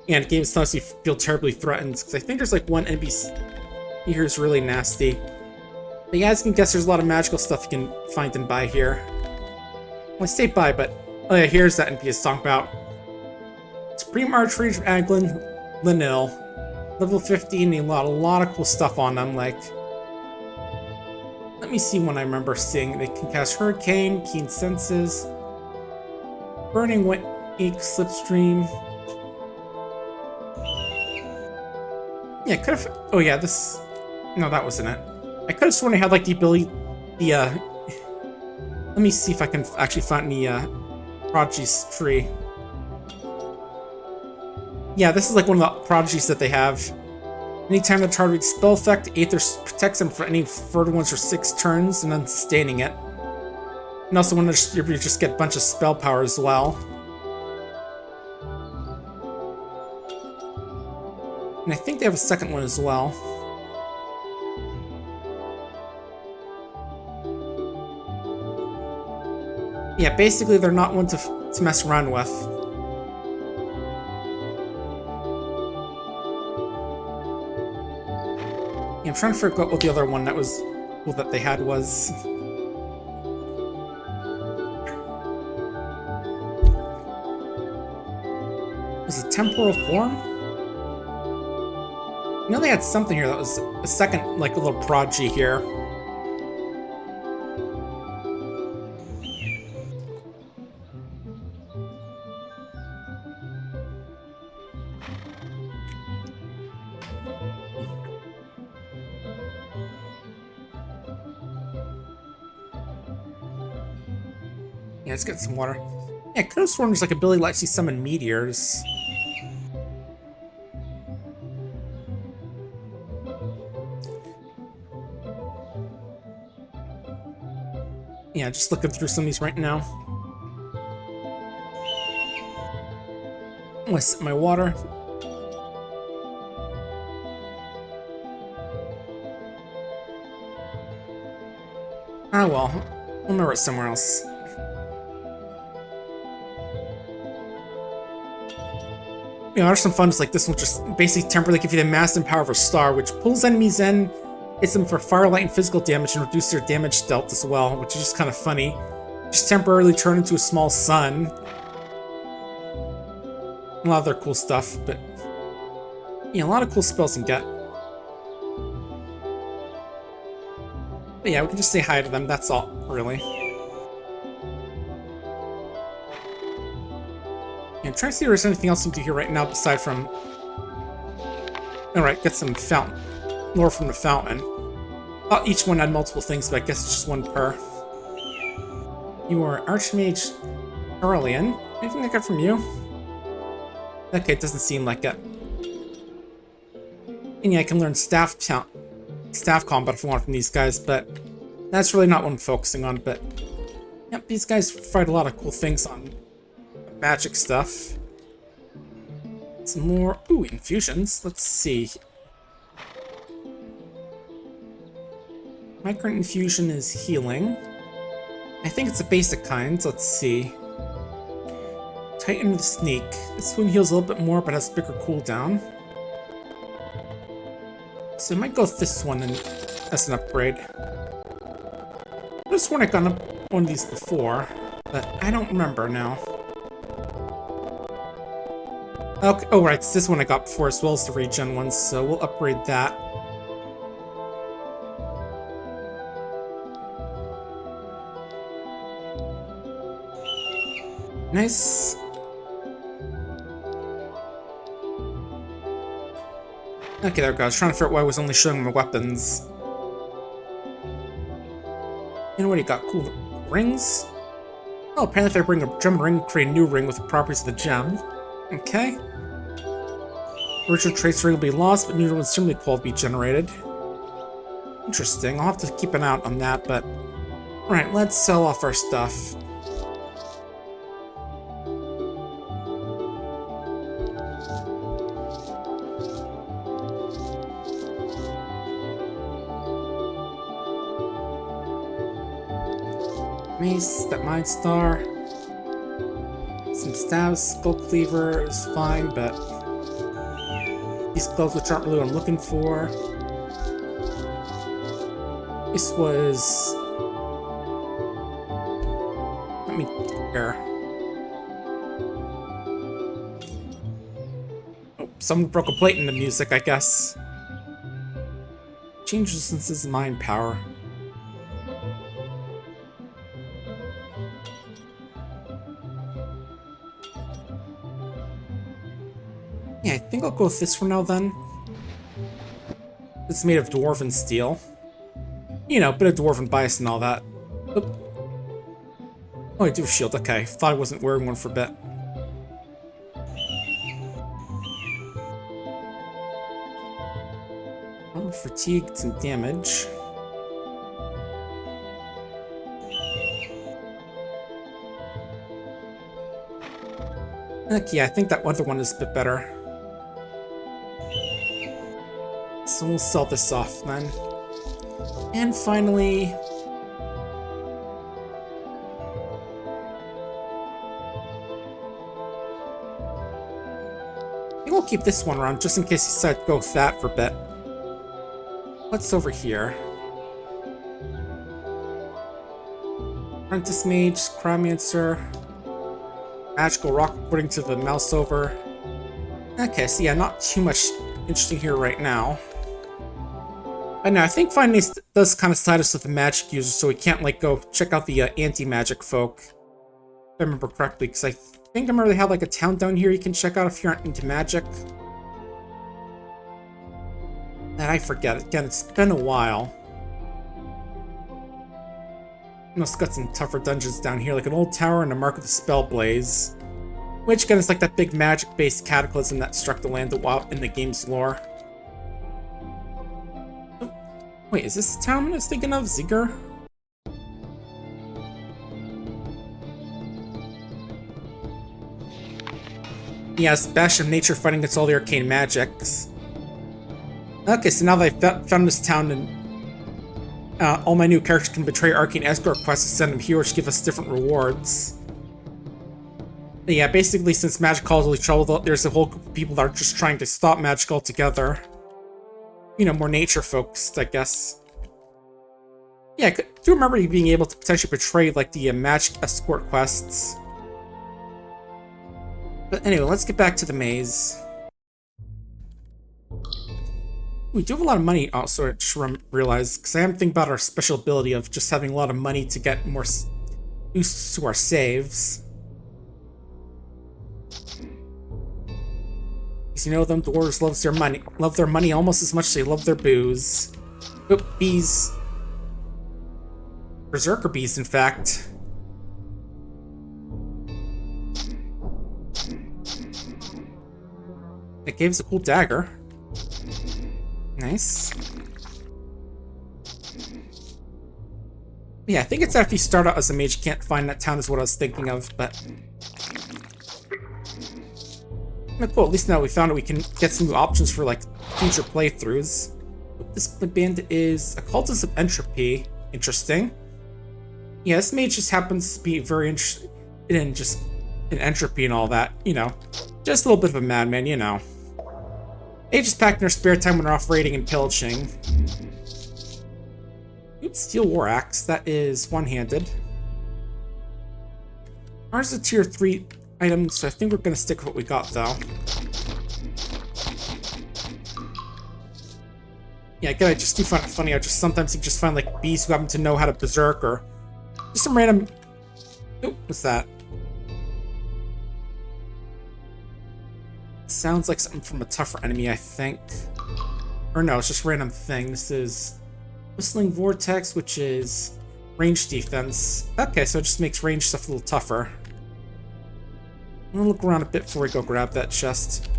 And the game is telling us you feel terribly threatened, because I think there's like one NPC here is really nasty. But yeah, as you can guess, there's a lot of magical stuff you can find and buy here. Well, I say buy, but... Oh yeah, here's that NPC talking about. Supreme Archery from Aglin, Linil. Level 15, a lot of cool stuff on them, like... Let me see one I remember seeing. They can cast Hurricane, Keen Senses, Burning Wake, Slipstream. Yeah, could have... Oh yeah, this... No, that wasn't it. I could have sworn I had, like, the ability... Let me see if I can actually find the, Prodigy's tree. Yeah, this is, like, one of the Prodigies that they have. Anytime the target spell effect, Aether protects them for any further ones for 6 turns, and then sustaining it. And also, when you just get a bunch of spell power as well. And I think they have a second one as well. Yeah, basically they're not one to mess around with. Yeah, I'm trying to figure out what the other one that was that they had was. Was it temporal form? You know they had something here that was a second, like a little prodigy here. Yeah, let's get some water. Yeah, I could have sworn there's like ability to actually summon meteors. Yeah, just looking through some of these right now. I'm gonna sip my water. Ah, well. We'll remember it somewhere else. You know, there's some fun, just like this one, just basically temporarily give you the mass and power of a star, which pulls enemies in, hits them for firelight and physical damage, and reduces their damage dealt as well, which is just kind of funny. Just temporarily turn into a small sun. A lot of their cool stuff, but yeah, a lot of cool spells you can get. But yeah, we can just say hi to them, that's all, really. Yeah, I'm trying to see if there's anything else we can do here right now, aside from... Alright, get some fountain. Lore from the fountain. Thought each one had multiple things, but I guess it's just one per. You are Archmage Aurelian. Anything I got from you? Okay, it doesn't seem like it. And yeah, I can learn staff combat if I want from these guys, but that's really not what I'm focusing on. But yep, these guys provide a lot of cool things on magic stuff. Some more infusions. Let's see. Micro infusion is healing. I think it's a basic kind. Let's see. Tighten the sneak. This one heals a little bit more, but has a bigger cooldown. So I might go with this one as an upgrade. I just sworn I got one of these before, but I don't remember now. Okay, oh right, it's this one I got before as well as the regen one, so we'll upgrade that. Nice. Okay, there we go. I was trying to figure out why I was only showing my weapons. And what do you got? Cool rings? Oh, apparently if I bring a gem ring, create a new ring with the properties of the gem. Okay. Original trace ring will be lost, but new ones similarly quality be generated. Interesting. I'll have to keep an eye out on that, but... Alright, let's sell off our stuff. Mace, that Mind Star. Some stabs, Skull Cleaver is fine, but these gloves, which aren't really what I'm looking for. This was... Let me compare. Oh, someone broke a plate in the music, I guess. Change distances, mind power. Yeah, I think I'll go with this for now then. It's made of dwarven steel. You know, bit of dwarven bias and all that. Oop. Oh, I do have a shield, okay. Thought I wasn't wearing one for a bit. I'm fatigued and damage. Heck yeah, I think that other one is a bit better. So we'll sell this off then. And finally... I think we'll keep this one around just in case you decide to go with that for a bit. What's over here? Apprentice Mage, Chromancer, Magical Rock according to the mouse over. Okay, so yeah, not too much interesting here right now. But no, I think finally does kind of side us with the magic user, so we can't like go check out the anti-magic folk. If I remember correctly, because I think I remember they have like a town down here you can check out if you aren't into magic. And I forget. Again, it's been a while. We also got some tougher dungeons down here, like an old tower and a Mark of the Spell Blaze. Which, again, is like that big magic-based cataclysm that struck the land in the game's lore. Oh, wait, is this the town I was thinking of? Ziggler? Yes, Bastion of Nature fighting against all the arcane magics. Okay, so now that I've found this town and all my new characters can betray arcane escort quests and send them here, which give us different rewards. But yeah, basically, since magic causally trouble, there's a whole group of people that are just trying to stop magic altogether. You know, more nature-focused, I guess. Yeah, I do remember being able to potentially betray, like, the magic escort quests. But anyway, let's get back to the maze. We do have a lot of money also, I just realized, because I am thinking about our special ability of just having a lot of money to get more boosts to our saves. Because you know them dwarves love their money almost as much as they love their booze. Oop, bees. Berserker bees, in fact. It gave us a cool dagger. Nice. Yeah, I think it's after you start out as a mage, you can't find that town is what I was thinking of, but... Cool, at least now we found that we can get some new options for, like, future playthroughs. This band is a Cultist of Entropy. Interesting. Yeah, this mage just happens to be very interested in just in entropy and all that, you know. Just a little bit of a madman, you know. Mages pack in their spare time when they're off raiding and pillaging. Oops, Steel War Axe. That is one-handed. Ours is a tier 3 item, so I think we're going to stick with what we got, though. Yeah, again, I just do find it funny. I just sometimes you just find, like, bees who happen to know how to berserk, or just some random... Oh, what's that? Sounds like something from a tougher enemy, I think. Or no, it's just random thing. This is Whistling Vortex, which is range defense. Okay, so it just makes range stuff a little tougher. I'm gonna look around a bit before we go grab that chest.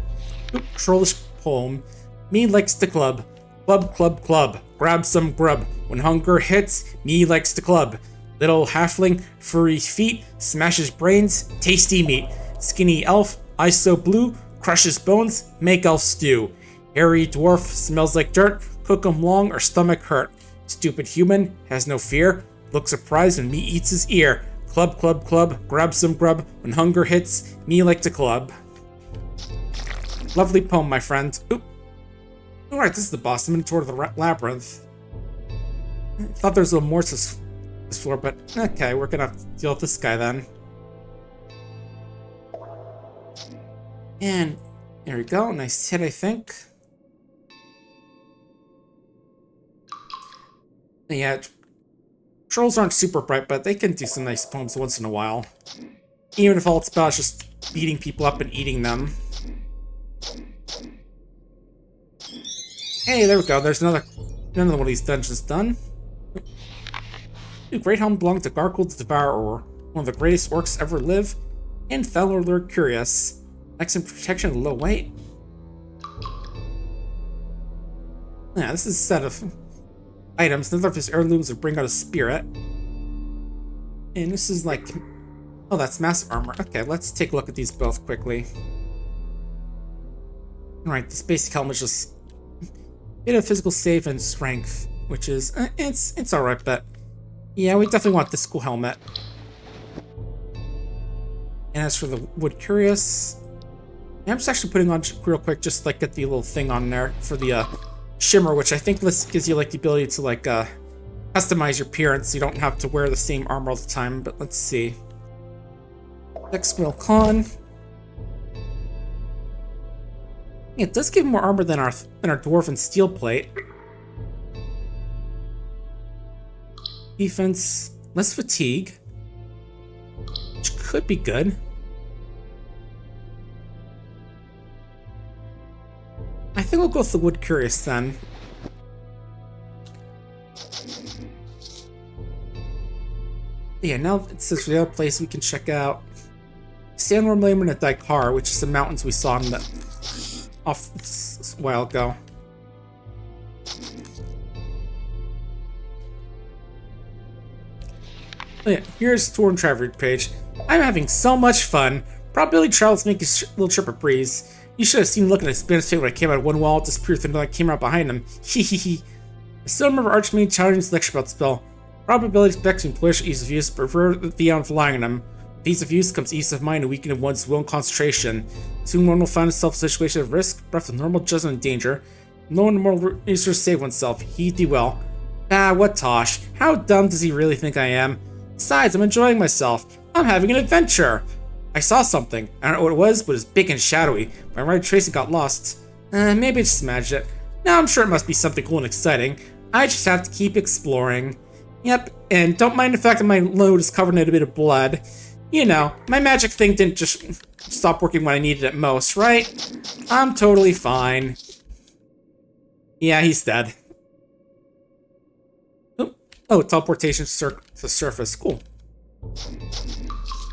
Oop, trollish poem. Me likes to club. Club, club, club. Grab some grub. When hunger hits, me likes to club. Little halfling, furry feet, smashes brains, tasty meat. Skinny elf, eyes so blue, crushes bones, make elf stew. Hairy dwarf, smells like dirt, cook 'em long or stomach hurt. Stupid human, has no fear, looks surprised when meat eats his ear. Club, club, club, grab some grub, when hunger hits, me like to club. Lovely poem, my friend. Oop. Alright, this is the boss. I'm in toward the labyrinth. I thought there was a little more to this floor, but okay, we're gonna have to deal with this guy then. And there we go, nice hit, I think. Yeah, trolls aren't super bright, but they can do some nice poems once in a while. Even if all it's about is just beating people up and eating them. Hey, there we go, there's another one of these dungeons done. The Great Helm belonged to Gargoyle the Devourer, one of the greatest orcs ever live, and fellow Lord Curious. Excellent protection at low weight. Yeah, this is a set of items. None of his heirlooms would bring out a spirit. And this is like... Oh, that's massive armor. Okay, let's take a look at these both quickly. Alright, this basic helmet is just a bit of physical save and strength, which is... it's alright, but... Yeah, we definitely want this cool helmet. And as for the Wood Curious... I'm just actually putting on real quick, just like get the little thing on there for the shimmer, which I think this gives you like the ability to like customize your appearance. So you don't have to wear the same armor all the time. But let's see. X-Will Con. It does give more armor than our dwarven steel plate. Defense, less fatigue, which could be good. I think we'll go with the Wood Curious then. Yeah, now it says for the other place we can check out Sandworm Labyrinth at Daikar, which is the mountains we saw in the off a while ago. Oh yeah, here's Tour and Travel page. I'm having so much fun. Probability travels make a little trip a breeze. You should have seen me look at his face when I came out of one wall, disappeared through another, came out behind him. Hehehe. I still remember Archmage telling his lecture about the spell. Probability expects employers ease of use, but prefer the on relying on them. With ease of use comes ease of mind and weakening of one's will and concentration. Soon one will find himself in a situation of risk, breath of normal judgment and danger. No one more resources to save oneself. Heed thee well. Ah, what tosh. How dumb does he really think I am? Besides, I'm enjoying myself. I'm having an adventure. I saw something. I don't know what it was, but it was big and shadowy. My right trace got lost. Maybe I just imagined it. Now I'm sure it must be something cool and exciting. I just have to keep exploring. Yep, and don't mind the fact that my load is covered in a bit of blood. You know, my magic thing didn't just stop working when I needed it most, right? I'm totally fine. Yeah, he's dead. Oh, teleportation to the surface. Cool.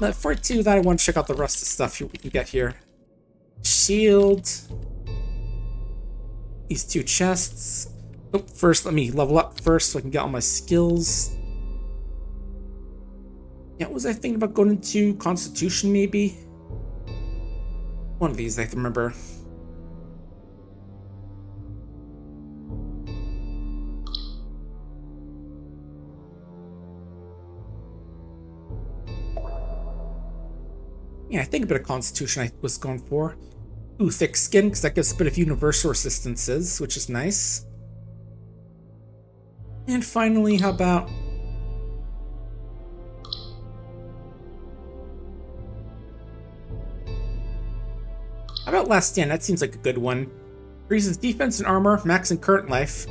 But before I do that, I want to check out the rest of the stuff we can get here. Shield. These two chests. Oh, first, let me level up first so I can get all my skills. Yeah, what was I thinking about going into? Constitution, maybe? One of these, I can remember. Yeah, I think a bit of Constitution I was going for. Ooh, thick skin, because that gives a bit of universal resistances, which is nice. And finally, how about... How about Last Stand? That seems like a good one. Increases defense and armor, max and current life,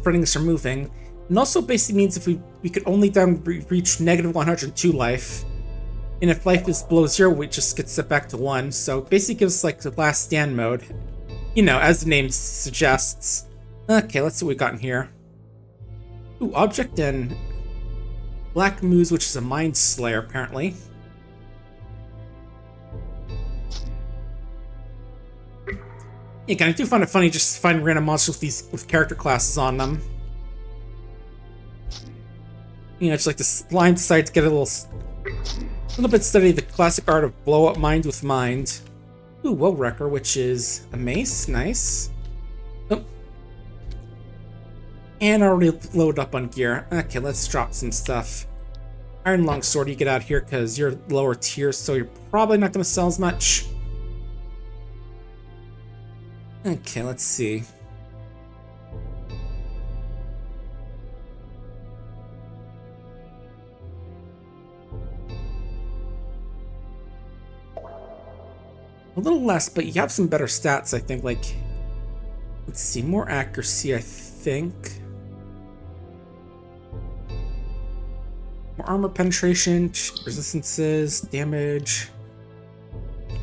preventing us from moving. And also basically means if we could only reach negative 102 life. And if life is below 0, we just get set back to 1. So basically gives us like the Last Stand mode. You know, as the name suggests. Okay, let's see what we got in here. Ooh, object and Black Moose, which is a Mind Slayer, apparently. Yeah, again, I do find it funny just finding random monsters with character classes on them. You know, it's like this line decided to get a little bit study the classic art of blow up mind with mind. Ooh, Woe Wrecker, which is a mace, nice. Oh. And already load up on gear. Okay, let's drop some stuff. Iron Longsword, you get out here because you're lower tier, so you're probably not going to sell as much. Okay, let's see. A little less, but you have some better stats, I think. Like, let's see, more accuracy, I think. More armor penetration, resistances, damage.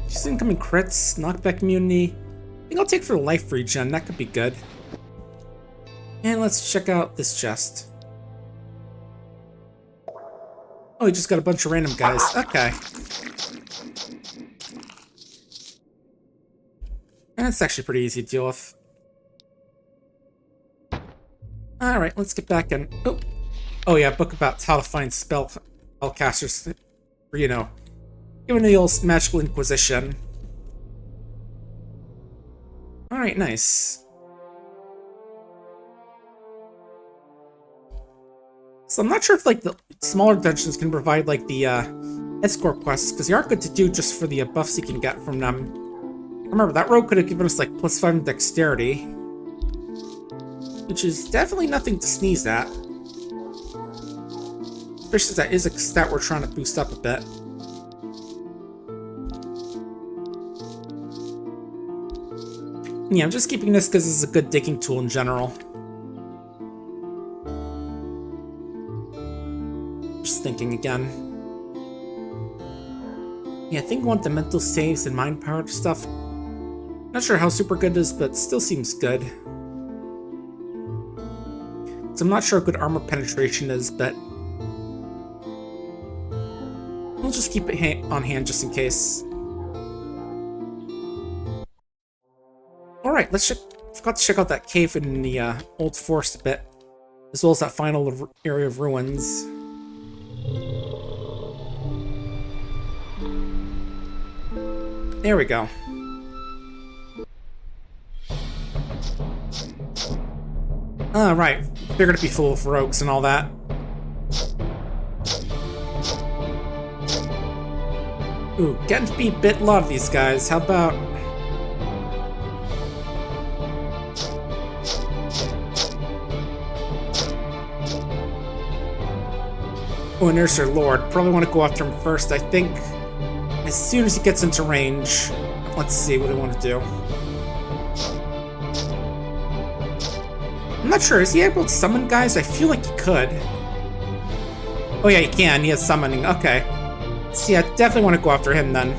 Just incoming crits, knockback immunity. I think I'll take for the life regen, that could be good. And let's check out this chest. Oh, we just got a bunch of random guys. Okay. And it's actually pretty easy to deal with. Alright, let's get back in. Oh yeah, book about how to find spellcasters, you know, given the old magical inquisition. Alright, nice. So I'm not sure if like the smaller dungeons can provide like the escort quests, because they are good to do just for the buffs you can get from them. Remember, that rogue could have given us like +5 in dexterity, which is definitely nothing to sneeze at. Especially since that is a stat we're trying to boost up a bit. Yeah, I'm just keeping this because this is a good digging tool in general. Just thinking again. Yeah, I think I want the mental saves and mind power stuff. Not sure how super good it is, but still seems good. So I'm not sure how good armor penetration is, but we'll just keep it on hand just in case. Alright, forgot to check out that cave in the old forest a bit, as well as that final area of ruins. There we go. Right. Figured it'd be full of rogues and all that. Ooh, getting to be a bit a lot of these guys. How about... Oh, and there's their lord. Probably want to go after him first, I think. As soon as he gets into range. Let's see what I want to do. I'm not sure. Is he able to summon guys? I feel like he could. Oh yeah, he can. He has summoning. Okay. See, I definitely want to go after him then.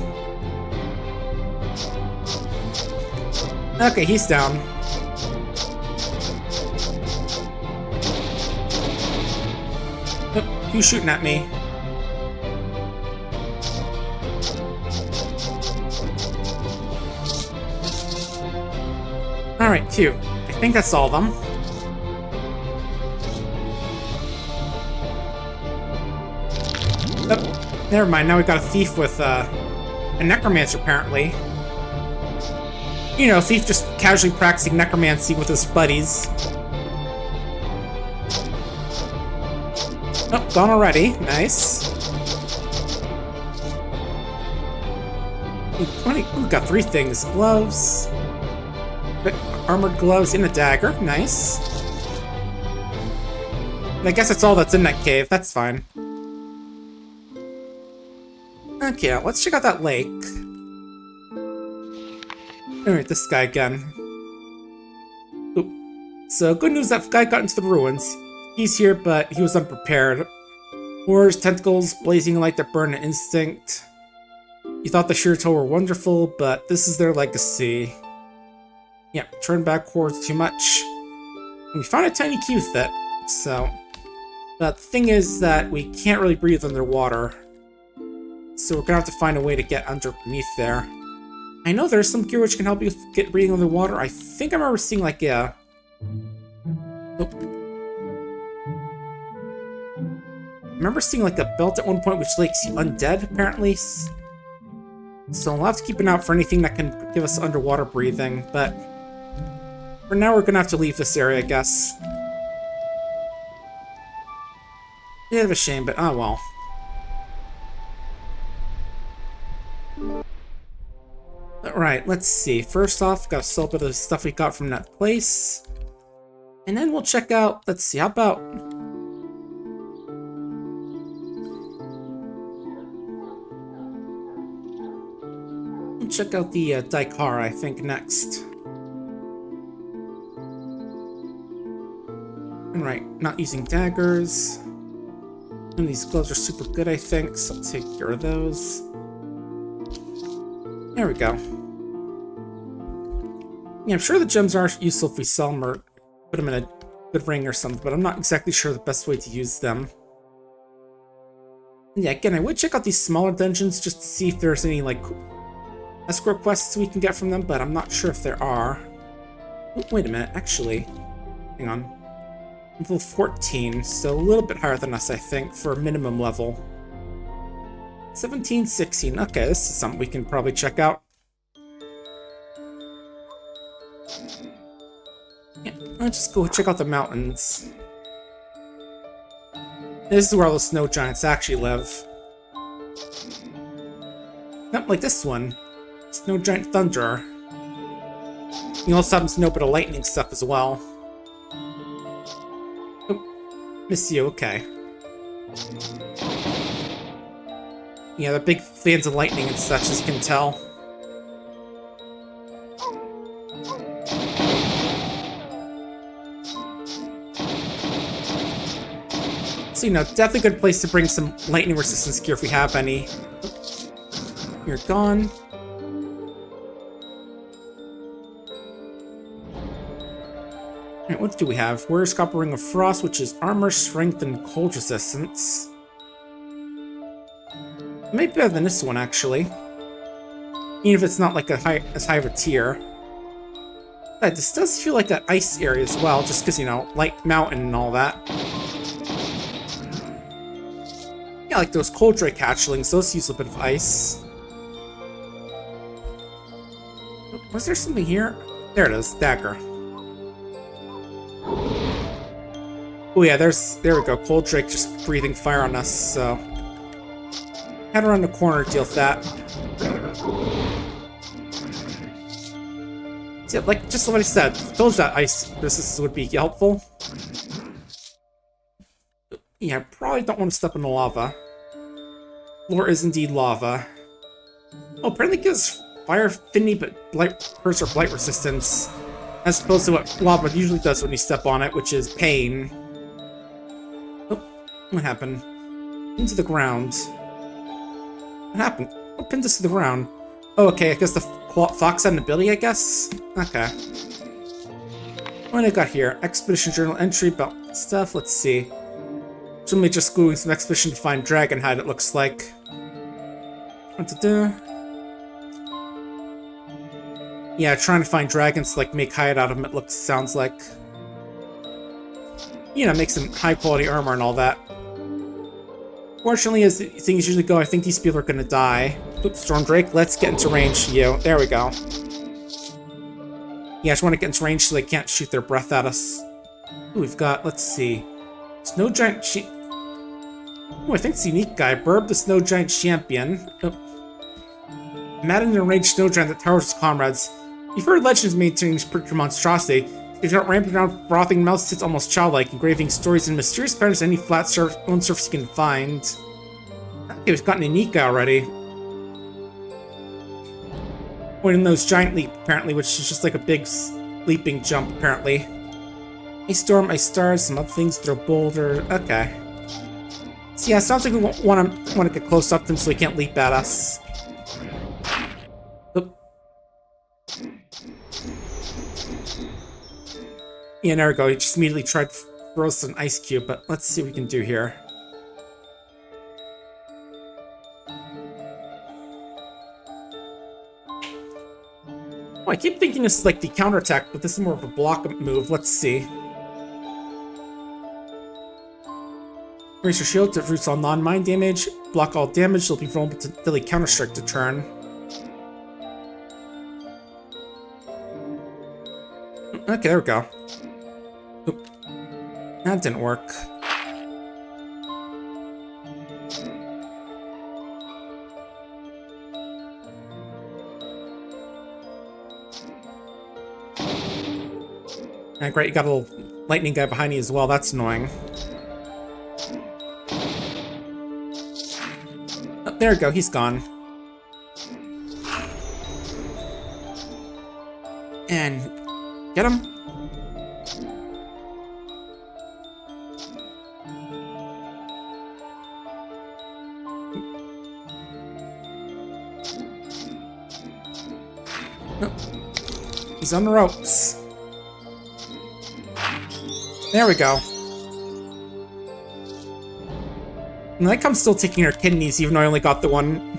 Okay, he's down. Oh, who's shooting at me? Alright, cute. I think that's all of them. Oh, never mind. Now we got a thief with a necromancer, apparently. You know, thief just casually practicing necromancy with his buddies. Oh, gone already. Nice. Ooh, got 3 things. Gloves. Armored gloves and a dagger. Nice. And I guess that's all that's in that cave. That's fine. Okay, let's check out that lake. Alright, this guy again. Oop. So, good news, that guy got into the ruins. He's here, but he was unprepared. Horrors, tentacles, blazing light that burn an instinct. He thought the Shirito were wonderful, but this is their legacy. Yep, turn back hordes too much. And we found a tiny key with it, so... But the thing is that we can't really breathe underwater. So we're gonna have to find a way to get underneath there. I know there's some gear which can help you get breathing underwater. I think I remember seeing like a... Oh. I remember seeing like a belt at one point which makes you undead, apparently. So we'll have to keep an eye out for anything that can give us underwater breathing, but... For now, we're gonna have to leave this area, I guess. Bit of a shame, but oh well. Alright, let's see. First off, gotta sell a bit of the stuff we got from that place. And then we'll check out, let's see, how about... We'll check out the Daikara, I think, next. Alright, not using daggers. And these gloves are super good, I think, so I'll take care of those. There we go. Yeah, I'm sure the gems are useful if we sell them or put them in a good ring or something, but I'm not exactly sure the best way to use them. And yeah, again, I would check out these smaller dungeons just to see if there's any, like, escort quests we can get from them, but I'm not sure if there are. Oh, wait a minute, actually. Hang on. Level 14, so a little bit higher than us, I think, for a minimum level. 17, 16. Okay, this is something we can probably check out. Yeah, let's just go check out the mountains. This is where all the snow giants actually live. Not like this one. Snow Giant Thunderer. You also have some snow bit of lightning stuff as well. Miss you, okay. Yeah, they're big fans of lightning and such, as you can tell. So, you know, definitely a good place to bring some lightning resistance gear if we have any. You're gone. Alright, what do we have? Warrior's Copper Ring of Frost, which is armor, strength, and cold resistance. Maybe better than this one, actually. Even if it's not like as high of a tier. But this does feel like an ice area as well, just because, you know, light mountain and all that. Yeah, like those cold drake hatchlings, those use a bit of ice. Was there something here? There it is, dagger. Oh yeah, there we go. Cold Drake just breathing fire on us, so... Head around the corner to deal with that. So, yeah, like, just what I said, those that ice resistance would be helpful. Yeah, I probably don't want to step in the lava. Floor is indeed lava. Oh, apparently gives fire affinity, but blight burst or blight resistance, as opposed to what lava usually does when you step on it, which is pain. Oh, what happened? Into the ground. What happened? What pinned us to the ground? Oh, okay, I guess the fox had an ability, I guess? Okay. What do I got here? Expedition journal entry about stuff, let's see. Somebody just doing some expedition to find dragon hide, it looks like. What to do? Yeah, trying to find dragons to, like, make hide out of them, it sounds like. You know, make some high-quality armor and all that. Fortunately, as things usually go, I think these people are gonna die. Oops, Storm Drake, let's get into range, you. There we go. Yeah, I just want to get into range so they can't shoot their breath at us. Ooh, we've got, let's see. Snow Giant Oh, I think it's a unique guy. Burb the Snow Giant Champion. Oh. Maddened and enraged Snow Giant that towers his comrades. You've heard legends maintaining pure monstrosity. He's not ramping around, frothing mouth sits almost childlike, engraving stories in mysterious patterns on any flat stone surface he can find. Okay, we've gotten a unique guy already. Pointing those giant leap, apparently, which is just like a big leaping jump, apparently. Ice Storm, Ice Stars, some other things, throw boulder. Okay. So yeah, it sounds like we want to get close up to him so he can't leap at us. Oop. Yeah, there we go. He just immediately tried to throw us an ice cube, but let's see what we can do here. Oh, I keep thinking this is like the counterattack, but this is more of a block move. Let's see. Raise your shield to reduce all non-mine damage. Block all damage. You'll be vulnerable to daily counter-strike to turn. Okay, there we go. Oop. That didn't work. Ah, great, you got a little lightning guy behind you as well. That's annoying. Oh, there we go. He's gone. And get him. Oh. He's on the ropes. There we go. And like I'm still taking her kidneys, even though I only got the one.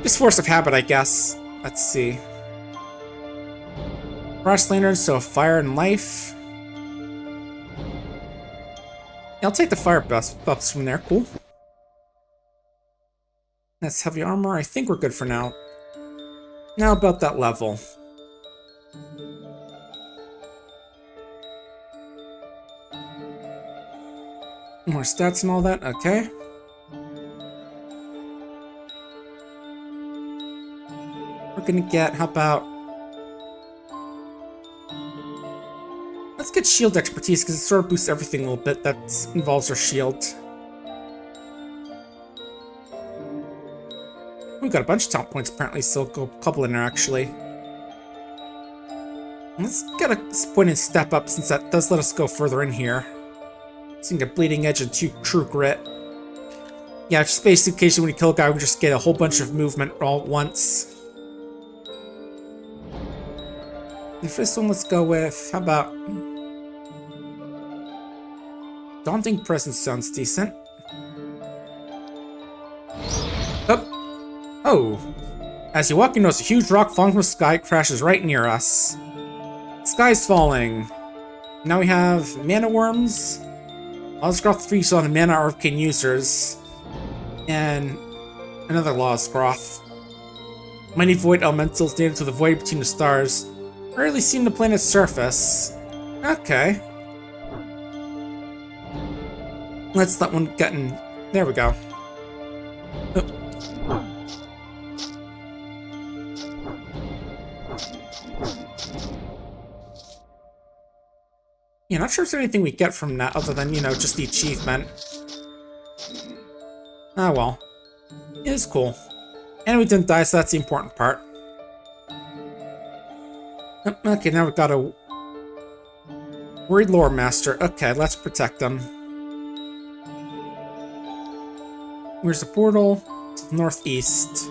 Just force of habit, I guess. Let's see. Frost Lantern, so fire and life. Yeah, I'll take the fire buffs from there. Cool. That's heavy armor. I think we're good for now. Now about that level. More stats and all that, okay. We're gonna get, how about... Let's get shield expertise, because it sort of boosts everything a little bit that involves our shield. We've got a bunch of talent points apparently, so go a couple in there actually. Let's get a point and step up, since that does let us go further in here. So you can get Bleeding Edge and True Grit. Yeah, just basically in case when you kill a guy, we just get a whole bunch of movement all at once. The first one, let's go with, how about... Daunting Presence sounds decent. Oh! Oh! As you walk, you notice a huge rock falling from the sky crashes right near us. The sky's falling. Now we have Mana Worms. Lawscroft 3 saw the Mana Arcane users. And another Lawscroft. Mighty void elementals native to the void between the stars. Rarely seen the planet's surface. Okay. Let's let one get in. There we go. Oh. Yeah, not sure if there's anything we get from that other than, you know, just the achievement. Ah, well. It is cool. And we didn't die, so that's the important part. Okay, now we've got a worried lore master. Okay, let's protect them. Where's the portal? To the northeast.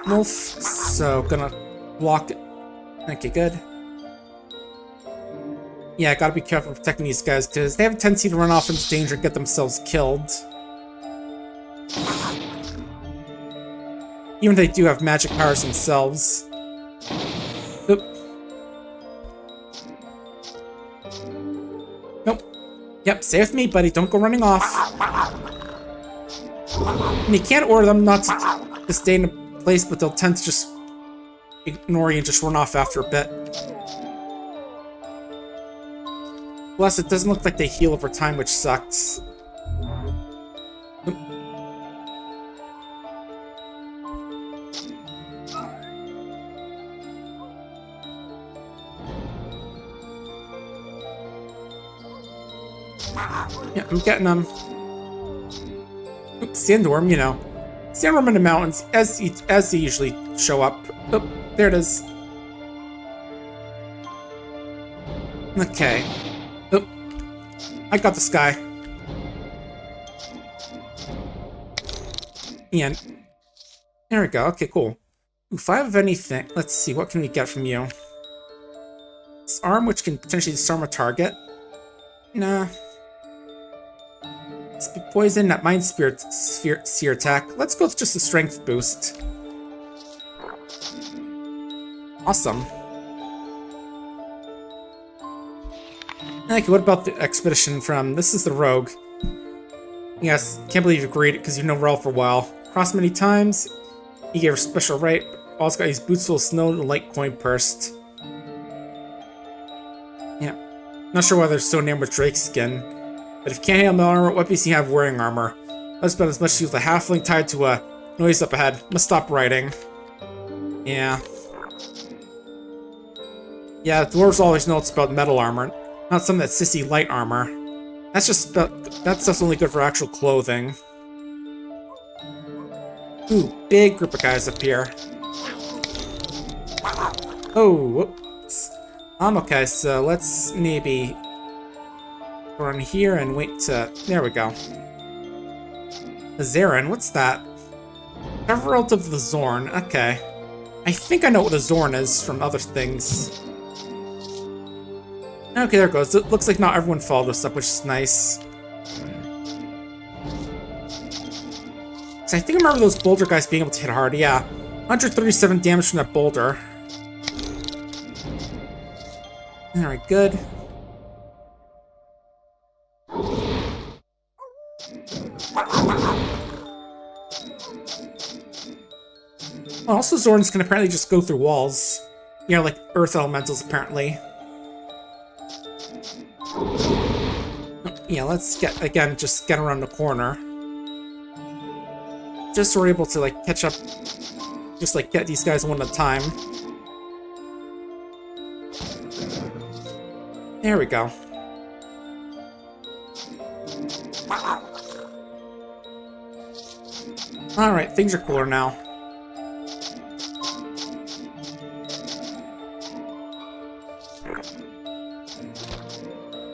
Wolf, so gonna block it. Okay, good. Yeah, gotta be careful protecting these guys, because they have a tendency to run off into danger and get themselves killed. Even if they do have magic powers themselves. Oop. Nope. Yep, stay with me, buddy. Don't go running off. And you can't order them not to stay in a place, but they'll tend to just ignore you and just run off after a bit. Plus, it doesn't look like they heal over time, which sucks. Oop. Yeah, I'm getting them. Oops, sandworm, you know. Sandworm in the mountains, as they usually show up. Oh, there it is. Okay. Oh, I got this guy. And there we go. Okay, cool. If I have anything, let's see, what can we get from you? This arm, which can potentially disarm a target. Nah. Speak poison, that mind spirit seer attack. Let's go with just a strength boost. Awesome. Okay, what about the expedition from... This is the rogue. Yes, can't believe you agreed, because you've known Rel for a while. Crossed many times. He gave her special right. Also got his boots full of snow and a light coin pursed. Yeah. Not sure why they're so enamored with Drake's skin. But if you can't handle metal armor, what beast do you have wearing armor? I've spent as much as with a halfling tied to a noise up ahead. Must stop writing. Yeah. Yeah, dwarves always know it's about metal armor, not some of that sissy light armor. That's just that stuff's only good for actual clothing. Ooh, big group of guys up here. Oh, whoops. Okay, so let's maybe run here and wait to... There we go. The Zarin, what's that? Herald of the Zorn, okay. I think I know what a Zorn is from other things. Okay, there it goes. It looks like not everyone followed us up, which is nice. So I think I remember those boulder guys being able to hit hard, yeah. 137 damage from that boulder. Alright, good. Also, Zorns can apparently just go through walls. You know, like earth elementals, apparently. Yeah, let's get, again, just get around the corner. Just so we're able to, like, catch up. Just, like, get these guys one at a time. There we go. Alright, things are cooler now.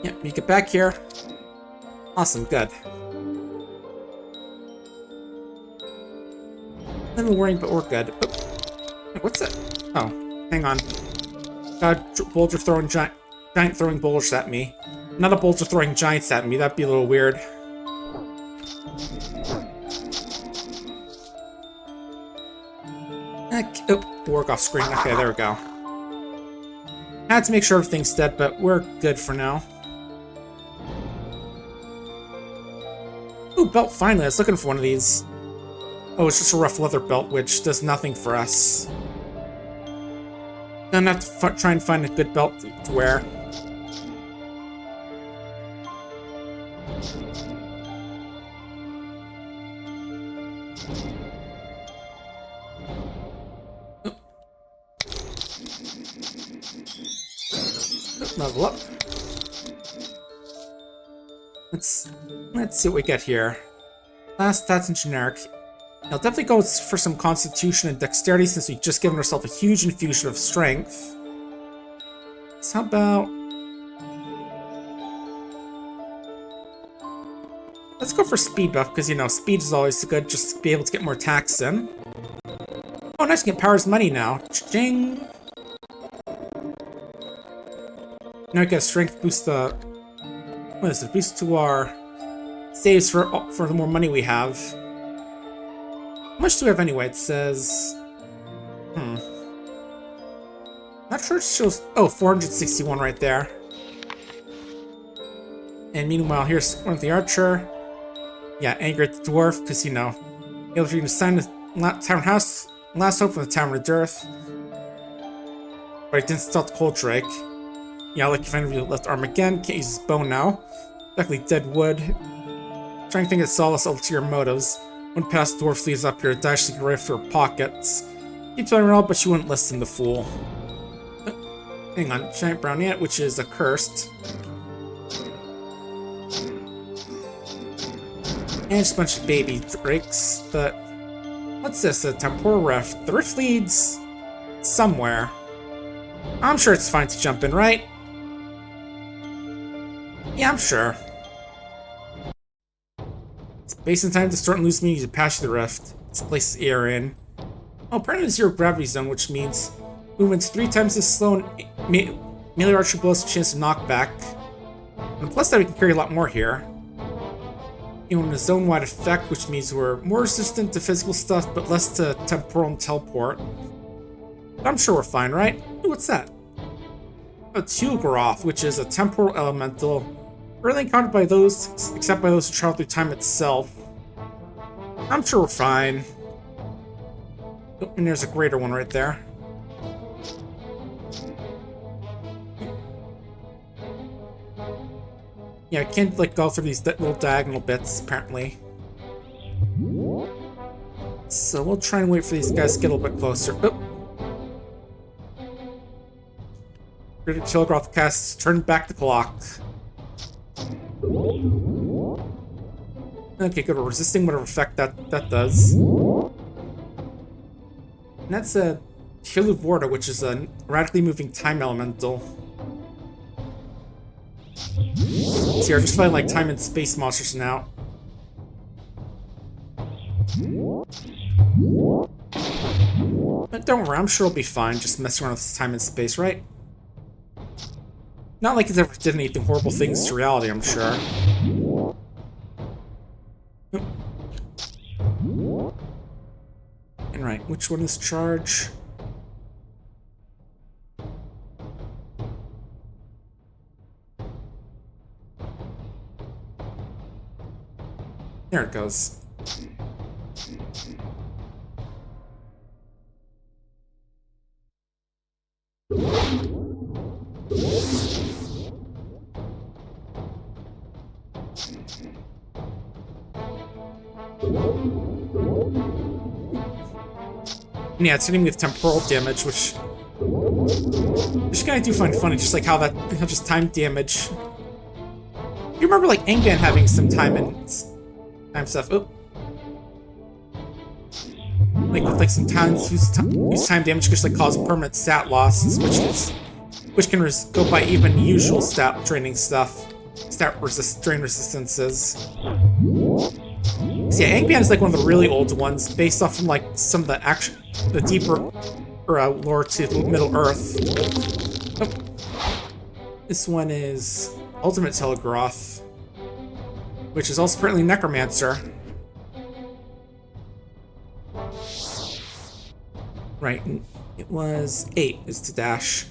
Yep, you get back here. Awesome, good. A little worrying, but we're good. Oh. Hey, what's that? Oh, hang on. Got a boulder throwing giant throwing boulders at me. Not a boulder throwing giants at me. That'd be a little weird. Oh, work off screen. Okay, there we go. Had to make sure everything's dead, but we're good for now. Ooh, belt, finally. I was looking for one of these. Oh, it's just a rough leather belt, which does nothing for us. Gonna have to try and find a good belt to wear. Level up. Let's see what we get here. Last stats and generic. I'll definitely go for some constitution and dexterity since we've just given ourselves a huge infusion of strength. So how about... let's go for speed buff, because, you know, speed is always good just to be able to get more attacks in. Oh, nice, to get Power's money now. Ching! Now we get a strength boost to... what is it? Boost to our saves for the more money we have. How much do we have anyway? It says... not sure it shows... oh, 461 right there. And meanwhile, here's one of the archer. Yeah, anger at the dwarf, because, you know, able to sign the townhouse, last hope for the town of Dearth. But he didn't stop the cold drake. Yeah, like if anybody left arm again, can't use his bow now. Exactly dead wood. Trying to think of solace ulterior motives. One past dwarf leaves up here, dashing right for her pockets. Keeps telling her all, but she wouldn't listen, the fool. Hang on, giant brown ant, which is accursed. And just a bunch of baby drakes, but... what's this? A temporal rift. The rift leads... somewhere. I'm sure it's fine to jump in, right? Yeah, I'm sure. It's based on time to start and lose meaning to pass the rift. This place is air in. Oh, permanent zero gravity zone, which means movement's 3 times as slow and melee archer blows a chance to knock back. And plus that we can carry a lot more here. You know, a zone-wide effect, which means we're more resistant to physical stuff, but less to temporal and teleport. But I'm sure we're fine, right? Ooh, what's that? A Tulgaroth, which is a temporal elemental, rarely encountered by those, except by those who travel through time itself. I'm sure we're fine. Oh, and there's a greater one right there. Yeah, I can't, like, go through these little diagonal bits, apparently. So we'll try and wait for these guys to get a little bit closer. Oh. Tulgaroth casts turn back the clock. Okay, good. We're resisting whatever effect that does. And that's a Hiluvorta, which is a radically moving time elemental. See, we're just fighting like time and space monsters now. But don't worry, I'm sure it'll be fine. Just messing around with time and space, right? Not like it's ever did anything horrible things to reality, I'm sure. And right, which one is charge? There it goes. Yeah, it's hitting me with temporal damage, which I do find funny, just like how just time damage. You remember like Engban having some time stuff. Oh, like some times use time damage just like cause permanent stat losses, which can go by even usual stat draining stuff, drain resistances. So yeah, Engban is like one of the really old ones, based off from like some of the deeper lore to Middle Earth. Oh. This one is Ultimate Telegroth, which is also apparently Necromancer. Right, it was 8 is to dash.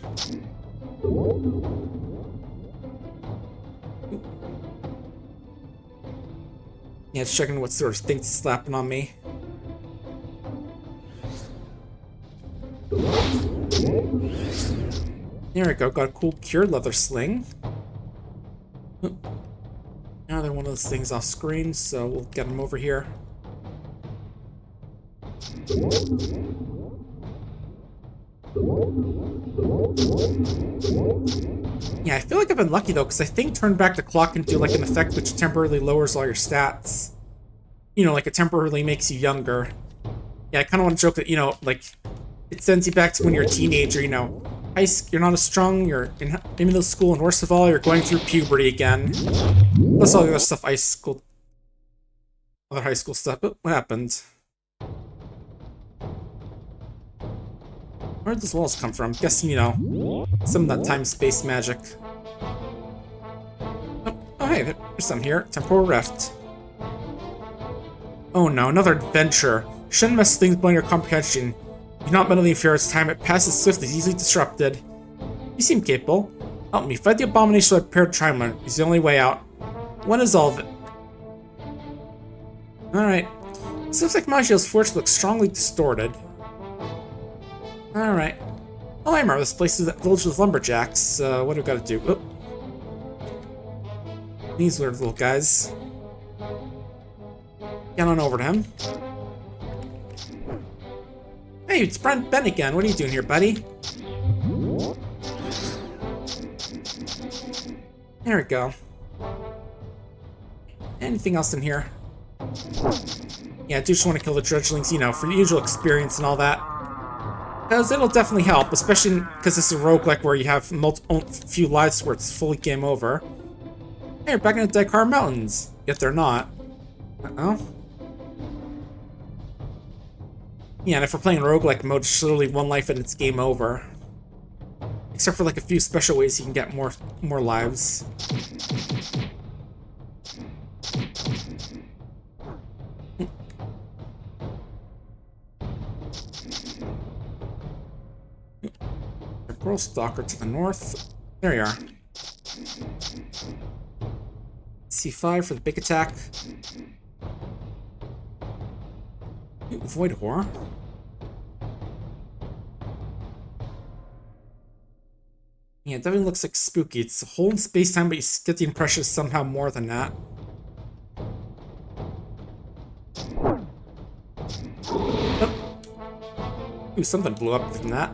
Yeah, it's checking what sort of thing's slapping on me. There we go, got a cool cured leather sling. Another one of those things off screen, so we'll get him over here. Yeah, I feel like I've been lucky though, because I think turn back the clock can do like an effect which temporarily lowers all your stats. You know, like it temporarily makes you younger. Yeah, I kind of want to joke that, you know, like, it sends you back to when you're a teenager, you know. You're not as strong, you're in middle school, and worst of all, you're going through puberty again. Plus all the other stuff, other high school stuff. But what happened? Where'd those walls come from? I'm guessing, you know, some of that time-space magic. Oh, hey, there's some here. Temporal rift. Oh no, another adventure. Shouldn't mess with things beyond your comprehension. You're not mentally inferior as time. It passes swiftly, easily disrupted. You seem capable. Help me. Fight the abomination I prepared to try and learn. It's the only way out. When is all of it? Alright. This looks like Maj'Eyal's force looks strongly distorted. Alright. Oh, I remember this place is that village with lumberjacks. What do we gotta do? Oh. These weird little guys. Get on over to him. Hey, it's Ben again. What are you doing here, buddy? There we go. Anything else in here? Yeah, I do just want to kill the dredgelings, you know, for the usual experience and all that. Because it'll definitely help, especially because this is a roguelike where you have few lives where it's fully game over. Hey, we're back in the Dakar Mountains. Yet they're not. Uh-oh. Yeah, and if we're playing roguelike mode, it's literally one life and it's game over. Except for like a few special ways you can get more lives. Temporal Stalker to the north. There you are. C5 for the big attack. Ooh, Void Horror. Yeah, it definitely looks like spooky. It's a hole in space-time, but you get the impression it's somehow more than that. Oh. Ooh, something blew up from that.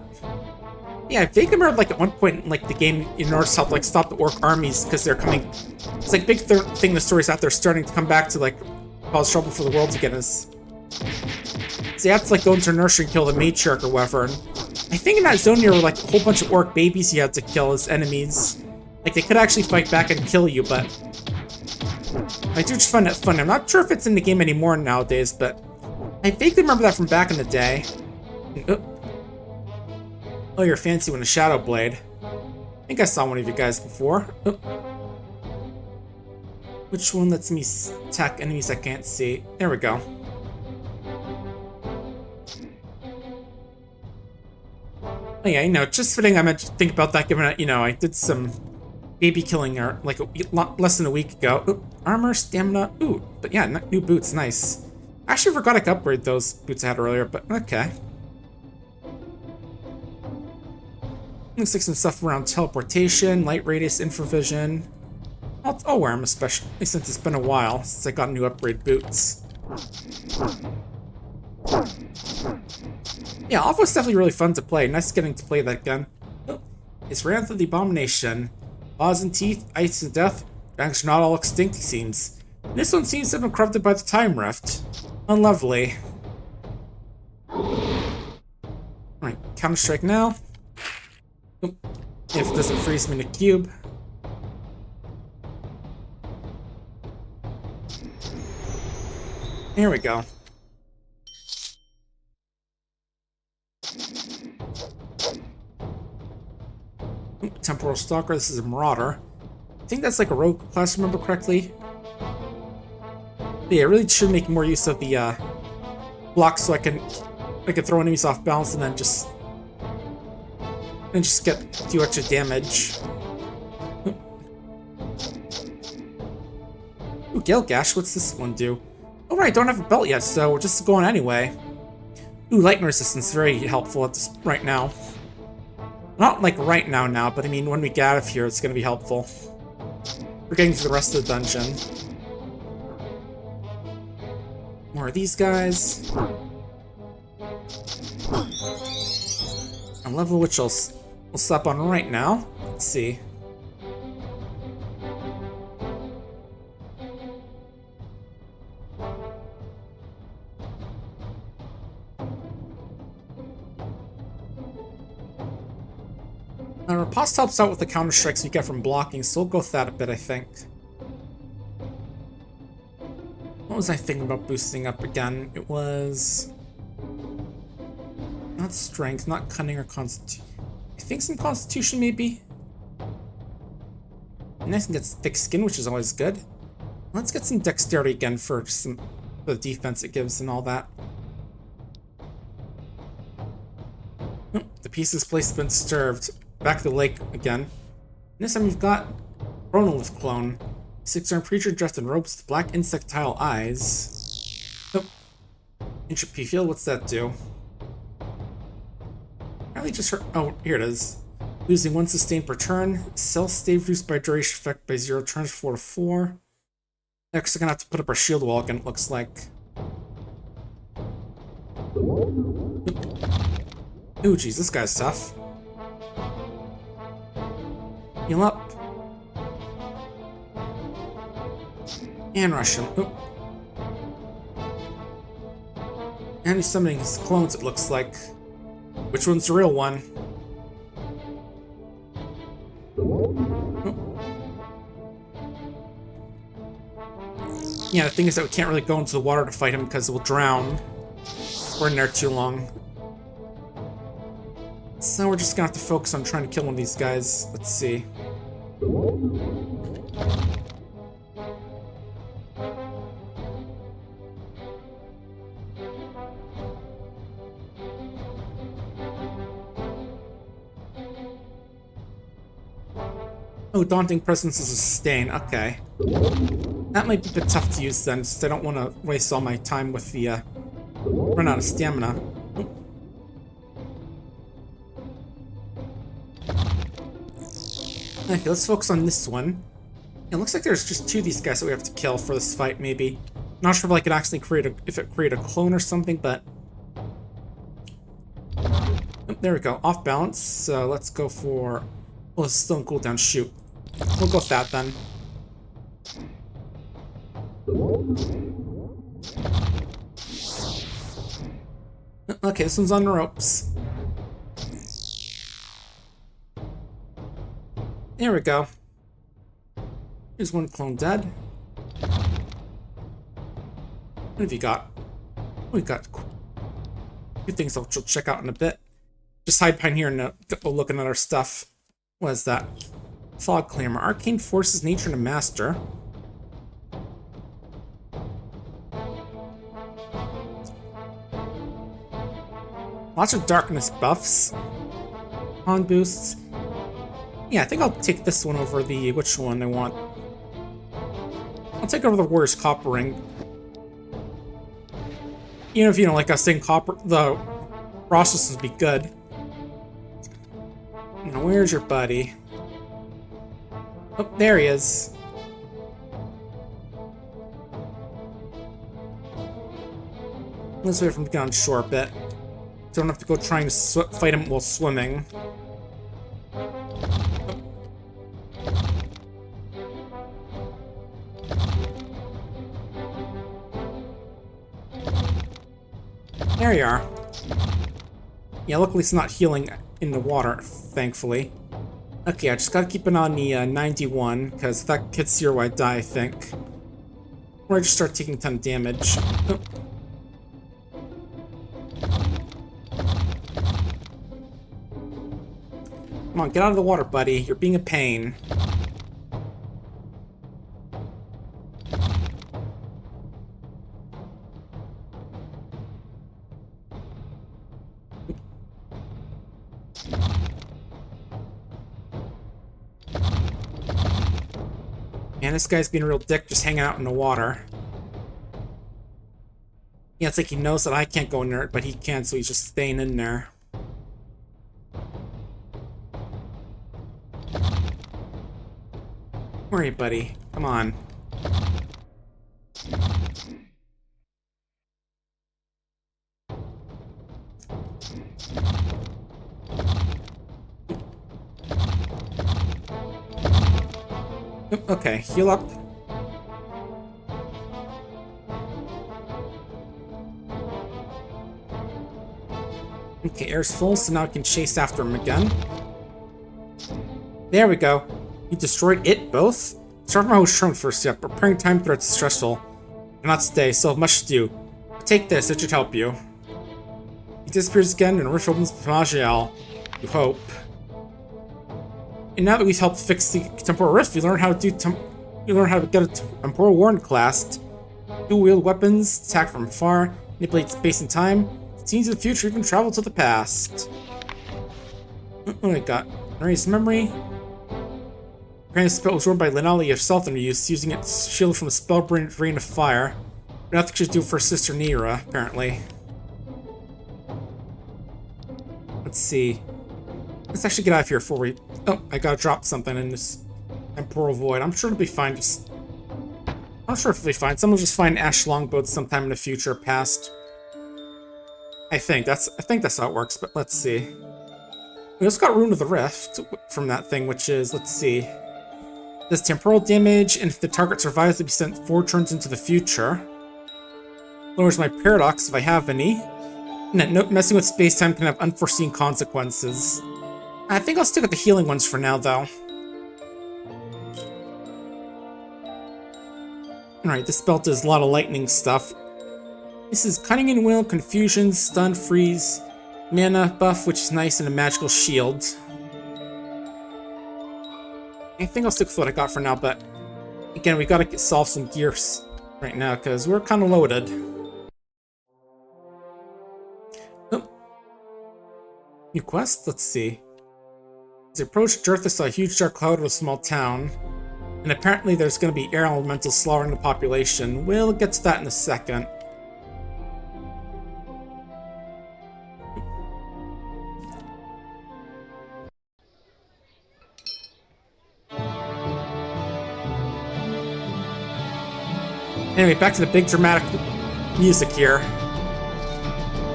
Yeah, I vaguely remember, like, at one point in, like, the game, in order to help, like, stop the orc armies, because they're coming... It's, like, big thing in the story's out there starting to come back to, like, cause trouble for the world again is... So you have to, like, go into a nursery and kill the matriarch or whatever, and... I think in that zone there were, like, a whole bunch of orc babies you had to kill as enemies. Like, they could actually fight back and kill you, but... I do just find it fun. I'm not sure if it's in the game anymore nowadays, but... I vaguely remember that from back in the day. Oh, you're fancy with a Shadow Blade. I think I saw one of you guys before. Oh. Which one lets me attack enemies I can't see? There we go. Oh yeah, you know, just fitting I meant to think about that given that, you know, I did some baby killing like less than a week ago. Ooh, armor, stamina, ooh, but yeah, new boots, nice. Actually forgot I could upgrade those boots I had earlier, but okay. Looks like some stuff around teleportation, light radius, infravision. I'll wear them, especially since it's been a while since I got new upgrade boots. Yeah, Alpha's definitely really fun to play. Nice getting to play that gun. Oh, it's Wrath of the Abomination. Claws and teeth, ice and death. Dragons are not all extinct, it seems. And this one seems to have been corrupted by the time rift. Unlovely. Alright, Counter-Strike now. Oh, if it doesn't freeze me in a cube. Here we go. Temporal Stalker, this is a Marauder. I think that's like a rogue class, remember correctly. But yeah, I really should make more use of the blocks so I can throw enemies off balance and then just get a few extra damage. Ooh, Gale Gash, what's this one do? Oh right, I don't have a belt yet, so we're just going anyway. Ooh, lightning resistance, very helpful at this right now. Not like right now, but I mean, when we get out of here, it's gonna be helpful. We're getting to the rest of the dungeon. More of these guys. A level which we'll stop on right now. Let's see. Riposte helps out with the counter strikes you get from blocking, so we'll go with that a bit, I think. What was I thinking about boosting up again? It was not strength, not cunning or constitution. I think some constitution, maybe. Nice and gets thick skin, which is always good. Let's get some dexterity again for the defense it gives and all that. Oh, the pieces placed have been disturbed. Back to the lake again. And this time we've got Chronolith clone. 6-armed creature dressed in robes with black insectile eyes. Oh. Entropy field, what's that do? Apparently just hurt. Oh, here it is. Losing 1 sustain per turn. Self-stave reduced by duration effect by 0 turns 4 to 4. Next, we're gonna have to put up our shield wall again, it looks like. Ooh, geez, this guy's tough. Heal up. And rush him. Oop. And he's summoning his clones, it looks like. Which one's the real one? Oop. Yeah, the thing is that we can't really go into the water to fight him because we'll drown. We're in there too long. So we're just gonna have to focus on trying to kill one of these guys. Let's see. Oh, Daunting Presence is a sustain. Okay. That might be a bit tough to use then, since I don't want to waste all my time with the, run out of stamina. Okay, let's focus on this one. It looks like there's just 2 of these guys that we have to kill for this fight, maybe. Not sure if I could actually create a clone or something, but... Oh, there we go, off balance. So let's go for... Oh, it's still in cooldown, shoot. We'll go with that then. Okay, this one's on the ropes. There we go. Here's one clone dead. What have you got? We got a few things I'll check out in a bit. Just hide behind here and go looking at our stuff. What is that? Fog Clamor. Arcane Forces, Nature, and a Master. Lots of darkness buffs. On boosts. Yeah, I think I'll take this one over the... Which one I want? I'll take over the Warrior's Copper Ring. Even if, you know, like I was saying, the process would be good. Now, where's your buddy? Oh, there he is. Let's wait for him to get on shore a bit. Don't have to go trying to fight him while swimming. There you are. Yeah, luckily it's not healing in the water, thankfully. Okay, I just gotta keep an eye on the 91, because if that hits 0, I die, I think. Or I just start taking a ton of damage. Oh. Come on, get out of the water, buddy. You're being a pain. Man, this guy's being a real dick just hanging out in the water. Yeah, it's like he knows that I can't go in there, but he can, so he's just staying in there. worry, buddy. Come on. Okay, heal up. Okay, air's full, so now I can chase after him again. There we go. You destroyed it both? Start from how was shown first step. Preparing time threats is stressful. Cannot stay, so much to do. Take this, it should help you. He disappears again and a rift opens with Maj'Eyal. You hope. And now that we've helped fix the temporal rift, we learn how to get a temporal warrant class. Dual-wield weapons, attack from far, manipulate space and time, see into the future, even travel to the past. What do I got? Erase memory. Granted, spell was worn by Lenali herself under use, using its shield from a spell rain of fire. But nothing should do for Sister Nira, apparently. Let's see. Let's actually get out of here before we... Oh, I gotta drop something in this temporal void. I'm sure it'll be fine. I'm sure it'll be fine. Someone will just find ash longboats sometime in the future, past. I think that's how it works. But let's see. We also got Rune of the Rift from that thing, which is, let's see. Does temporal damage, and if the target survives, it'll be sent 4 turns into the future. Lowers my paradox if I have any. And messing with space-time can have unforeseen consequences. I think I'll stick with the healing ones for now, though. Alright, this spell does a lot of lightning stuff. This is Cunning and Will, Confusion, Stun, Freeze, Mana buff, which is nice, and a magical shield. I think I'll stick with what I got for now, but again, we gotta solve some gears right now, because we're kind of loaded. Oh. New quest? Let's see. As they approached, Jertha saw a huge dark cloud of a small town, and apparently there's going to be air elementals slaughtering the population. We'll get to that in a second. Anyway, back to the big dramatic music here.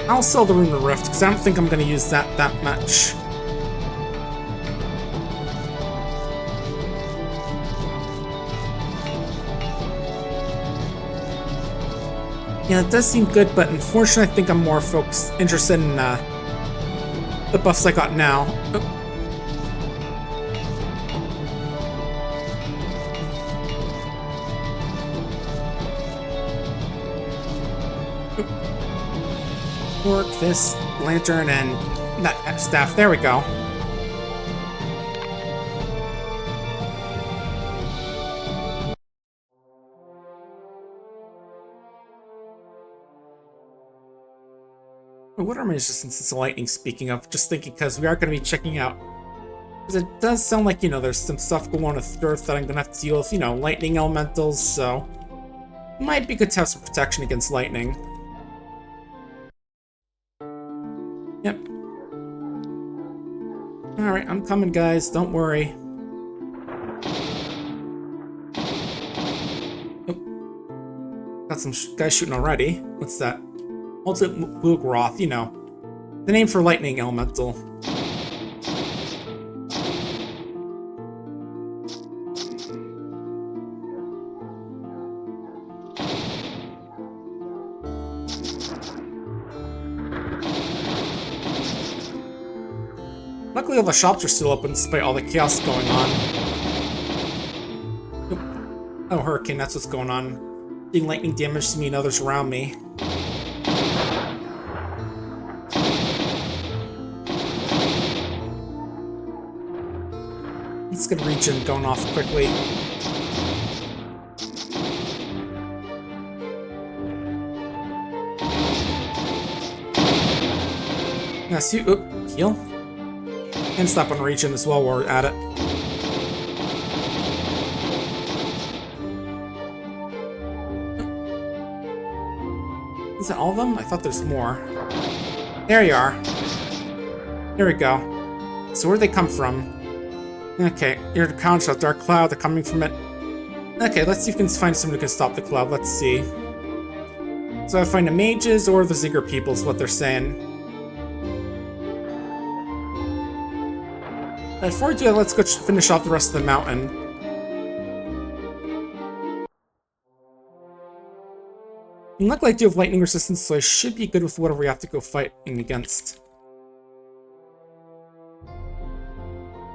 I'll sell the Rune of Rift, because I don't think I'm going to use that much. Yeah, it does seem good, but unfortunately I think I'm more interested in the buffs I got now. Oh. Work this lantern and that staff. There we go. What are my resistances to lightning, speaking of? Just thinking, because we are going to be checking out. Because it does sound like, there's some stuff going on with Earth that I'm going to have to deal with, lightning elementals, so... It might be good to have some protection against lightning. Yep. Alright, I'm coming, guys. Don't worry. Oh. Got some guys shooting already. What's that? Ultimate Boogroth, the name for lightning elemental. Luckily all the shops are still open despite all the chaos going on. Oh, hurricane, that's what's going on. Doing lightning damage to me and others around me. Let's get a regen going off quickly. Now, see, heal. And stop on regen as well while we're at it. Is that all of them? I thought there's more. There you are. There we go. So where'd they come from? Okay, you're the count of dark cloud, they're coming from it. Okay, let's see if we can find someone who can stop the club. Let's see. So I find the mages or the Ziggurat people is what they're saying. Before we do that, let's go finish off the rest of the mountain. And luckily I do have lightning resistance, so I should be good with whatever we have to go fighting against.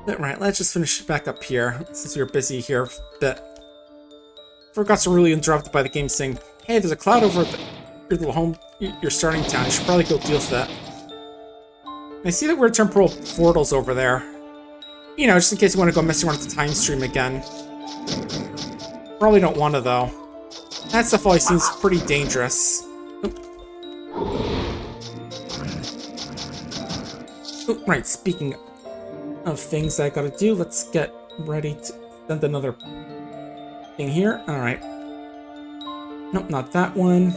But right, let's just finish back up here, since we were busy here a bit. Forgot to really interrupted by the game saying, hey, there's a cloud over at your little home, your starting town. You should probably go deal with that. And I see that weird temporal portals over there. You know, just in case you want to go messing around with the time stream again. Probably don't want to, though. That stuff always seems pretty dangerous. Oh, right, speaking of things that I gotta do, let's get ready to send another thing here. Alright. Nope, not that one.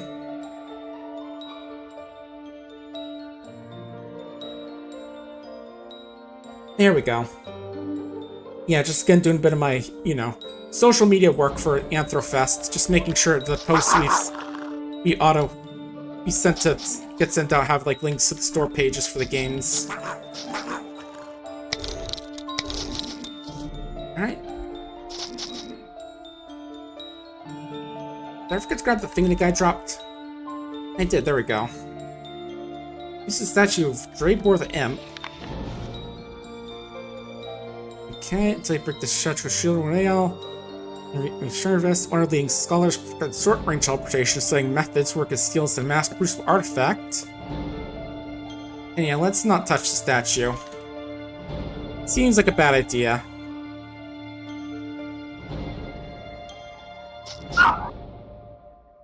There we go. Yeah, just again doing a bit of my, you know, social media work for Anthrofest. Just making sure the posts we get sent out have like links to the store pages for the games. Alright. Did I forget to grab the thing the guy dropped? I did, there we go. This is a statue of Drabor the Imp. Okay, until you break the statue of Shield Maj'Eyal. Service, one of the leading scholars for short-range teleportation, studying methods, work as skills to mass-produce artifact. And yeah, let's not touch the statue. Seems like a bad idea.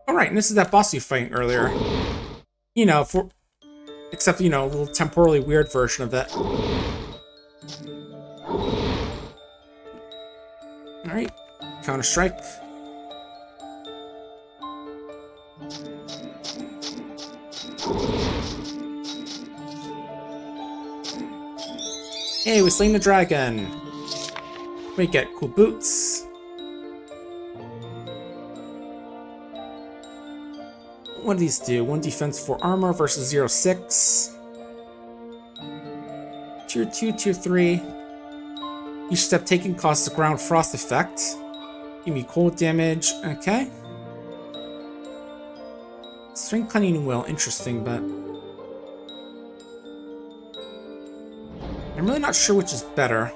Alright, and this is that boss you were fighting earlier. You know, except, you know, a little temporally weird version of it. Alright, Counter-Strike. Hey, we slain the dragon! We get cool boots. What do these do? 1 defense, 4 armor versus 0-6. Tier 2, Tier 3. Each step taken causes the ground frost effect. Give me cold damage. Okay. Strength, cunning, and will. Interesting, but I'm really not sure which is better.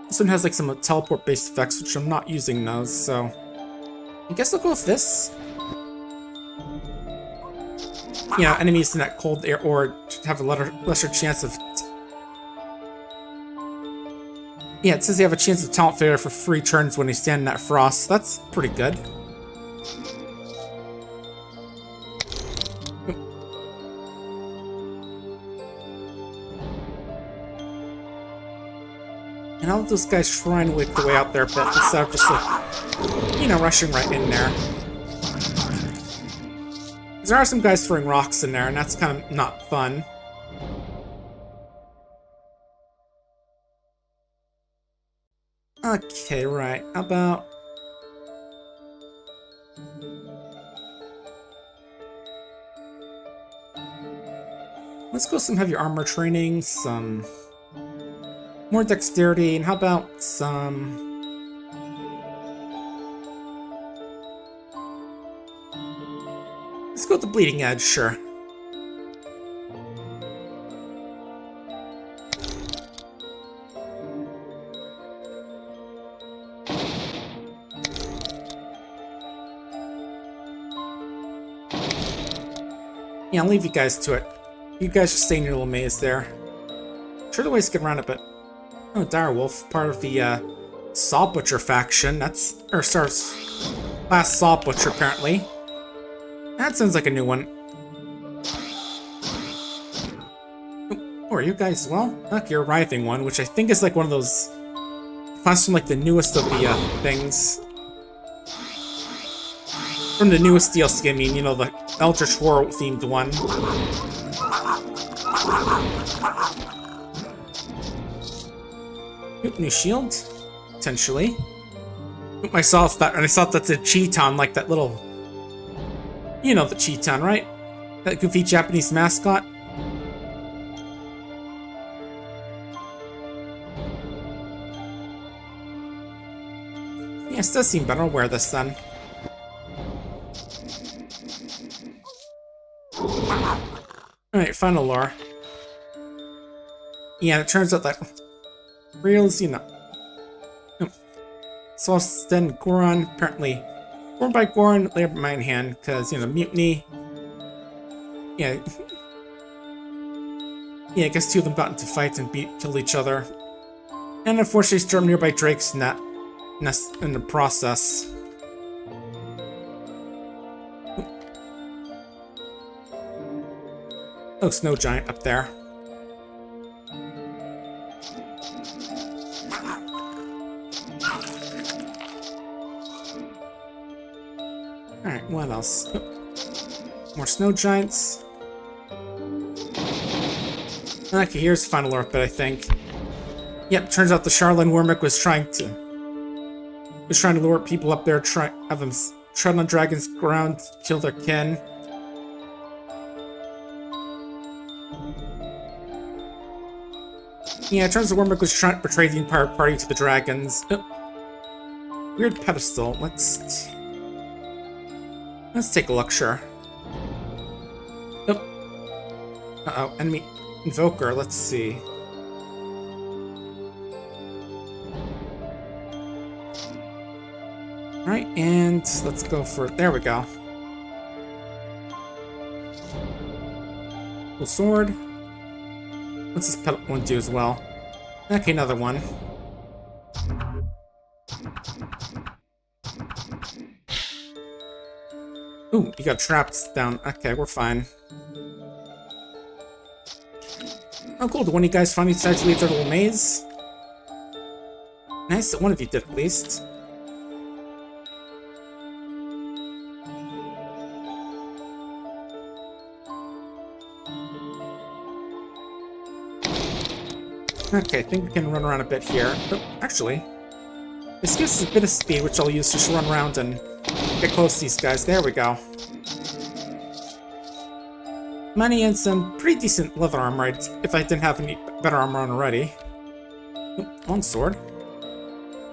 This one has like some teleport-based effects, which I'm not using those, so I guess I'll go with this. You know, enemies in that cold air or have a lesser chance of. Yeah, it says they have a chance of talent failure for 3 turns when they stand in that frost. That's pretty good. And I'll let those guys try and work their way out there a bit instead of just like, you know, rushing right in there. There are some guys throwing rocks in there, and that's kind of not fun. Okay, right. How about let's go some heavy armor training, some more dexterity, and how about some let's go with the bleeding edge, sure. Yeah, I'll leave you guys to it. You guys just stay in your little maze there. Sure, the ways to get around it, but oh, Direwolf, part of the Saw Butcher faction. That's starts last Saw Butcher apparently. That sounds like a new one. Oh, are you guys as well? Okay, you're a writhing one, which I think is like one of those class from like the newest of the things. From the newest DLC, I mean, you know, the Eldritch War themed one. Oop, new shield. potentially. Myself that, and I thought that's a Cheeton, like that little, you know, the Cheeton, right? That goofy Japanese mascot. Yes, does seem better. I'll wear this then. Alright, final lore. Yeah, it turns out that real is, you know. So then Goron, apparently born by Goron, later by my hand, because, you know, mutiny. Yeah. Yeah, I guess two of them got into fights and killed each other. And unfortunately stormed nearby Drake's nest in the process. Oh, snow giant up there. Alright, what else? Oh, more snow giants. Okay, here's the final orc bit, I think. Yep, turns out the Charlene Wormick was trying to lure people up there, have them tread on dragons' ground, kill their kin. Yeah, it turns out Wormick was trying to betray the entire party to the dragons. Oh. Weird pedestal. Let's take a look, sure. Oh. Uh-oh, enemy invoker, let's see. Alright, and let's go for it. There we go. Cool sword. What's this pedal one do as well? Okay, another one. Ooh, you got trapped down. Okay, we're fine. Oh, cool. Did one of you guys finally decide to leave their little maze? Nice that one of you did, at least. Okay, I think we can run around a bit here. Oh, actually, this gives us a bit of speed, which I'll use to just run around and get close to these guys. There we go. Money and some pretty decent leather armor, if I didn't have any better armor on already. Oh, long sword.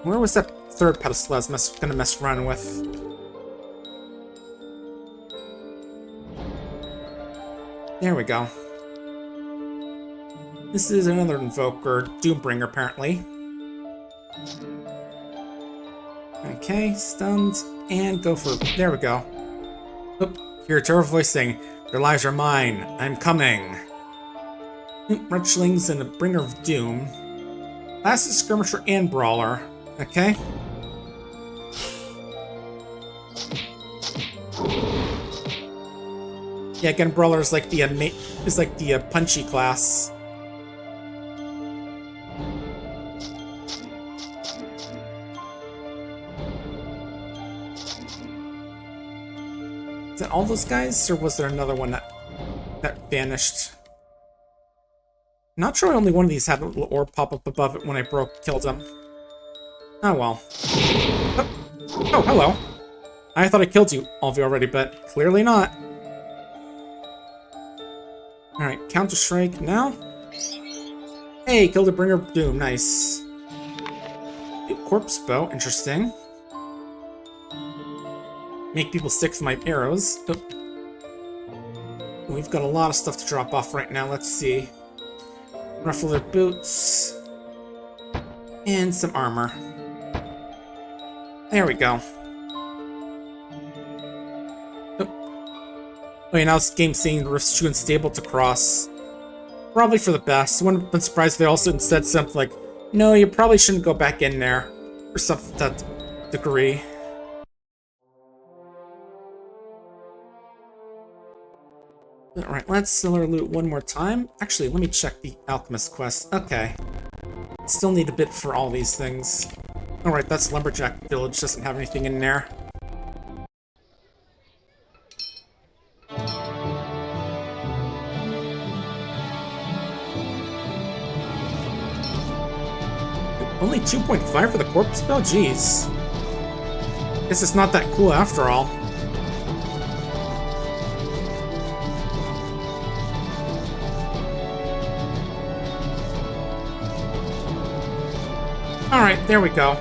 Where was that third pedestal I was gonna mess around with? There we go. This is another invoker, Doombringer, apparently. Okay, stunned, and go for... There we go. Oop, hear a terrible voice saying, "Their lives are mine. I'm coming." Retchlings and a bringer of doom. Last is skirmisher and brawler. Okay. Yeah, again, brawler is like the punchy class. Is that all those guys, or was there another one that vanished? Not sure only one of these had a little orb pop up above it when I killed him. Oh well. Oh, hello. I thought I killed all of you already, but clearly not. Alright, Counter-Strike now. Hey, killed a bringer of doom, nice. Corpse bow, interesting. Make people sick with my arrows. Oh. We've got a lot of stuff to drop off right now. Let's see. Ruffle their boots. And some armor. There we go. Oh yeah, now this game's saying the rift's too unstable to cross. Probably for the best. I wouldn't have been surprised if they also instead said like, no, you probably shouldn't go back in there. Or something to that degree. Alright, let's sell our loot one more time. Actually, let me check the alchemist quest. Okay. Still need a bit for all these things. Alright, that's Lumberjack Village. Doesn't have anything in there. Only 2.5 for the corpse spell? Jeez. Guess it's not that cool after all. Alright, there we go.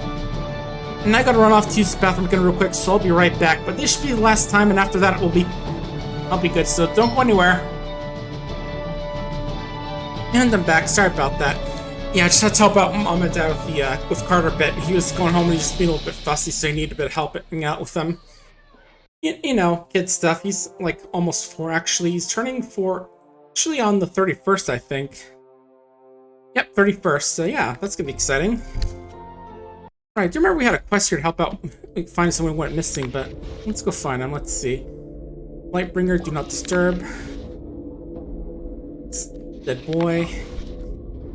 And I gotta run off to use the bathroom again real quick, so I'll be right back. But this should be the last time, and after that I'll be good, so don't go anywhere. And I'm back, sorry about that. Yeah, I just had to help out Mom and Dad with Carter a bit. He was going home and he just being a little bit fussy, so he needed a bit of help hanging out with them. You know, kid stuff. He's like almost 4 actually. He's turning 4 actually on the 31st, I think. Yep, 31st. So yeah, that's gonna be exciting. Alright, do you remember we had a quest here to help out find someone who went missing, but let's go find him. Let's see. Lightbringer, do not disturb. Dead boy.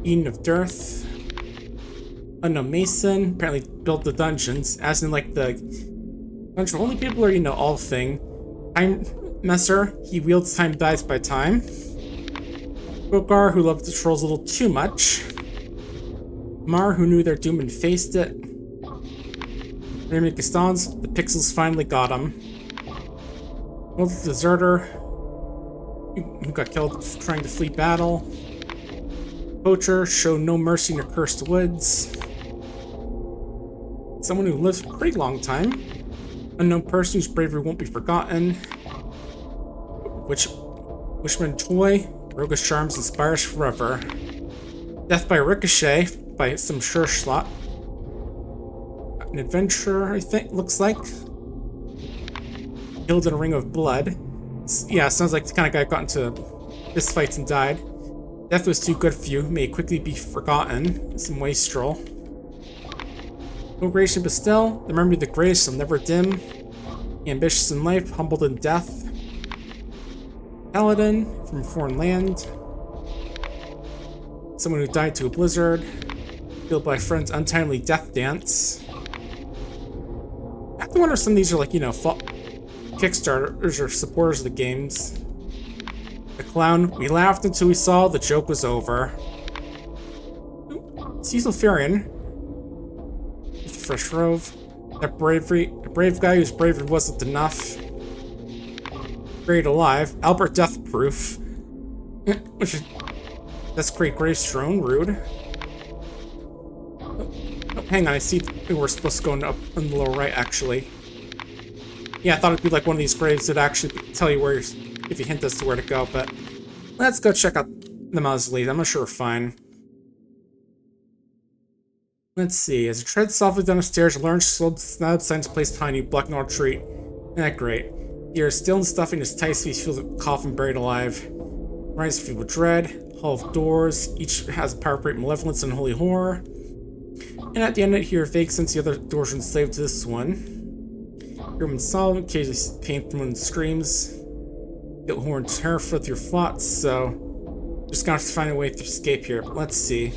Eden of Dearth. Unknown Mason. Apparently built the dungeons, as in like the bunch of only people are, you know, all thing. Time Messer, he wields time, dies by time. Rogar, who loved the trolls a little too much. Mar, who knew their doom and faced it. Raymond Gastons, the pixels finally got him. Well, the deserter, who got killed trying to flee battle. Poacher, show no mercy in your cursed woods. Someone who lives a pretty long time. Unknown person whose bravery won't be forgotten. Wishman Toy, roguish charms inspires forever. Death by ricochet by some sure slot. An adventurer, I think, looks like. Killed in a ring of blood. Yeah, sounds like the kind of guy who got into fistfights and died. Death was too good for you, may quickly be forgotten. Some wastrel. No gration but still, the memory of the greatest shall never dim. Ambitious in life, humbled in death. Paladin from a foreign land. Someone who died to a blizzard. Killed by friend's untimely death dance. I have to wonder if some of these are like, you know, Kickstarters or supporters of the games. The clown, we laughed until we saw the joke was over. Cecil Farian. Fresh Rove. That brave guy whose bravery wasn't enough. Buried alive. Albert Deathproof. Which is... That's great gravestone. Rude. Oh, hang on, I see we were supposed to go up in the lower right, actually. Yeah, I thought it'd be like one of these graves that actually tell you where if you hint as to where to go, but let's go check out the mausoleum. I'm not sure we're fine. Let's see. As you tread softly down the stairs, you learn slow snub signs placed behind you, blocking all retreat. Great. You're still in stuffing as tight as you feel the coffin buried alive. Rise filled with dread. Hall of doors. Each has a power of great malevolence and holy horror. And at the end of it, here, a vague sense the other doors are enslaved to this one. Room solid, occasionally pain from when it screams. Get horn terror with your flots, so just gonna have to find a way to escape here. But let's see.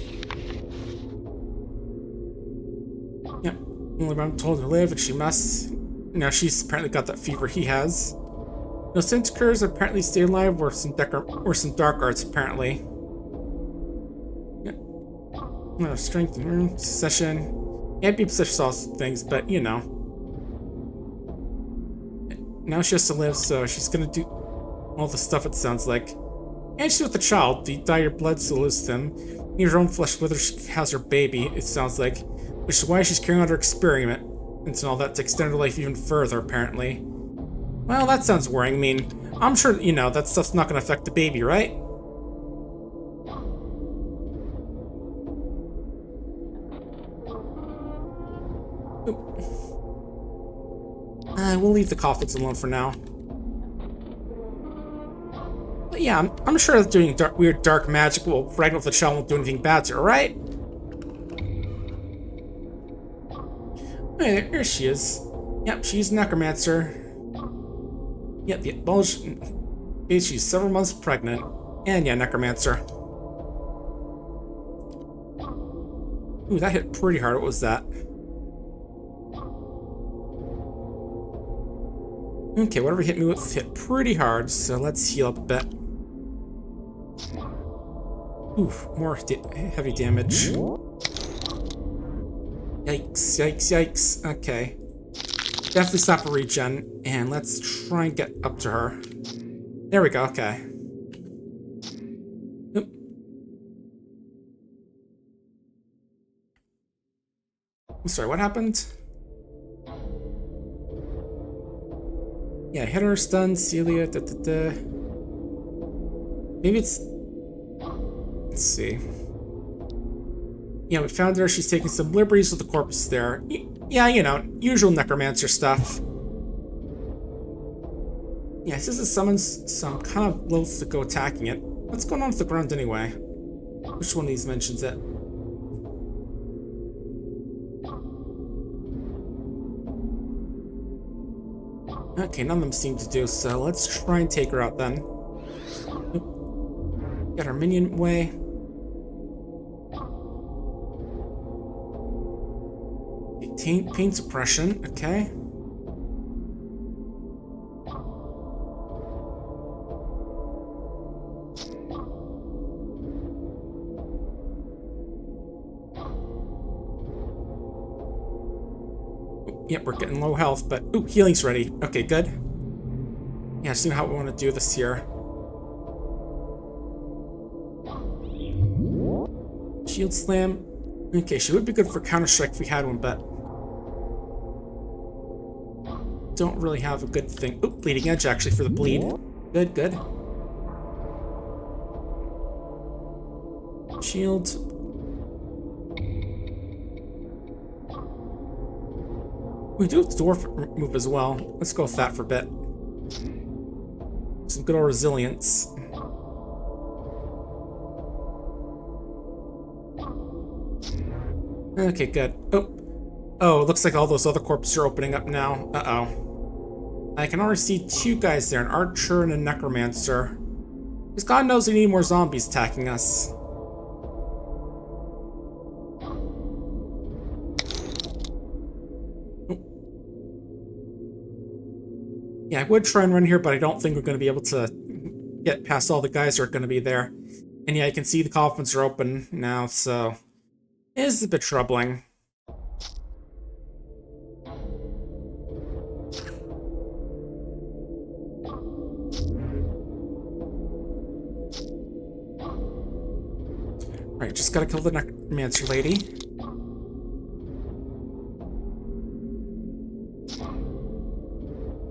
Yep, only I'm told to live, and she must. Now she's apparently got that fever he has. No Centaurs apparently stay alive, or some dark arts apparently. Yep. No strength and succession. Can't be such sauce things, but you know. Now she has to live, so she's gonna do all the stuff it sounds like. And she's with a child. You dye your blood to lose them. In her own flesh whether she has her baby, it sounds like. Which is why she's carrying out her experiment. And all that to extend her life even further, apparently. Well, that sounds worrying. I mean, I'm sure, you know, that stuff's not gonna affect the baby, right? We'll leave the coffins alone for now. But yeah, I'm sure that doing weird dark magic will pregnant with the child won't do anything bad to her, right? Hey, there she is. Yep, she's a necromancer. Yep, the bulge. She's several months pregnant. And yeah, necromancer. Ooh, that hit pretty hard. What was that? Okay, whatever hit me with hit pretty hard, so let's heal up a bit. Oof, more heavy damage. Yikes, yikes, yikes. Okay. Definitely stop a regen, and let's try and get up to her. There we go, okay. Oop. I'm sorry, what happened? Yeah, hit her, stun, Celia, Maybe it's... Let's see. Yeah, we found her. She's taking some liberties with the corpse there. Yeah, you know, usual necromancer stuff. Yeah, this is summons, so I'm kind of loath to go attacking it. What's going on with the ground anyway? Which one of these mentions it? Okay, none of them seem to do, so let's try and take her out then. Oop. Got our minion away. Pain suppression, okay. Yep, we're getting low health, but ooh, healing's ready. Okay, good. Yeah, see how we want to do this here. Shield slam. Okay, she would be good for Counter-Strike if we had one, but don't really have a good thing. Oop, bleeding edge actually for the bleed. Good, good. Shield. We do have the dwarf move as well. Let's go with that for a bit. Some good old resilience. Okay, good. Oh, it looks like all those other corpses are opening up now. Uh-oh. I can already see two guys there, an archer and a necromancer. Because God knows we need more zombies attacking us. Yeah, I would try and run here, but I don't think we're going to be able to get past all the guys that are going to be there. And yeah, you can see the coffins are open now, so it is a bit troubling. Right, just gotta kill the necromancer lady.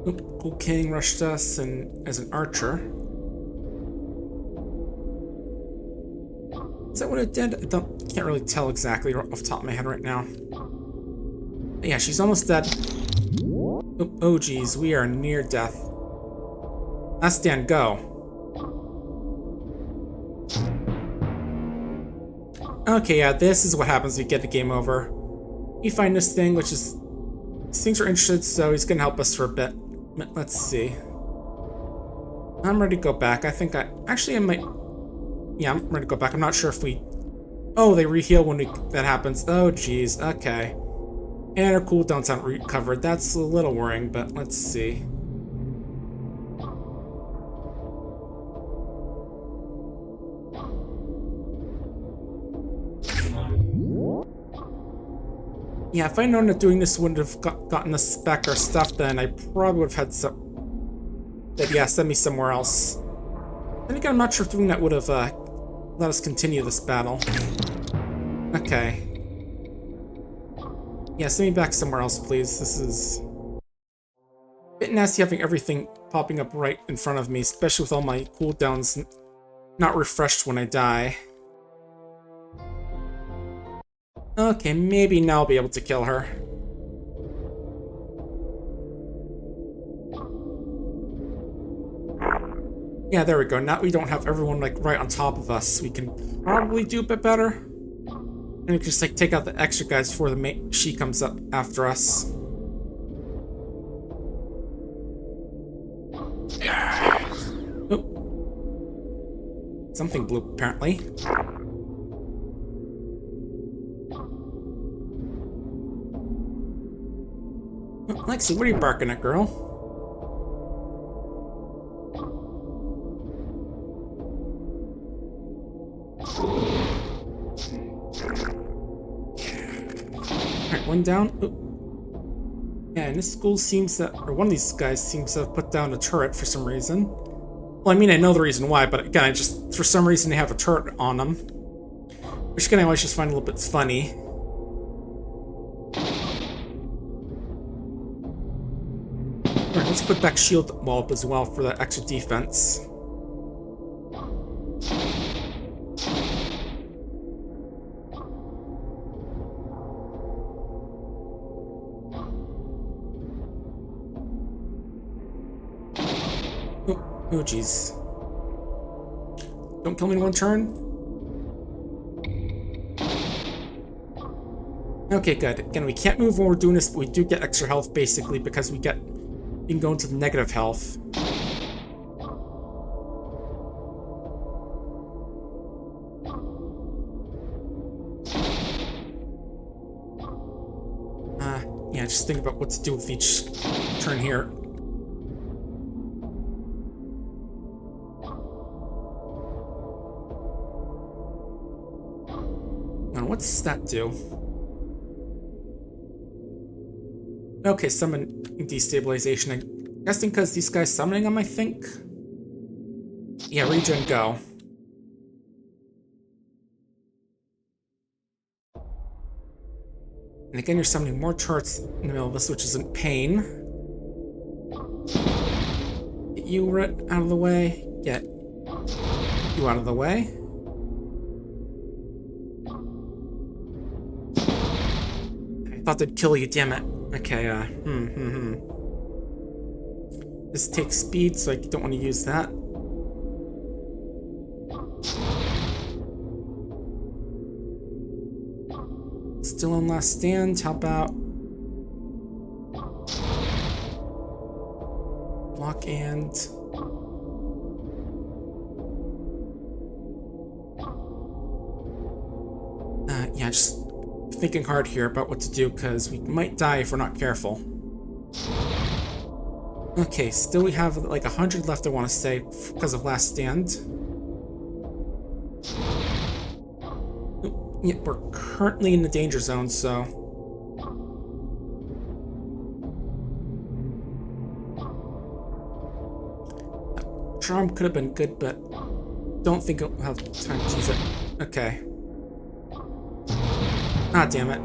Oop, Cool King rushed us and as an archer. Is that what it did? I can't really tell exactly off the top of my head right now. But yeah, she's almost dead. Oop, oh geez, we are near death. Last stand, go. Okay, yeah, this is what happens if you get the game over. You find this thing, which is... These things are interested, so he's gonna help us for a bit. Let's see. I'm ready to go back. I think I... Actually, I might... Yeah, I'm ready to go back. I'm not sure if we... Oh, they re-heal when that happens. Oh, geez. Okay. And our cooldowns aren't recovered. That's a little worrying, but let's see. Yeah, if I'd known that doing this wouldn't have gotten us back our stuff, then I probably would have had some... Yeah, send me somewhere else. Then again, I'm not sure if doing that would have let us continue this battle. Okay. Yeah, send me back somewhere else, please. This is... a bit nasty having everything popping up right in front of me, especially with all my cooldowns not refreshed when I die. Okay, maybe now I'll be able to kill her. Yeah, there we go. Now we don't have everyone, like, right on top of us. We can probably do a bit better. And we can just, like, take out the extra guys before she comes up after us. Oh. Something blew, apparently. Lexi, what are you barking at, girl? Alright, one down. Oop. Yeah, and this school seems to, or one of these guys seems to have put down a turret for some reason. Well, I mean, I know the reason why, but again, I just, for some reason, they have a turret on them. Which again, I always just find a little bit funny. Alright, let's put back shield wall up as well for that extra defense. Oh, jeez. Don't kill me in one turn. Okay, good. Again, we can't move when we're doing this, but we do get extra health, basically, because we can go into the negative health. Yeah, just think about what to do with each turn here. Now, what's that do? Okay, summon destabilization. I'm guessing because these guys summoning them, I think? Yeah, regen, go. And again, you're summoning more turrets in the middle of this, which isn't pain. Get you out of the way. Get you out of the way. I thought they'd kill you, damn it. Okay, This takes speed, so I don't want to use that. Still on last stand, how about... block and... yeah, just thinking hard here about what to do, because we might die if we're not careful. Okay, still we have like 100 left, I want to say, because of last stand. Yeah, we're currently in the danger zone, so... Charm could have been good, but don't think I'll have time to use it. Okay. Ah, damn it.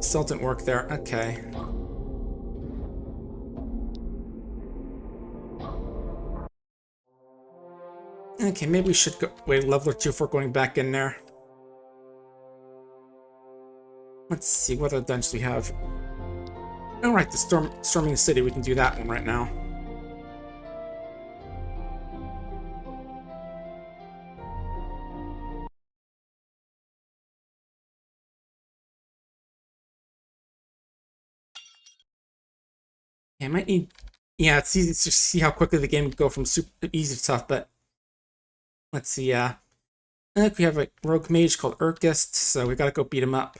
Still didn't work there. Okay. Okay, maybe we should go wait a level or two before going back in there. Let's see what other dungeons we have. Alright, the storming the city, we can do that one right now. Yeah, I might need... Yeah, it's easy to see how quickly the game can go from super easy to tough, but... Let's see, I think we have a rogue mage called Urkist, so we gotta go beat him up.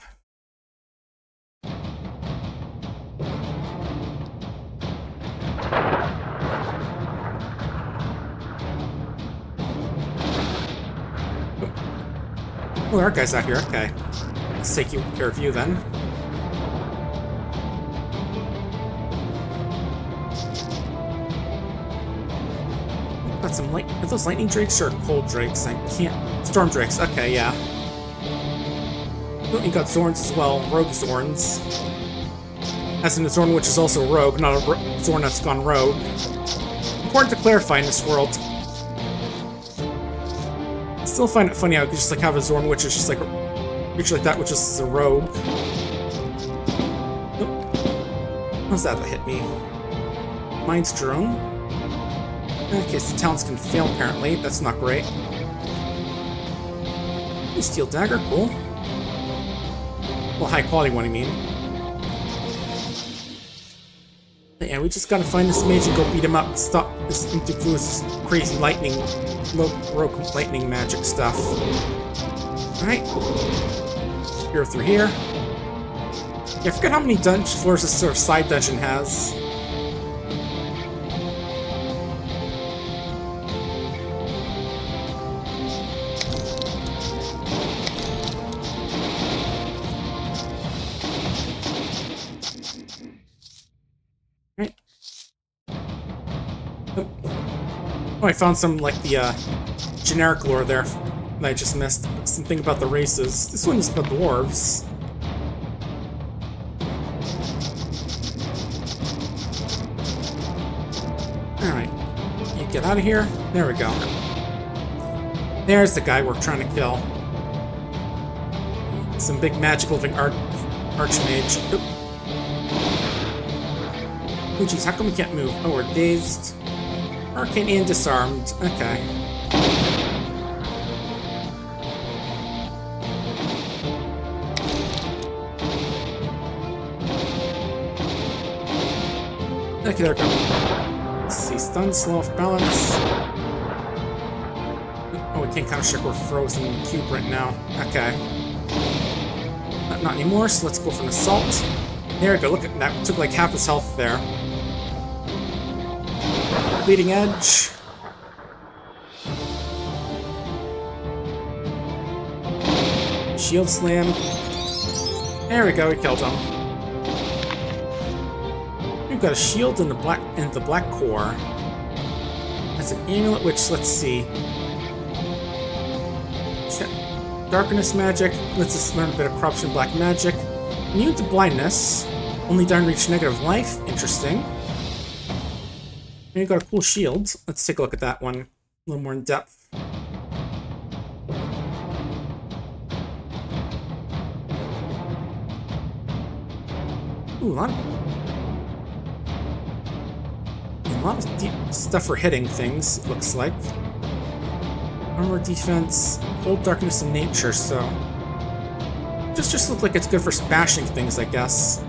Oh, our guy's out here, okay. Let's take care of you then. Got some light. Are those lightning drakes or cold drakes? I can't. Storm drakes. Okay, yeah. Oh, you got Zorns as well. Rogue Zorns. As in a Zorn which is also rogue, not a Zorn that's gone rogue. Important to clarify in this world. I still find it funny how you could just like have a Zorn which is just like a creature like that, which is a rogue. Nope. How's that hit me? Mind's drone. Okay, so talents can fail apparently. That's not great. Steel dagger, cool. Well, high quality one, I mean. But yeah, we just gotta find this mage and go beat him up and stop this Intifus crazy lightning, rogue lightning magic stuff. Alright. Here through here. Yeah, I forget how many dungeon floors this sort of side dungeon has. Oh, I found some, like, the, generic lore there that I just missed. Something about the races. This one is about dwarves. Alright. You get out of here. There we go. There's the guy we're trying to kill. Some big magical thing archmage. Oop. Oh jeez, how come we can't move? Oh, we're dazed. Arcane and disarmed. Okay. Okay, there we go. Let's see, stun, slow off balance. Oh, we can't kind of check we're frozen in the cube right now. Okay. Not anymore, so let's go for an assault. There we go, look at that. Took like half his health there. Bleeding edge. Shield slam. There we go, we killed him. We've got a shield in the black core. That's an amulet, which let's see. Darkness magic lets us learn a bit of corruption, black magic. Immune to blindness. Only down reach negative life. Interesting. And you've got a cool shield. Let's take a look at that one a little more in depth. Ooh, a lot of deep stuff for hitting things, it looks like. Armor, defense, cold, darkness, and nature, so... Just look like it's good for smashing things, I guess.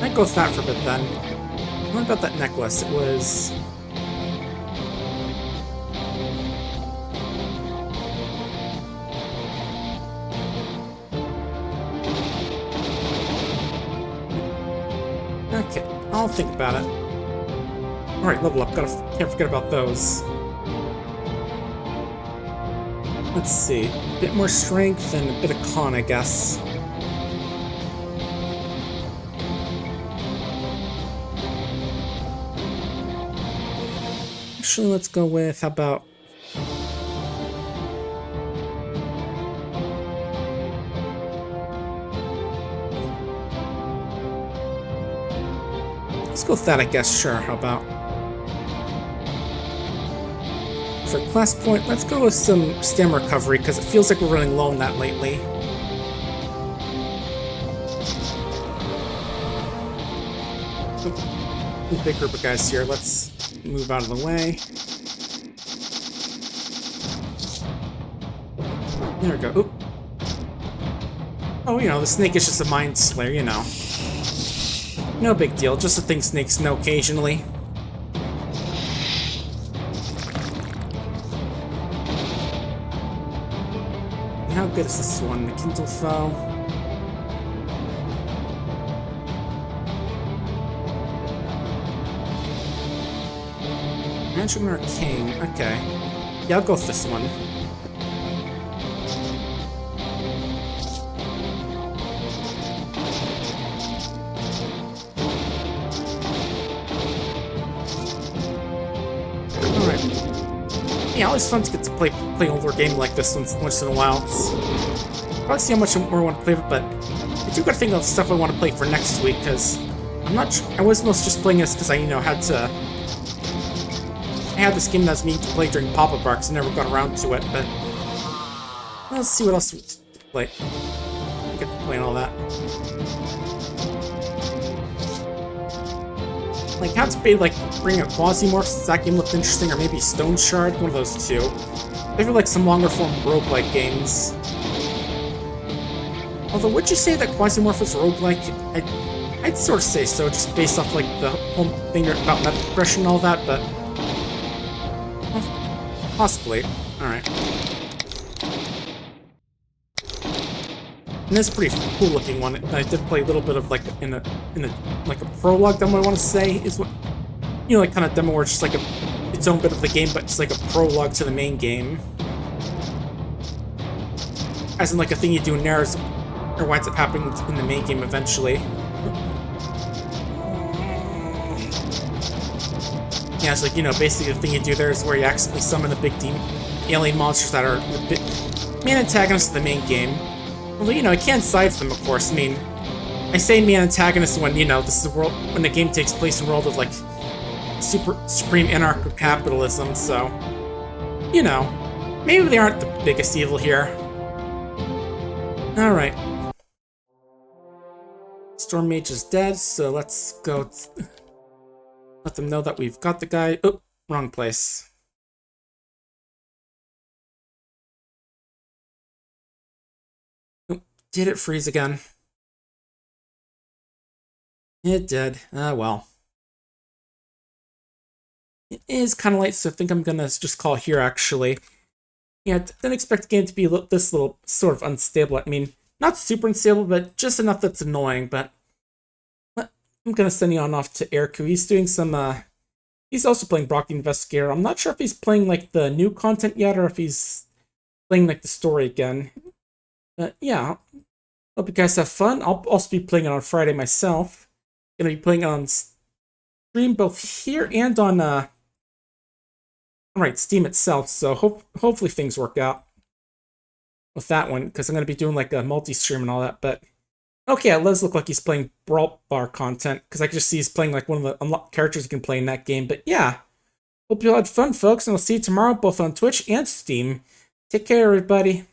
Might go with that for a bit, then. What about that necklace? It was... Okay, I'll think about it. Alright, level up. Can't forget about those. Let's see. A bit more strength and a bit of con, I guess. Actually, let's go with, how about... Let's go with that, I guess. Sure, how about... For class point, let's go with some stamina recovery, because it feels like we're running low on that lately. A big group of guys here. Let's move out of the way. There we go. Oop. Oh, you know, the snake is just a mind slayer, you know. No big deal, just a thing snakes know occasionally. How good is this one? The Kindle Foe. Magic Arcane. Okay. Yeah, I'll go with this one. Yeah, always fun to get to play an older game like this once in a while. Probably see how much more I want to play of it, but I do gotta think of stuff I want to play for next week, because I'm not sure. I was mostly just playing this because I, you know, I had this game that I was needing to play during pop-up arcs and never got around to it, but let's see what else we play. I get to play all that. Like, how to be, like, bring a Quasimorph since that game looked interesting, or maybe Stone Shard, one of those two. They feel like some longer form roguelike games. Although, would you say that Quasimorph is roguelike? I'd sort of say so, just based off, like, the whole thing about meta progression and all that, but... Well, possibly. Alright. And this is a pretty cool looking one. I did play a little bit of like in a prologue demo, I want to say, is what, you know, like kind of demo where it's just like its own bit of the game, but it's like a prologue to the main game. As in like a thing you do in Nares, or winds up happening in the main game eventually. Yeah, it's like, you know, basically the thing you do there is where you accidentally summon the big alien monsters that are the main antagonists of the main game. Although, you know, it can side from them, of course. I mean, I say main antagonist when, you know, this is a world, when the game takes place in a world of, like, supreme anarcho-capitalism, so, you know, maybe they aren't the biggest evil here. Alright. Storm Mage is dead, so let's go let them know that we've got the guy. Oh, wrong place. Oh, did it freeze again? It did. Ah, well. It is kind of late, so I think I'm gonna just call here, actually. Yeah, didn't expect the game to be this little sort of unstable. I mean, not super unstable, but just enough that's annoying, but I'm gonna send you on off to Eriku. He's doing some, he's also playing Brock the Investigator. I'm not sure if he's playing, like, the new content yet, or if he's playing, like, the story again. But, yeah. Hope you guys have fun. I'll also be playing it on Friday myself. Gonna be playing it on stream both here and on, alright, Steam itself, so hopefully things work out with that one, because I'm going to be doing, like, a multi-stream and all that, but okay, it does look like he's playing Brawl Bar content, because I can just see he's playing, like, one of the unlocked characters you can play in that game. But yeah, hope you all had fun, folks, and I'll see you tomorrow, both on Twitch and Steam. Take care, everybody.